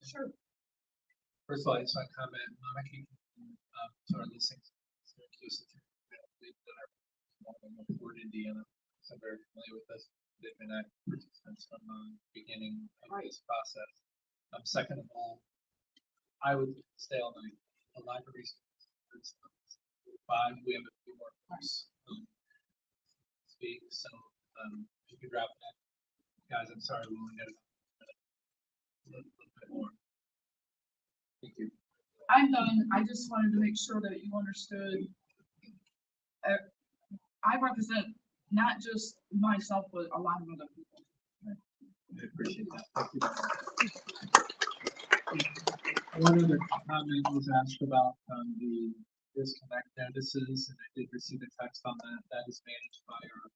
Sure. First of all, I just want to comment, I came from, sort of these things, Syracuse, Fort Indiana, so I'm very familiar with this. They've been active participants from the beginning of this process. Second of all, I would stay all night. The library is 5, we have a few more folks speak, so if you could wrap that. Guys, I'm sorry, we only got a little bit more. Thank you. I'm done. I just wanted to make sure that you understood. I represent not just myself, but a lot of other people. I appreciate that. Thank you. One other comment was asked about the disconnect notices, and I did receive a text on that. That is managed by our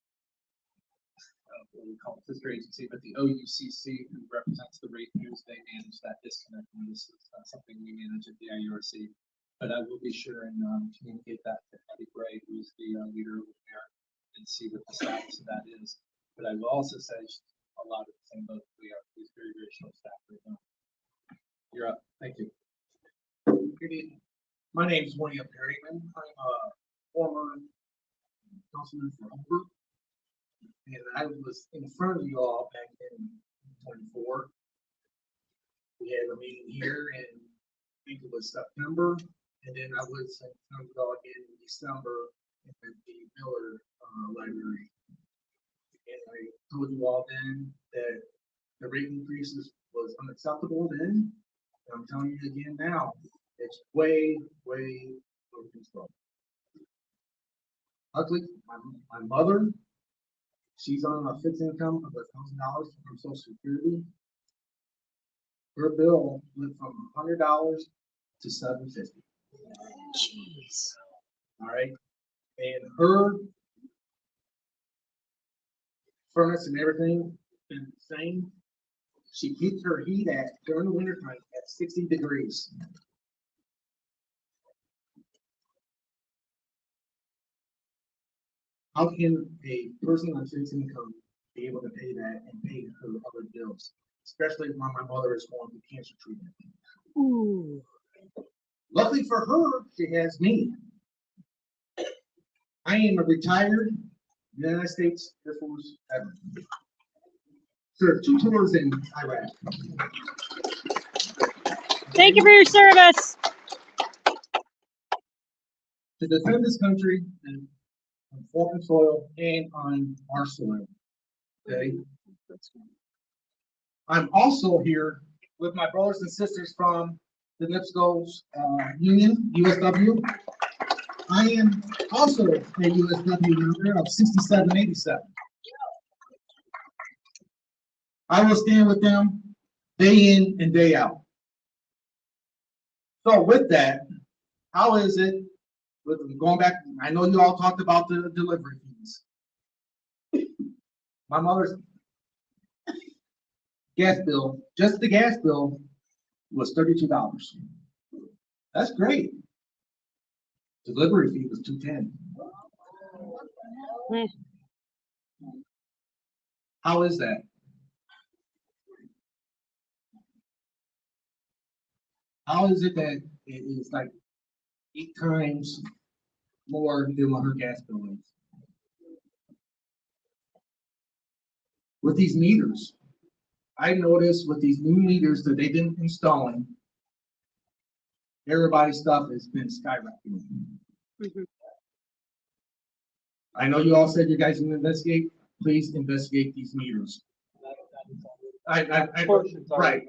what we call it, sister agency, but the OUCC, who represents the ratepayers, they manage that disconnect notices. That's something we manage at the IURC. But I will be sure and communicate that to Patty Gray, who's the leader over there, and see what the status of that is. But I will also say a lot of the same boat we are. He's very, very short staffed right now. You're up. Thank you. Good evening. My name is William Perryman. I'm a former councilman for Humber. And I was in front of you all back in 24. We had a meeting here in, I think it was September. And then I was in front of you all again in December at the Miller Library. And I told you all then that the rate increases was unacceptable then. And I'm telling you again now, it's way, way over control. Ugly, my mother, she's on a fixed income of $1,000 from Social Security. Her bill went from $100 to $750. Jeez. All right, and her furnace and everything is the same. She keeps her heat at during the wintertime at 60 degrees. How can a person on fixed income be able to pay that and pay her other bills, especially when my mother is going through cancer treatment? Ooh. Luckily for her, she has me. I am a retired United States Air Force veteran. Served 2 tours in Iraq. Thank you for your service. To defend this country and on foreign soil and on our soil. Okay. I'm also here with my brothers and sisters from the NIPSCO Union, USW. I am also a USW member of 6787. I will stand with them day in and day out. So with that, how is it with going back? I know you all talked about the delivery fees. My mother's gas bill, just the gas bill, was $32. That's great. Delivery fee was $210. Eh, How is that? How is it that it is like 8 times more than what her gas bill is? With these meters, I noticed with these new meters that they've been installing, everybody's stuff has been skyrocketing. mhm. I know you all said you guys can investigate. Please investigate these meters. Right,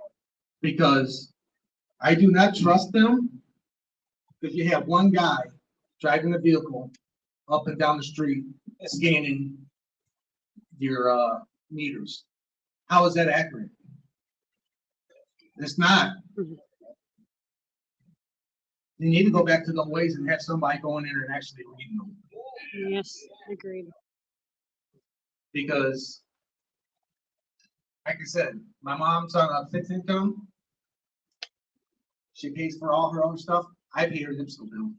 because I do not trust them. Because you have one guy driving a vehicle up and down the street scanning your meters. How is that accurate? It's not. Mhm. You need to go back to the ways and have somebody go in there and actually read them. Yes, agreed. Because, like I said, my mom's on a fixed income. She pays for all her own stuff. I pay her NIPSCO bill.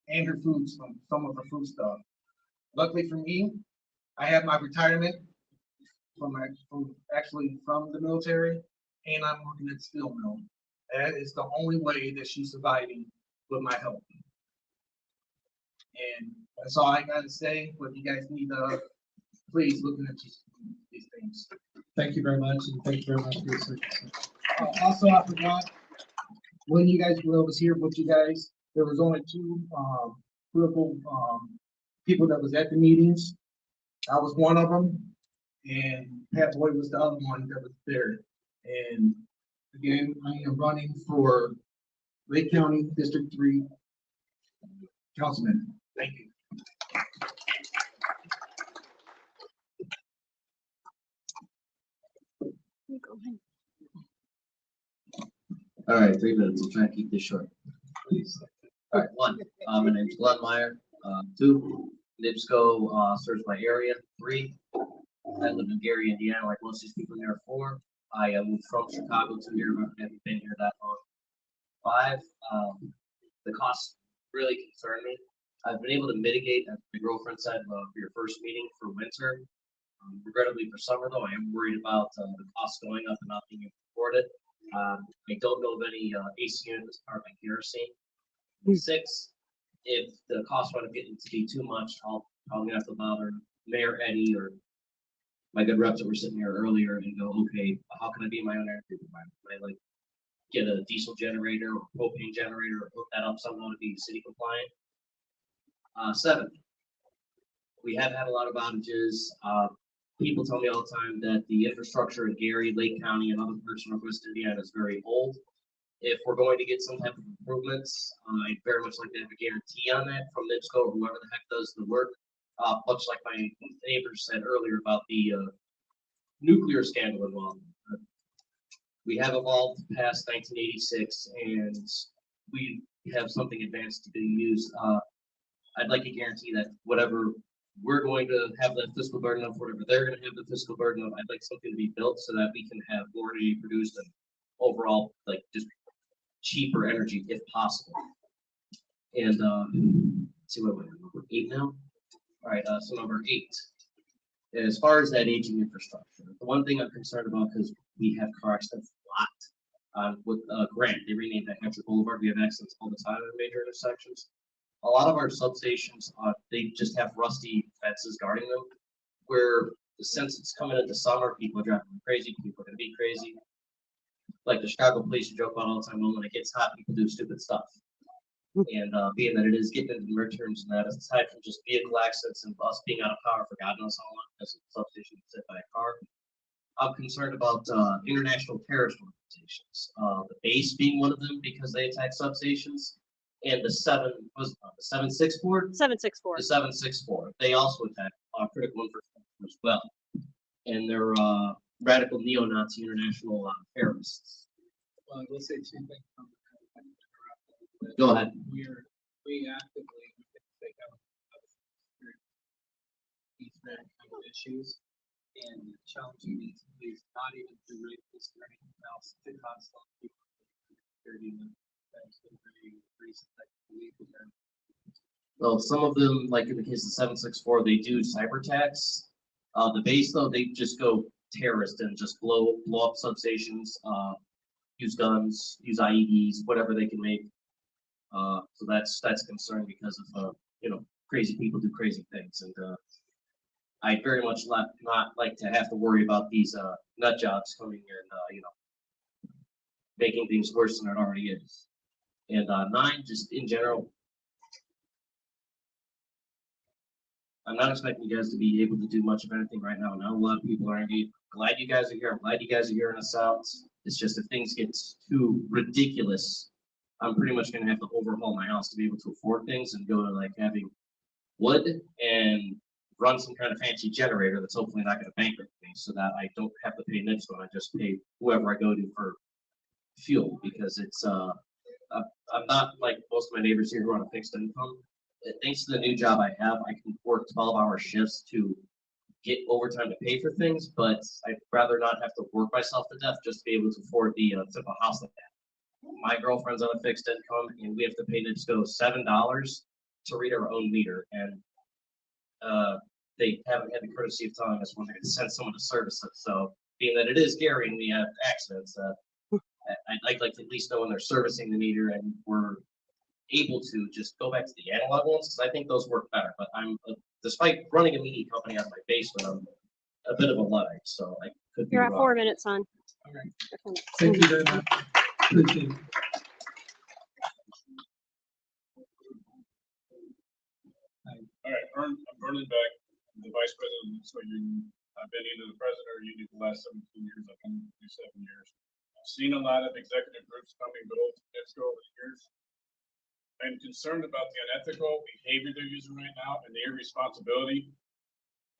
And her food, some of her food stuff. Luckily for me, I have my retirement from the military, and I'm working at steel mill. That is the only way that she's surviving with my help. And that's all I gotta say, but you guys need to please look into these things. Thank you very much, and thank you very much for your service. Also, I forgot, when you guys, when I was here with you guys, there was only 2 political people that was at the meetings. I was one of them, and Pat Boyd was the other one that was there. And again, I am running for Lake County District 3 councilman. Thank you. Go ahead. All right, 3 minutes. We'll try and keep this short. All right, 1, my name's Glenn Meyer. 2, NIPSCO serves my area. 3, I live in Gary, Indiana, like most of these people here. 4, I moved from Chicago to here, but I haven't been here that long. 5, the costs really concern me. I've been able to mitigate, as my girlfriend said, for your first meeting for winter. Regrettably for summer though, I am worried about the costs going up and not being able to afford it. I don't know of any AC units powered by kerosene. 6, if the cost would getting to be too much, I'll probably have to bother Mayor Eddie or my good reps that were sitting here earlier and go, okay, how can I be my own energy provider? Can I like get a diesel generator or propane generator or hook that up somehow to be city compliant? 7, we have had a lot of outages. People tell me all the time that the infrastructure in Gary, Lake County, and other parts of Northwest Indiana is very old. If we're going to get some type of improvements, I'd very much like to have a guarantee on that from NIPSCO or whoever the heck does the work. Much like my neighbors said earlier about the nuclear scandal involved. We have evolved past 1986, and we have something advanced to be used. I'd like a guarantee that whatever we're going to have the fiscal burden of, whatever they're going to have the fiscal burden of, I'd like something to be built so that we can have more energy produced and overall, like, just cheaper energy if possible. And let's see what we're number 8 now. All right, so number 8. As far as that aging infrastructure, the one thing I'm concerned about, because we have car accidents a lot, with Grant, they renamed that Hampshire Boulevard. We have accidents all the time in major intersections. A lot of our substations, they just have rusty fences guarding them, where since it's coming into summer, people are driving crazy, people are gonna be crazy. Like the Chicago police joke about all the time, well, when it gets hot, people do stupid stuff. And being that it is getting into the midterms and that, aside from just vehicle accidents and us being out of power for God knows how long, because the substation is hit by a car, I'm concerned about international terrorist organizations. The base being one of them because they attack substations, and the 764. 764. The 764. They also attack critical infrastructure as well, and they're radical neo-Nazi international terrorists. Let's say 2 things. Go ahead. We actively take out these very kind of issues and challenging these police, not even to rape this or anything else, to constantly keep security. Well, some of them, like in the case of 764, they do cyber attacks. The base though, they just go terrorist and just blow up substations, use guns, use IEDs, whatever they can make. So that's a concern because of crazy people do crazy things, and I very much not like to have to worry about these nut jobs coming and making things worse than it already is. And 9, just in general, I'm not expecting you guys to be able to do much of anything right now. Not a lot of people are indeed. Glad you guys are here. I'm glad you guys are hearing us out. It's just if things get too ridiculous, I'm pretty much gonna have to overhaul my house to be able to afford things and go to like having wood and run some kind of fancy generator that's hopefully not gonna bankrupt me, so that I don't have to pay NIPSCO and I just pay whoever I go to for fuel, because it's I'm not like most of my neighbors here who are on a fixed income. Thanks to the new job I have, I can work 12-hour shifts to get overtime to pay for things, but I'd rather not have to work myself to death just to be able to afford the typical house like that. My girlfriend's on a fixed income, and we have to pay NIPSCO $7 to read our own meter, and they haven't had the courtesy of telling us when they're going to send someone to service it. So, being that it is scary and we have accidents, I'd like to at least know when they're servicing the meter and we're able to just go back to the analog ones, because I think those work better. But despite running a media company out of my basement, I'm a bit of a Luddite, so I could be You're at wrong. 4 minutes on. All right. Thank you very much. Appreciate it. All right, I'm Vernon Beck, the Vice President of the NIPSCO Union. I've been either the president or union for the last 17 years. I've been through 7 years. I've seen a lot of executive groups come and go to NIPSCO over the years. I'm concerned about the unethical behavior they're using right now and the irresponsibility.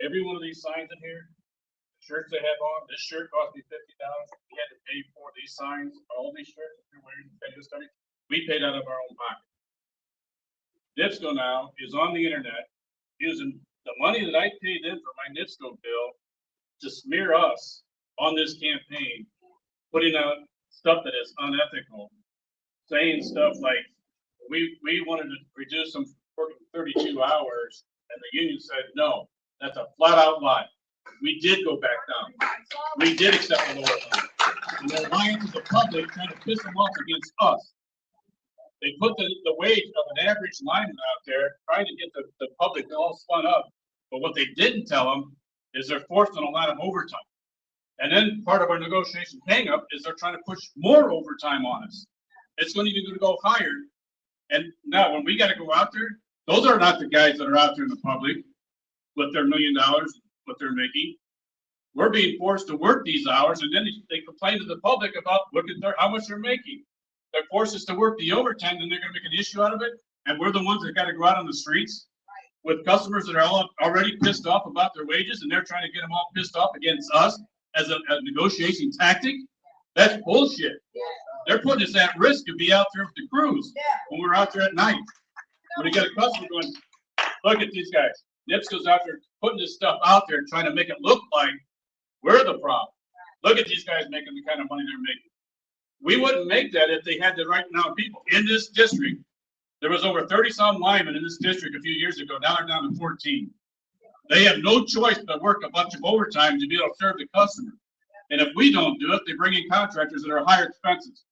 Every one of these signs in here, the shirts they have on, this shirt cost me $50. We had to pay for these signs, all these shirts, if you're wearing this stuff, we paid out of our own pocket. NIPSCO now is on the internet using the money that I paid them for my NIPSCO bill to smear us on this campaign, putting out stuff that is unethical, saying stuff like, we wanted to reduce them from 32 hours, and the union said, no, that's a flat out lie. We did go back down. We did accept the lower limit. And they're lying to the public, trying to piss them off against us. They put the wage of an average lineman out there, trying to get the public all spun up. But what they didn't tell them is they're forced on a lot of overtime. And then part of our negotiation hang-up is they're trying to push more overtime on us. It's going to go higher. And now when we got to go out there, those are not the guys that are out there in the public with their $1 million, what they're making. We're being forced to work these hours, and then they complain to the public about how much they're making. They're forced us to work the overtime, then they're going to make an issue out of it. And we're the ones that got to go out on the streets with customers that are all already pissed off about their wages, and they're trying to get them all pissed off against us as a negotiation tactic. That's bullshit. They're putting us at risk to be out there with the crews when we're out there at night. When you got a customer going, look at these guys. NIPSCO's out there putting this stuff out there and trying to make it look like we're the problem. Look at these guys making the kind of money they're making. We wouldn't make that if they had the right amount of people. In this district, there was over 30-some linemen in this district a few years ago. Now they're down to 14. They have no choice but to work a bunch of overtime to be able to serve the customer. And if we don't do it, they bring in contractors that are higher expenses.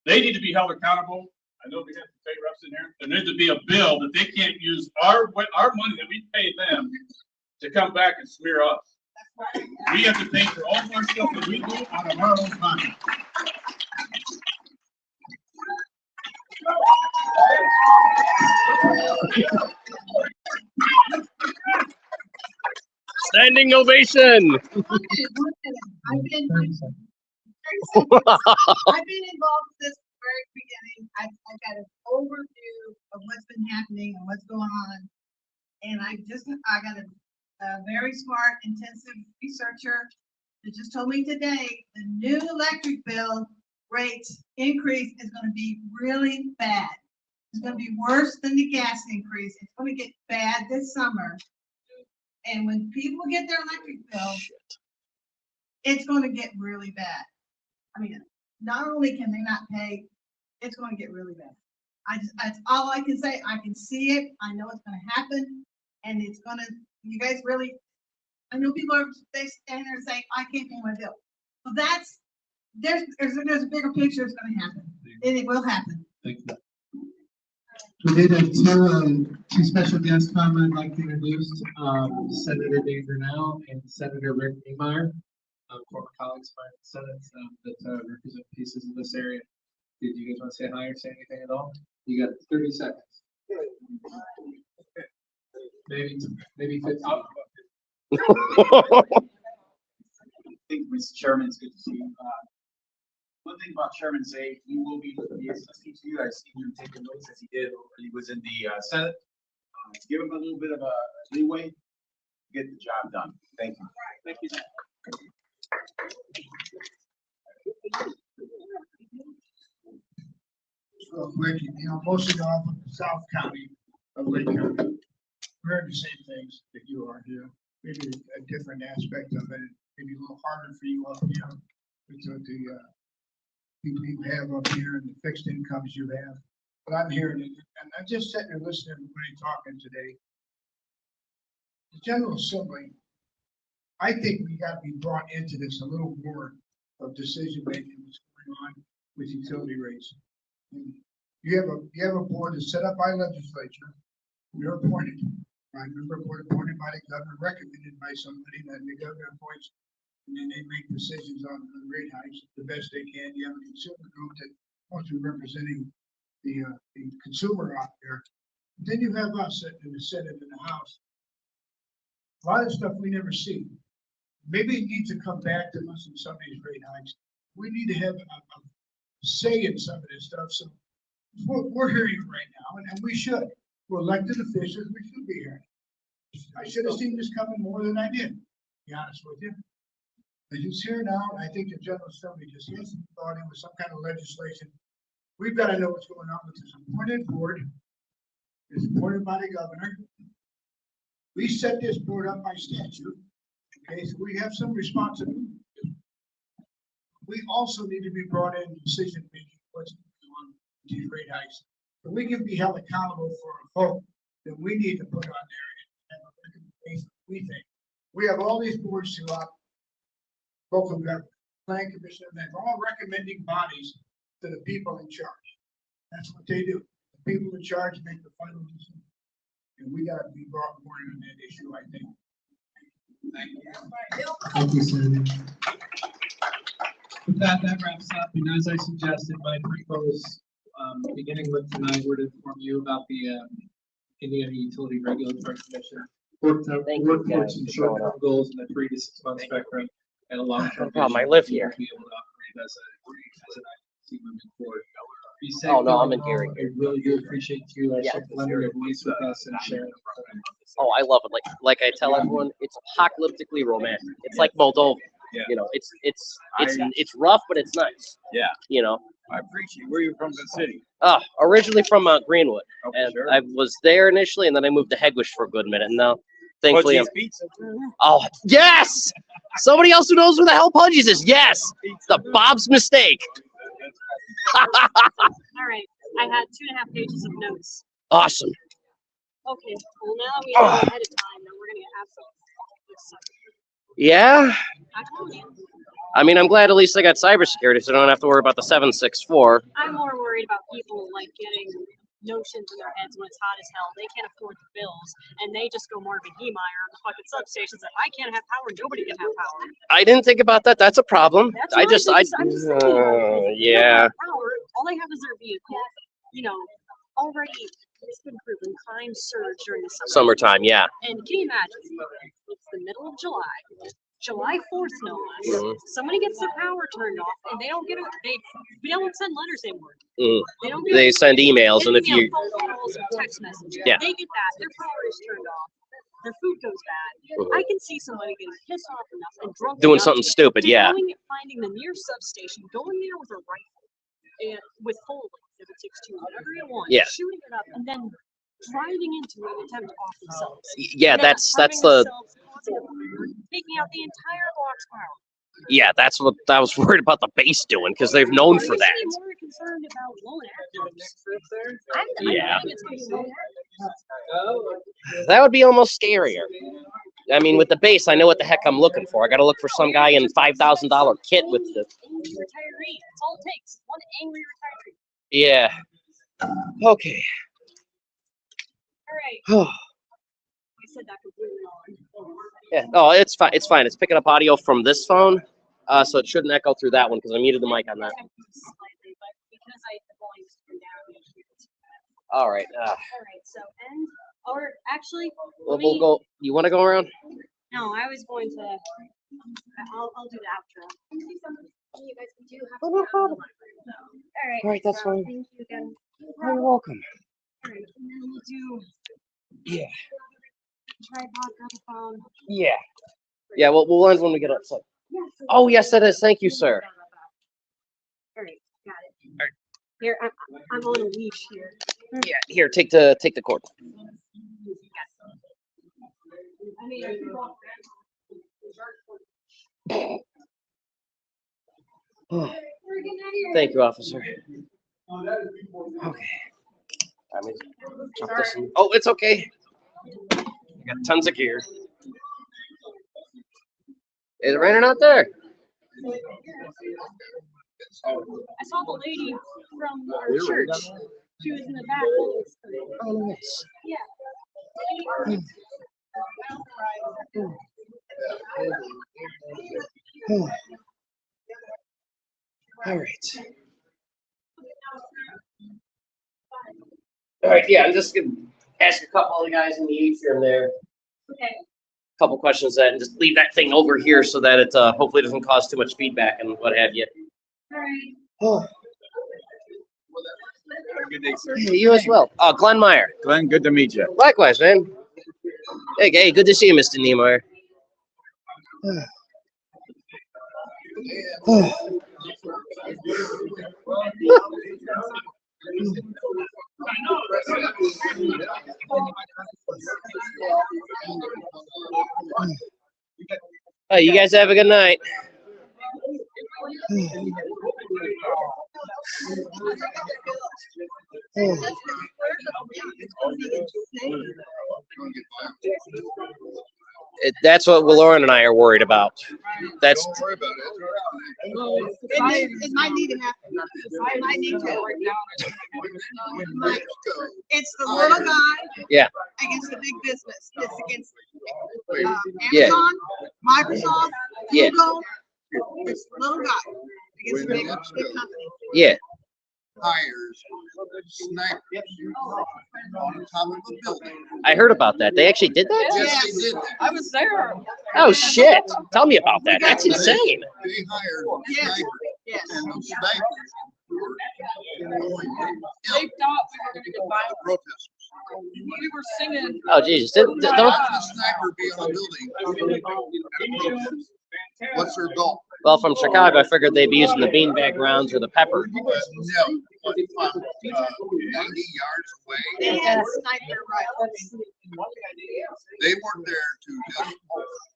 They need to be held accountable. I know we have some state reps in here. There needs to be a bill that they can't use our money that we pay them to come back and smear us. We have to pay for all of our stuff that we do out of our own pocket. Standing ovation. I've been involved with this from the very beginning. I've got an overview of what's been happening and what's going on. And I got a very smart, intensive researcher that just told me today, the new electric bill rates increase is going to be really bad. It's going to be worse than the gas increase. It's going to get bad this summer. And when people get their electric bill, it's going to get really bad. I mean, not only can they not pay it's gonna get really bad. That's all I can say. I can see it. I know it's gonna happen. And it's gonna, you guys really, I know people are, they stand there and say, I can't pay my bill. Well, that's, there's a bigger picture that's gonna happen. And it will happen. Thank you. We did have two special guests come I'd like to introduce, Senator Dave Brunel and Senator Rick Niemeyer, former colleagues of mine in the Senate that represent pieces of this area. Did you guys want to say hi or say anything at all? You got 30 seconds. Maybe 15. I think, Mr. Chairman, it's good to see you. One thing about Chairman Zay, he will be listening to you. I've seen him taking notes as he did when he was in the Senate. Give him a little bit of a leeway, get the job done. Thank you. Thank you. Real quick, most of y'all from South County of Lake County, we're in the same things that you are here. Maybe a different aspect of it, maybe a little harder for you up here with the people you have up here and the fixed incomes you have. But I'm hearing it, and I'm just sitting there listening to everybody talking today. The General Assembly, I think we got to be brought into this a little more of decision making that's going on with utility rates. You have a board that's set up by legislature. You're appointed. Right? Remember, board appointed by the governor, recommended by somebody that the governor appoints, and then they make decisions on rate hikes the best they can. You have a consumer group that wants to be representing the consumer out there. Then you have us sitting in the Senate and the House. A lot of stuff we never see. Maybe it needs to come back to us in some of these rate hikes. We need to have a say in some of this stuff. So we're hearing it right now, and we should. We're elected officials, we should be hearing it. I should have seen this coming more than I did, to be honest with you. But it's here now, and I think the General Assembly just yesterday brought in with some kind of legislation. We've got to know what's going on with this appointed board. It's appointed by the governor. We set this board up by statute. Okay, so we have some responsibility. We also need to be brought in decision making what's going on with these rate hikes. If we can be held accountable for a vote, then we need to put on there and have a recommendation. We think we have all these boards throughout local government, planning commission, and they're all recommending bodies to the people in charge. That's what they do. The people in charge make the final decision, and we got to be brought more in on that issue. I think. Thank you. Thank you, Senator. With that wraps up. And as I suggested, my propose, beginning with tonight, we're to inform you about the Indiana Utility Regulatory Commission work towards some short-term goals in the 3 to 6 month spectrum and a long-term. No problem. I live here. Be able to operate as an IURC moving forward. Be safe. Oh no, I'm in Gary. I really do appreciate you lending your voice with us and sharing. Oh, I love it. Like I tell everyone, it's apocalyptically romantic. It's like Moldova. Yeah. You know, it's rough, but it's nice. Yeah. You know. I appreciate. Where are you from, the city? Originally from Greenwood, Okay, and sure. I was there initially, and then I moved to Hegewisch for a good minute, and now, thankfully, I'm. Pizza. Oh yes! Somebody else who knows where the hell Pudgy's is. Yes, it's the Bob's mistake. All right, I had 2.5 pages of notes. Awesome. Okay, well now we know ahead of time that we're gonna get absolutely. Yeah. I told you. I mean, I'm glad at least I got cybersecurity, so I don't have to worry about the 764. I'm more worried about people like getting notions in their heads when it's hot as hell. They can't afford the bills, and they just go Marvin Heemeyer on the fucking substations. Like, I can't have power, nobody can have power. I didn't think about that. That's a problem. That's I'm just saying, yeah. Power, all they have is their vehicle. You know, already it's been proven crime surge during the Summertime, yeah. And can you imagine? It's the middle of July. July 4th, no less. Somebody gets their power turned off, and they don't get it. We don't send letters anymore. They don't. They send emails, and if you. Phone calls and text messages. Yeah. They get that. Their power is turned off. Their food goes bad. I can see somebody getting pissed off enough and drunk Doing enough something stupid, yeah. Finding the near substation, going there with a rifle, and with full if it takes two, whatever you want. Yeah. Shooting it up, and then driving into an attempt to off themselves. Yeah, that's the. Taking out the entire block's power. Yeah, that's what I was worried about the base doing, because they've known for that. More concerned about loan actors. I'm Yeah. thinking it's gonna be loan actors. That would be almost scarier. I mean, with the base, I know what the heck I'm looking for. I got to look for some guy in $5,000 kit with the. Angry retiree. That's all it takes. One angry retiree. Yeah. Okay. All right. I said that completely wrong. Yeah. Oh, it's fine. It's fine. It's picking up audio from this phone, so it shouldn't echo through that one because I muted the mic on that. Slightly, but because the volume's turned down. All right. All right. So end. Or actually, We'll go. You want to go around? No, I was going to. I'll do the outro. You guys do have to. no problem. All right. All right, that's so fine. Thank you again. You're welcome. All right, and then we'll do Yeah. tripod, grab a phone. Yeah. Yeah. We'll end when we get outside. Yes. Oh, yes, it is. Thank you, sir. All right, got it. All right. Here, I'm on a leash here. Yeah. Here, take the cord. I mean, I can walk Thank you, officer. Okay. I mean, jump this in. Oh, it's okay. I got tons of gear. Is it raining out there? I saw the lady from our church. She was in the back. Oh, nice. Yeah. All right. All right. Yeah, I'm just gonna ask a couple of the guys in the atrium there. Okay. A couple questions and just leave that thing over here so that it hopefully doesn't cause too much feedback and what have you. All right. Oh. Have a good day, sir. Hey, you as well. Glenn Meyer. Glenn, good to meet you. Likewise, man. Hey, good to see you, Mr. Niemeyer. Oh, you guys have a good night. That's what Lauren and I are worried about. That's Don't worry about it. It might need to happen. It might need to. It's the little guy yeah. against the big business. It's against Yeah. Amazon, Microsoft, Yeah. Google. It's the little guy against the big company. Yeah. Hires snipers on top of the building. I heard about that. They actually did that? Yes, they did that. I was there. Oh shit. Tell me about that. That's insane. They hired Yes. snipers. Yes. And those snipers were going to They thought we were gonna get violent. protesters. We were singing. Oh Jesus. Don't Why would a sniper be on a building? What's their goal? well, from Chicago, I figured they'd be using the beanbag rounds or the pepper. No. 90 yards away. They had sniper rifles. They weren't there to just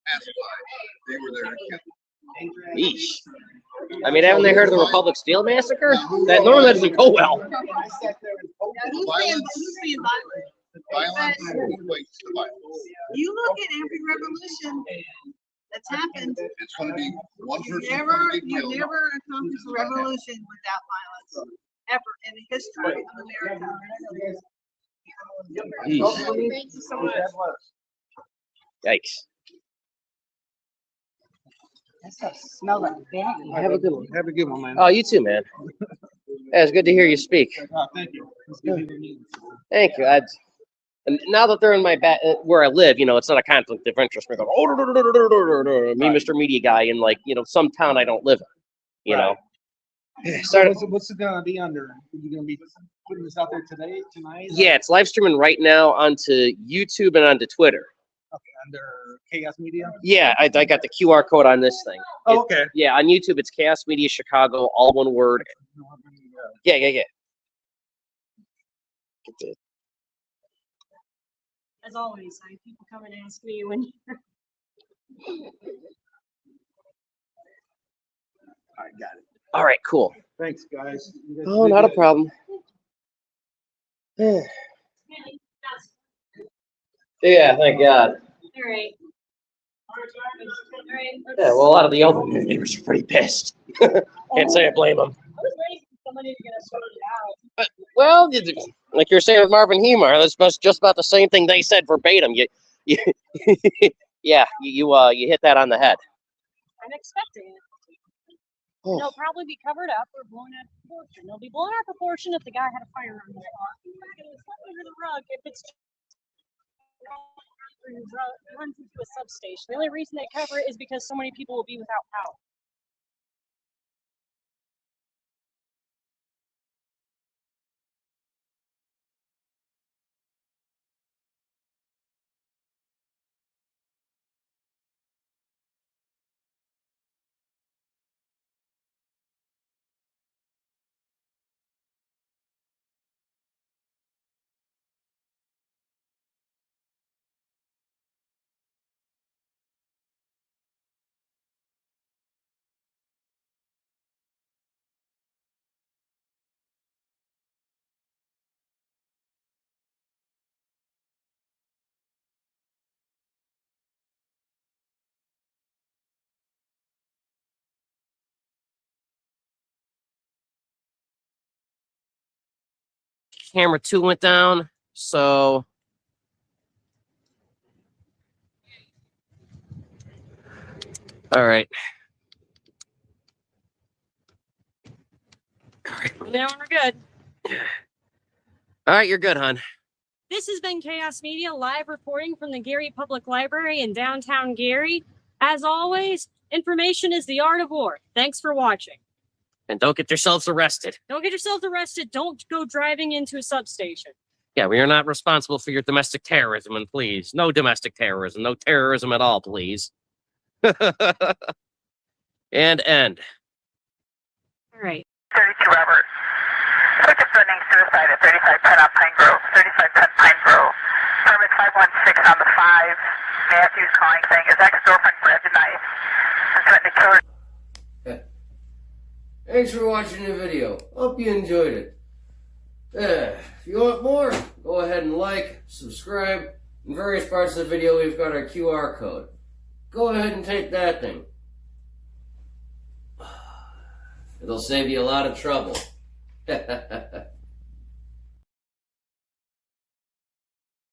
pacify. They were there to kill. Yeesh. I mean, haven't they heard of the Republic Steel Massacre? That normally doesn't go well. Who's being violent? Violence equates to violence. You look at every revolution that's happened. It's going to be one You person never, going to be you killed. never accomplish a revolution without violence, ever in the history of America. Yeesh. Thank you so much. Yikes. That stuff smells like bang. Have a good one. Have a good one, man. Oh, you too, man. Yeah, it's good to hear you speak. Thank you. It's good to hear you. Thank you. And now that they're in my back, where I live, it's not a conflict of interest. Me, Mr. Media Guy, in some town I don't live in. Right. Started. What's it gonna be under? Are you gonna be putting this out there tonight? Yeah, it's live streaming right now onto YouTube and onto Twitter. Okay, under Chaos Media. Yeah, I got the QR code on this thing. Oh, okay. Yeah, on YouTube it's Chaos Media Chicago, all one word. Yeah. Get the As always, I have people come and ask me when you're. I got it. All right, cool. Thanks, guys. You guys Oh, did not a good. problem. Yeah, thank God. All right. All right. Yeah, well, a lot of the elderly neighbors are pretty pissed. Can't say I blame them. I was waiting for somebody to get us sorted out. Well, like you're saying with Marvin Hemar, that's just about the same thing they said verbatim. You yeah, you hit that on the head. I'm expecting it. Oh. They'll probably be covered up or blown out of proportion. They'll be blown out of proportion if the guy had a firearm in his pocket. It's going to slip under the rug if it's runs into a substation. The only reason they cover it is because so many people will be without power. Camera 2 went down, so all right. Now we're good. All right, you're good, hon. This has been Chaos Media live reporting from the Gary Public Library in downtown Gary. As always, information is the art of war. Thanks for watching. And don't get yourselves arrested. Don't get yourself arrested. Don't go driving into a substation. Yeah, we are not responsible for your domestic terrorism, and please, no domestic terrorism, no terrorism at all, please. And end. All right. 32 Robert. Suspect threatening suicide at 3510 on Pine Grove. 3510 Pine Grove. Permit 516 on the 5. Matthews calling saying his ex-girlfriend grabbed a knife and threatened to kill her. Thanks for watching the video. Hope you enjoyed it. If you want more, go ahead and like, subscribe. In various parts of the video, we've got our QR code. Go ahead and take that thing. It'll save you a lot of trouble.